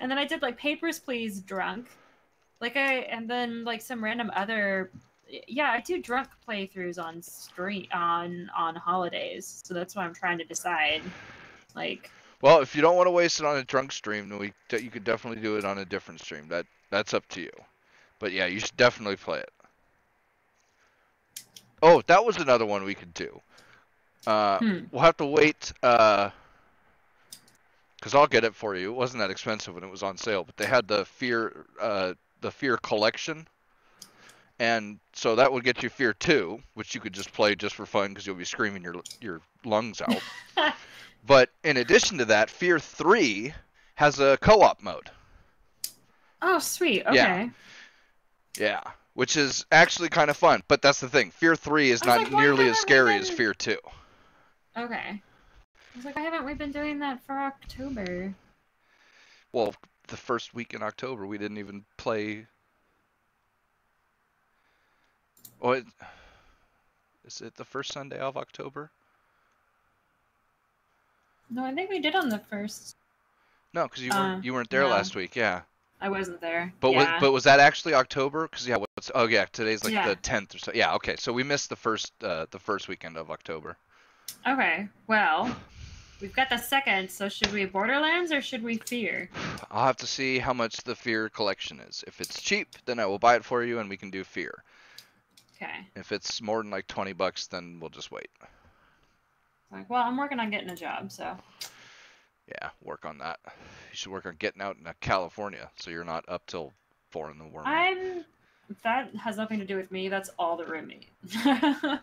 And then I did, like, Papers, Please drunk. And then, like, some random other... Yeah, I do drunk playthroughs on stream on holidays, so that's what I'm trying to decide. Like... Well, if you don't want to waste it on a drunk stream, then you could definitely do it on a different stream. That's up to you. But yeah, you should definitely play it. Oh, that was another one we could do. We'll have to wait, because I'll get it for you. It wasn't that expensive when it was on sale, but they had the Fear collection. And so that would get you Fear 2, which you could just play just for fun because you'll be screaming your lungs out. But in addition to that, Fear 3 has a co-op mode. Oh, sweet. Okay. Yeah. Which is actually kind of fun. But that's the thing. Fear 3 is not nearly as scary as Fear 2. Okay. I was like, why haven't we been doing that for October? Well, the first week in October, we didn't even play... Oh, is it the first Sunday of October? No, I think we did on the first. No, because you weren't there last week. Yeah. I wasn't there. But yeah. was that actually October? Because today's like the 10th or so. Yeah. Okay. So we missed the first weekend of October. Okay. Well, we've got the second. So should we Borderlands or should we Fear? I'll have to see how much the Fear collection is. If it's cheap, then I will buy it for you and we can do Fear. Okay. If it's more than like $20, then we'll just wait. Like, well, I'm working on getting a job, so. Yeah, work on that. You should work on getting out in California, so you're not up till 4 in the morning. That has nothing to do with me. That's all the roommate. Are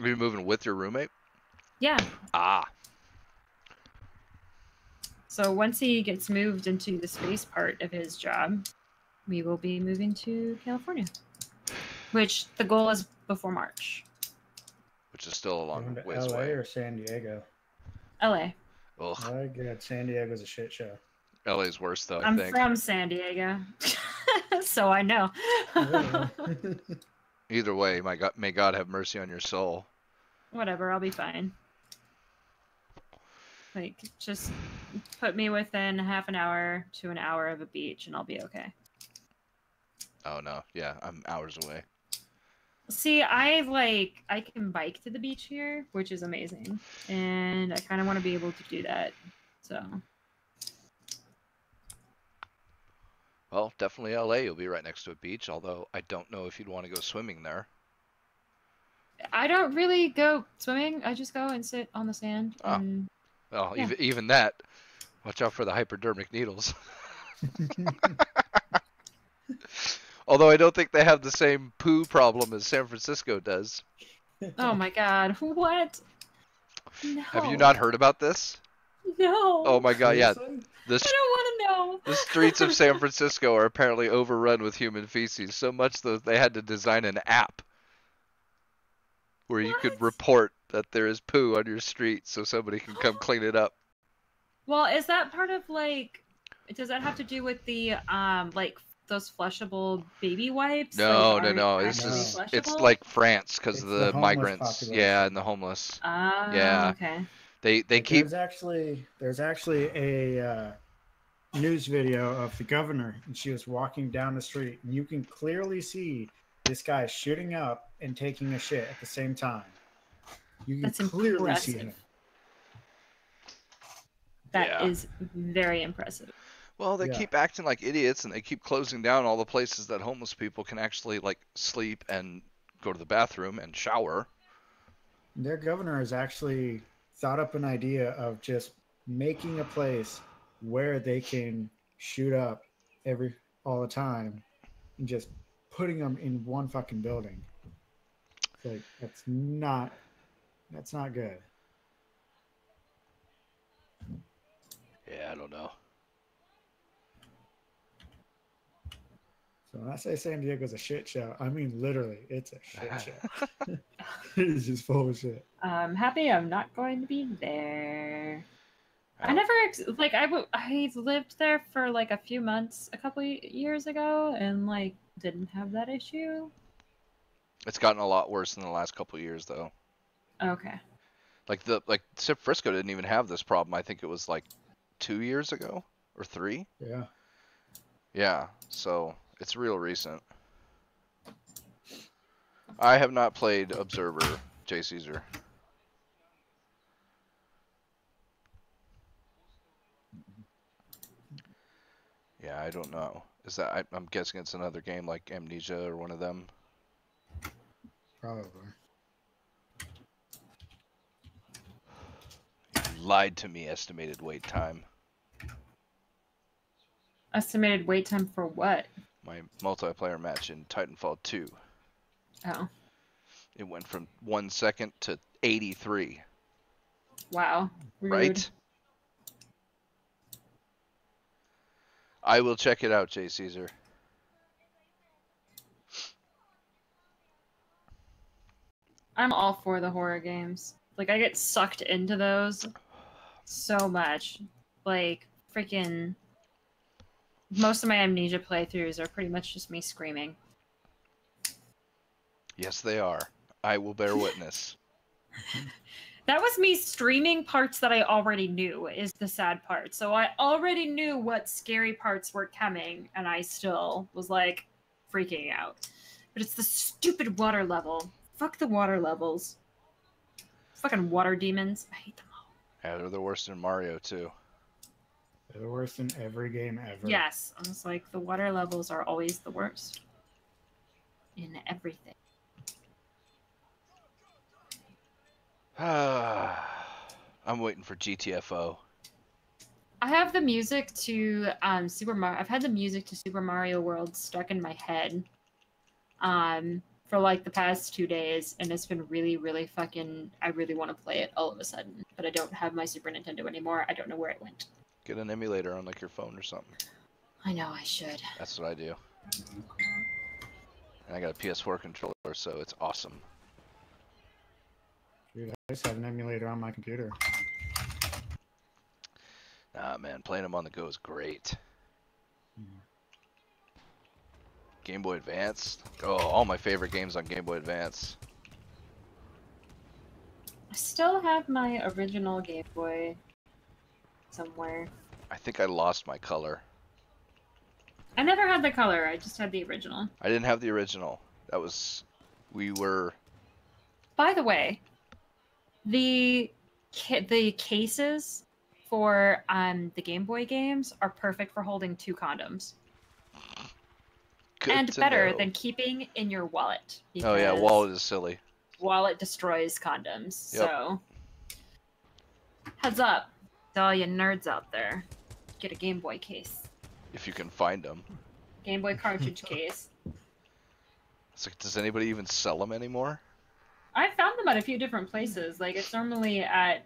you moving with your roommate? Yeah. Ah. So once he gets moved into the space part of his job, we will be moving to California. Which the goal is before March. Which is still a long ways LA away. Or San Diego? LA. Ugh. I get San Diego's a shit show. LA's worse though, I I'm think. from San Diego. So I know. Either way, may God have mercy on your soul. Whatever, I'll be fine. Like, just put me within half an hour to an hour of a beach and I'll be okay. Oh no, yeah, I'm hours away. See, I can bike to the beach here, which is amazing. And I kind of want to be able to do that. So. Well, definitely LA. You'll be right next to a beach, although I don't know if you'd want to go swimming there. I don't really go swimming. I just go and sit on the sand. Oh. And... Well, yeah. even that. Watch out for the hypodermic needles. Although I don't think they have the same poo problem as San Francisco does. Oh my god, what? No. Have you not heard about this? No. Oh my god, yeah. I don't want to know. The streets of San Francisco are apparently overrun with human feces, so much that they had to design an app where you could report that there is poo on your street so somebody can come clean it up. Well, is that part of like, does that have to do with the like those flushable baby wipes? No, like, no. It's like France because of the migrants, yeah, and the homeless. Yeah. Okay. They keep. There's actually a news video of the governor, and she was walking down the street, and you can clearly see this guy shooting up and taking a shit at the same time. You can clearly see him. That is very impressive. Well, they keep acting like idiots, and they keep closing down all the places that homeless people can actually like sleep and go to the bathroom and shower. Their governor has actually thought up an idea of just making a place where they can shoot up all the time, and just putting them in one fucking building. Like that's not good. Yeah, I don't know. So when I say San Diego's a shit show, I mean literally, it's a shit show. It's just full of shit. I'm happy I'm not going to be there. I never I lived there for like a few months a couple years ago, and like didn't have that issue. It's gotten a lot worse in the last couple of years, though. Okay. Like San Frisco didn't even have this problem. I think it was like 2 years ago or 3. Yeah. Yeah. So it's real recent. I have not played Observer, J. Caesar. Yeah, I don't know. Is that I'm guessing it's another game like Amnesia or one of them. Probably. You lied to me. Estimated wait time. Estimated wait time for what? My multiplayer match in Titanfall 2. Oh. It went from 1 second to 83. Wow. Rude. Right? I will check it out, J. Caesar. I'm all for the horror games. Like, I get sucked into those so much. Like, freaking... Most of my Amnesia playthroughs are pretty much just me screaming. Yes, they are. I will bear witness. That was me streaming parts that I already knew, is the sad part. So I already knew what scary parts were coming, and I still was, like, freaking out. But it's the stupid water level. Fuck the water levels. Fucking water demons. I hate them all. Yeah, they're the worst in Mario, too. They're the worst in every game ever. Yes, I was like, the water levels are always the worst. In everything. I'm waiting for GTFO. I have the music to Super Mario. I've had the music to Super Mario World stuck in my head for like the past 2 days, and it's been really, really fucking... I really want to play it all of a sudden, but I don't have my Super Nintendo anymore. I don't know where it went. Get an emulator on like your phone or something. I know, I should. That's what I do. And I got a PS4 controller, so it's awesome. Dude, I just have an emulator on my computer. Ah, man, playing them on the go is great. Game Boy Advance. Oh, all my favorite games on Game Boy Advance. I still have my original Game Boy somewhere. I think I lost my color. I never had the color. I just had the original. I didn't have the original. That was... We were... By the way, the cases for the Game Boy games are perfect for holding 2 condoms. and better than keeping in your wallet. Oh yeah, wallet is silly. Wallet destroys condoms. Yep. So heads up to all you nerds out there. Get a Game Boy case. If you can find them. Game Boy cartridge case. It's like, does anybody even sell them anymore? I found them at a few different places. Like, it's normally at,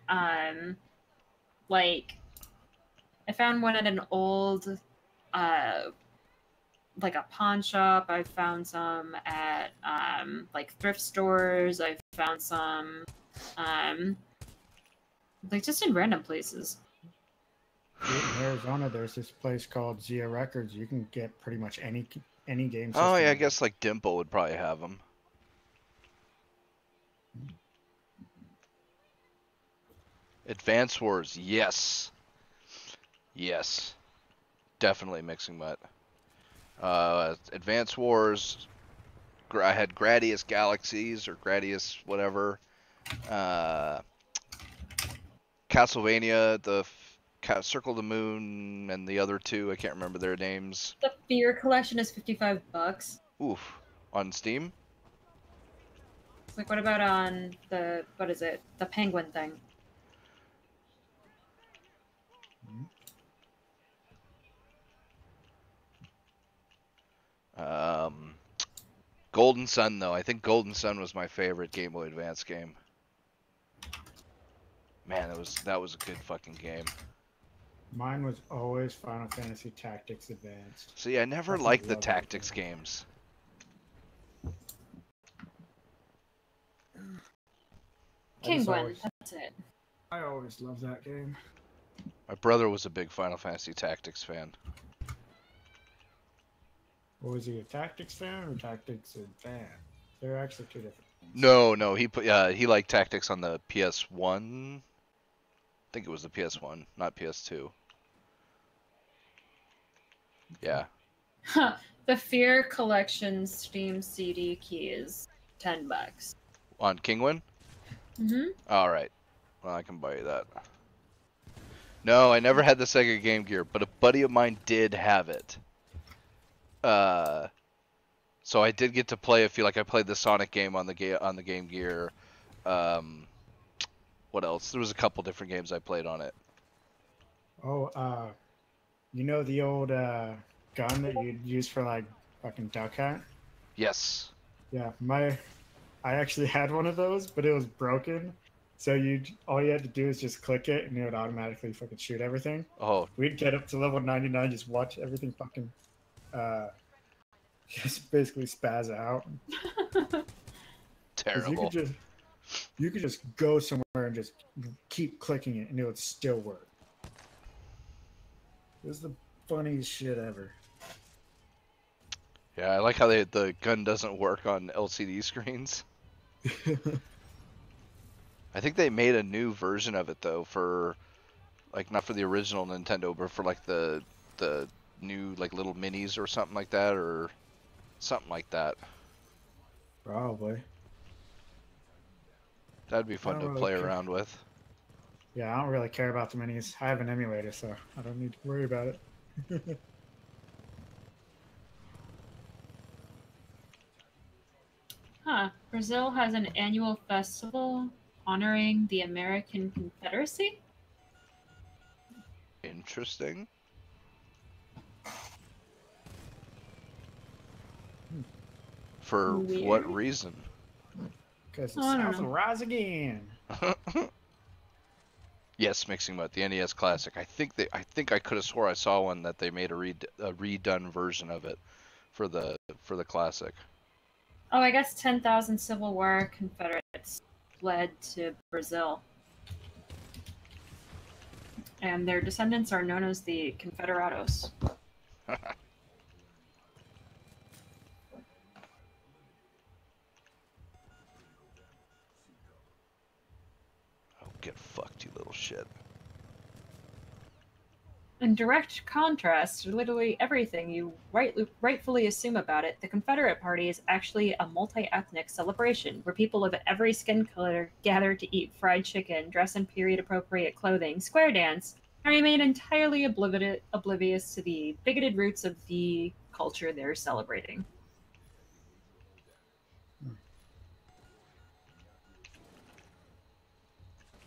like, I found one at an old, like a pawn shop. I found some at, like, thrift stores. I found some, like, just in random places. In Arizona, there's this place called Zia Records. You can get pretty much any game system. Oh yeah, I guess like Dimple would probably have them. Advance Wars, yes. Yes. Definitely Mixing Mutt. Advance Wars, I had Gradius Galaxies, or Gradius whatever. Castlevania, the Circle of the Moon, and the other two, I can't remember their names. The Fear Collection is $55. Oof. On Steam? Like, what about on the, what is it? The Penguin thing? Golden Sun, though. I think Golden Sun was my favorite Game Boy Advance game. Man, that was a good fucking game. Mine was always Final Fantasy Tactics Advanced. See, I never liked the tactics games. Penguin, that's it. I always loved that game. My brother was a big Final Fantasy Tactics fan. Was he a Tactics fan or Tactics Advanced? They're actually two different things. No, he liked Tactics on the PS1. I think it was the PS1, not PS2. Yeah. The Fear Collection Steam CD key is $10. On Kingwin? Mm-hmm. Alright. Well, I can buy you that. No, I never had the Sega Game Gear, but a buddy of mine did have it. So I did get to play. I feel like I played the Sonic game on the Game Gear. What else? There was a couple different games I played on it. Oh, you know the old gun that you'd use for like fucking Duck Hunt? Yes. Yeah, I actually had one of those, but it was broken. So all you had to do is just click it, and it would automatically fucking shoot everything. Oh. We'd get up to level 99, just watch everything fucking, just basically spaz out. Terrible. You could just go somewhere and just keep clicking it, and it would still work. It was the funniest shit ever. Yeah, I like how the gun doesn't work on LCD screens. I think they made a new version of it though, for like not for the original Nintendo, but for like the new like little minis or something like that, or something like that. Probably. That'd be fun to play around with. Yeah, I don't really care about the minis. I have an emulator, so I don't need to worry about it. Huh. Brazil has an annual festival honoring the American Confederacy? Interesting. For what reason? Because the South will rise again. Yes, Mixing Mutt, the NES Classic. I think I could have swore I saw one that they made a redone version of it for the Classic. Oh, I guess 10,000 Civil War Confederates fled to Brazil. And their descendants are known as the Confederados. Oh, get fucked, you little shit. In direct contrast to literally everything you rightfully assume about it, the Confederate Party is actually a multi-ethnic celebration where people of every skin color gather to eat fried chicken, dress in period-appropriate clothing, square dance, and remain entirely oblivious to the bigoted roots of the culture they're celebrating.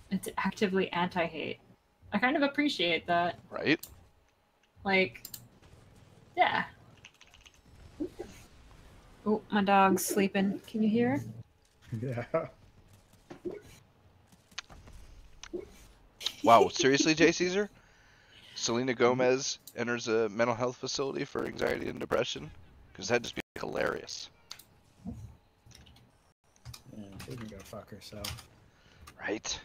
It's actively anti-hate. I kind of appreciate that. Right? Like, yeah. Oh, my dog's sleeping. Can you hear her? Yeah. Wow, seriously, Jay Caesar? Selena Gomez enters a mental health facility for anxiety and depression? Because that'd just be hilarious. Yeah, she can go fuck herself. Right?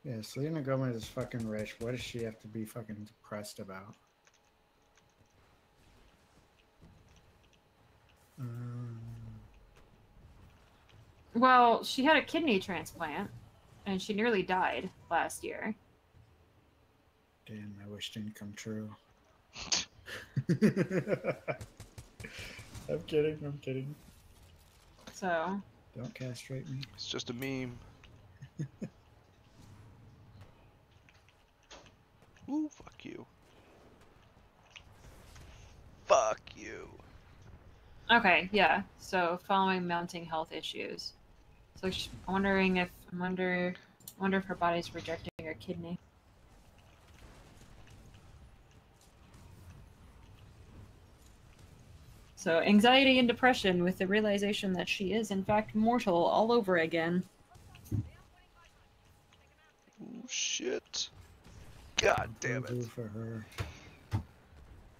Yeah, Selena Gomez is fucking rich. What does she have to be fucking depressed about? Well, she had a kidney transplant, and she nearly died last year. Damn, my wish didn't come true. I'm kidding, I'm kidding. So... Don't castrate me. It's just a meme. Ooh, fuck you. Fuck you. Okay, yeah. So following mounting health issues. So I'm wondering if I wonder if her body's rejecting her kidney. So anxiety and depression with the realization that she is in fact mortal all over again. Oh shit. God damn it. For her.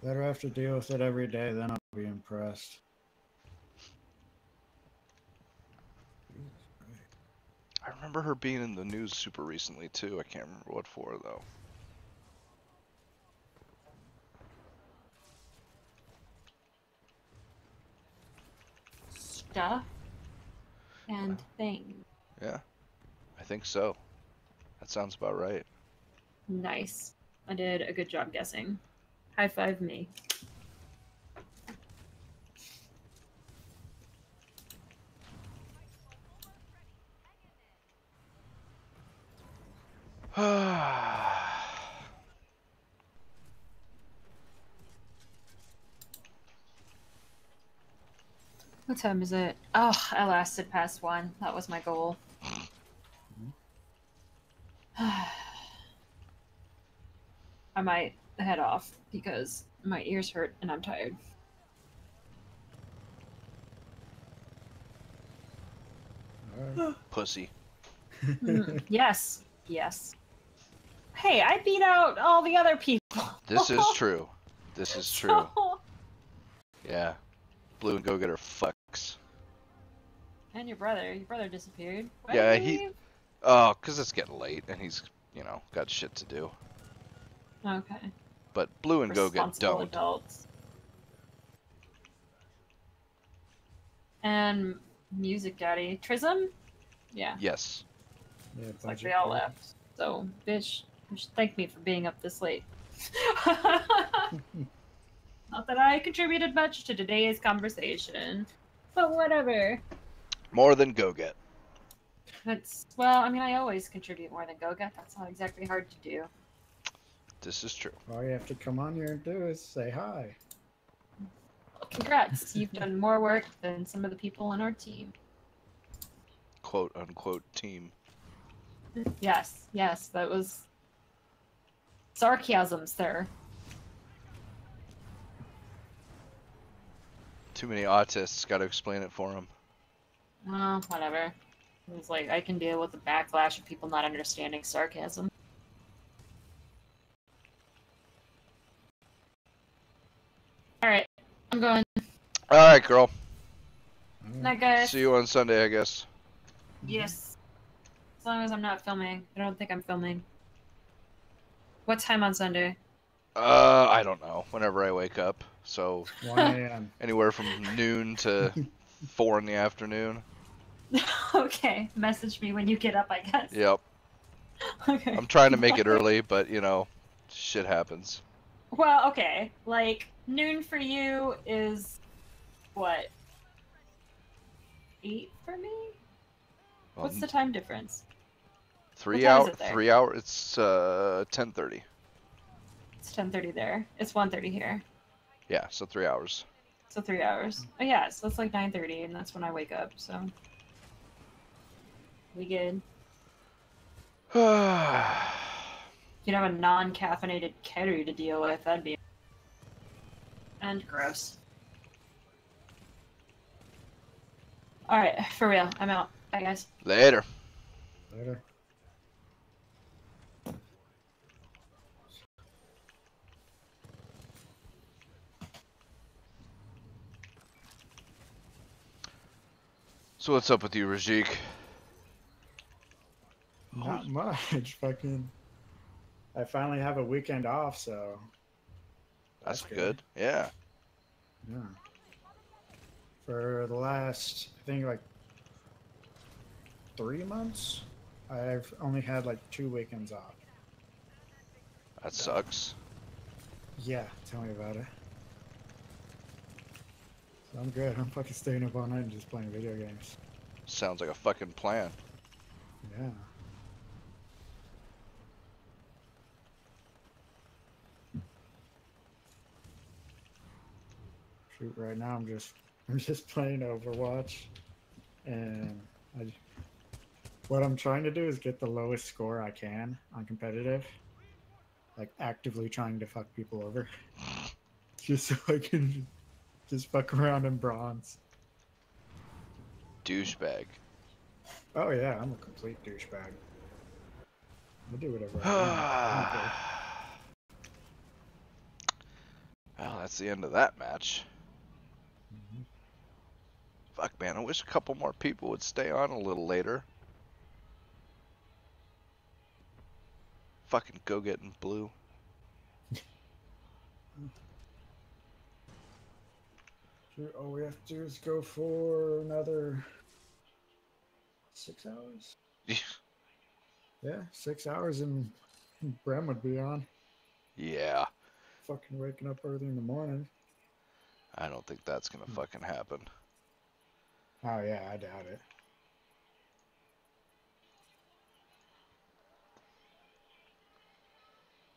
Let her have to deal with it every day, then I'll be impressed. I remember her being in the news super recently too. I can't remember what for though. Stuff and things. Yeah, I think so. That sounds about right. Nice. I did a good job guessing. High five me. What time is it? Oh, I lasted past 1. That was my goal. I might head off because my ears hurt and I'm tired. Pussy. Yes. Yes. Hey, I beat out all the other people. This is true. This is true. Yeah. Blue and Go-Getter fucks. And your brother. Your brother disappeared. Why Yeah, did he leave? Oh, 'cause it's getting late and he's, you know, got shit to do. Okay. But Blue and Go-Get Responsible don't. adults. And Music Daddy. Trism? Yeah. Yes. Yeah, It's like they all left. So, bitch, you should thank me for being up this late. Not that I contributed much to today's conversation, but whatever. More than Go-Get. It's, well, I mean, I always contribute more than Go-Get. That's not exactly hard to do. This is true. All you have to come on here and do is say hi. Congrats, you've done more work than some of the people on our team. Quote unquote team. Yes, yes, that was sarcasm, sir. Too many autists, gotta explain it for them. Well, whatever. It's like, I can deal with the backlash of people not understanding sarcasm. Alright, I'm going. Alright, girl. Night, guys. See you on Sunday, I guess. Yes. As long as I'm not filming. I don't think I'm filming. What time on Sunday? I don't know. Whenever I wake up. So 1 a.m. anywhere from noon to 4 in the afternoon. Okay. Message me when you get up, I guess. Yep. Okay. I'm trying to make it early, but you know, shit happens. Well, okay. Like, noon for you is what? 8 for me? What's the time difference? 3 What time is hour, it there? 3 hour. It's 10:30. It's 10:30 there. It's 1:30 here. Yeah, so 3 hours. So 3 hours. Oh yeah, so it's like 9:30, and that's when I wake up. So we good. You'd have a non-caffeinated Keru to deal with. That'd be and gross. All right, for real. I'm out. Bye, guys. Later. Later. So what's up with you, Rajik? Not much. Fucking. I finally have a weekend off, so. That's good. Yeah. Yeah. For the last, I think, like 3 months, I've only had like 2 weekends off. That sucks. Yeah, tell me about it. So I'm good. I'm fucking staying up all night and just playing video games. Sounds like a fucking plan. Yeah. Shoot, right now I'm just playing Overwatch, and what I'm trying to do is get the lowest score I can on competitive, like actively trying to fuck people over, just so I can just fuck around in bronze. Douchebag. Oh yeah, I'm a complete douchebag. I do whatever I want. Well, that's the end of that match. Fuck, man, I wish a couple more people would stay on a little later. Fucking go getting blue. All we have to do is go for another 6 hours. Yeah, 6 hours and Brem would be on. Yeah. Fucking waking up early in the morning. I don't think that's gonna fucking happen. Oh yeah, I doubt it.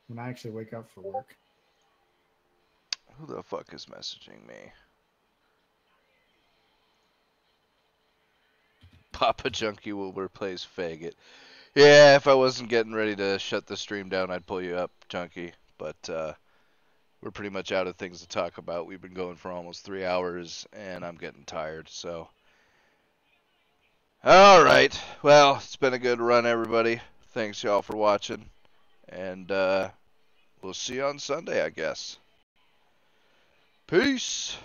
When I actually wake up for work. Who the fuck is messaging me? Papa Junkie will replace Faggot. Yeah, if I wasn't getting ready to shut the stream down, I'd pull you up, Junkie. But we're pretty much out of things to talk about. We've been going for almost 3 hours, and I'm getting tired, so. Alright, well, it's been a good run, everybody. Thanks, y'all, for watching. And we'll see you on Sunday, I guess. Peace!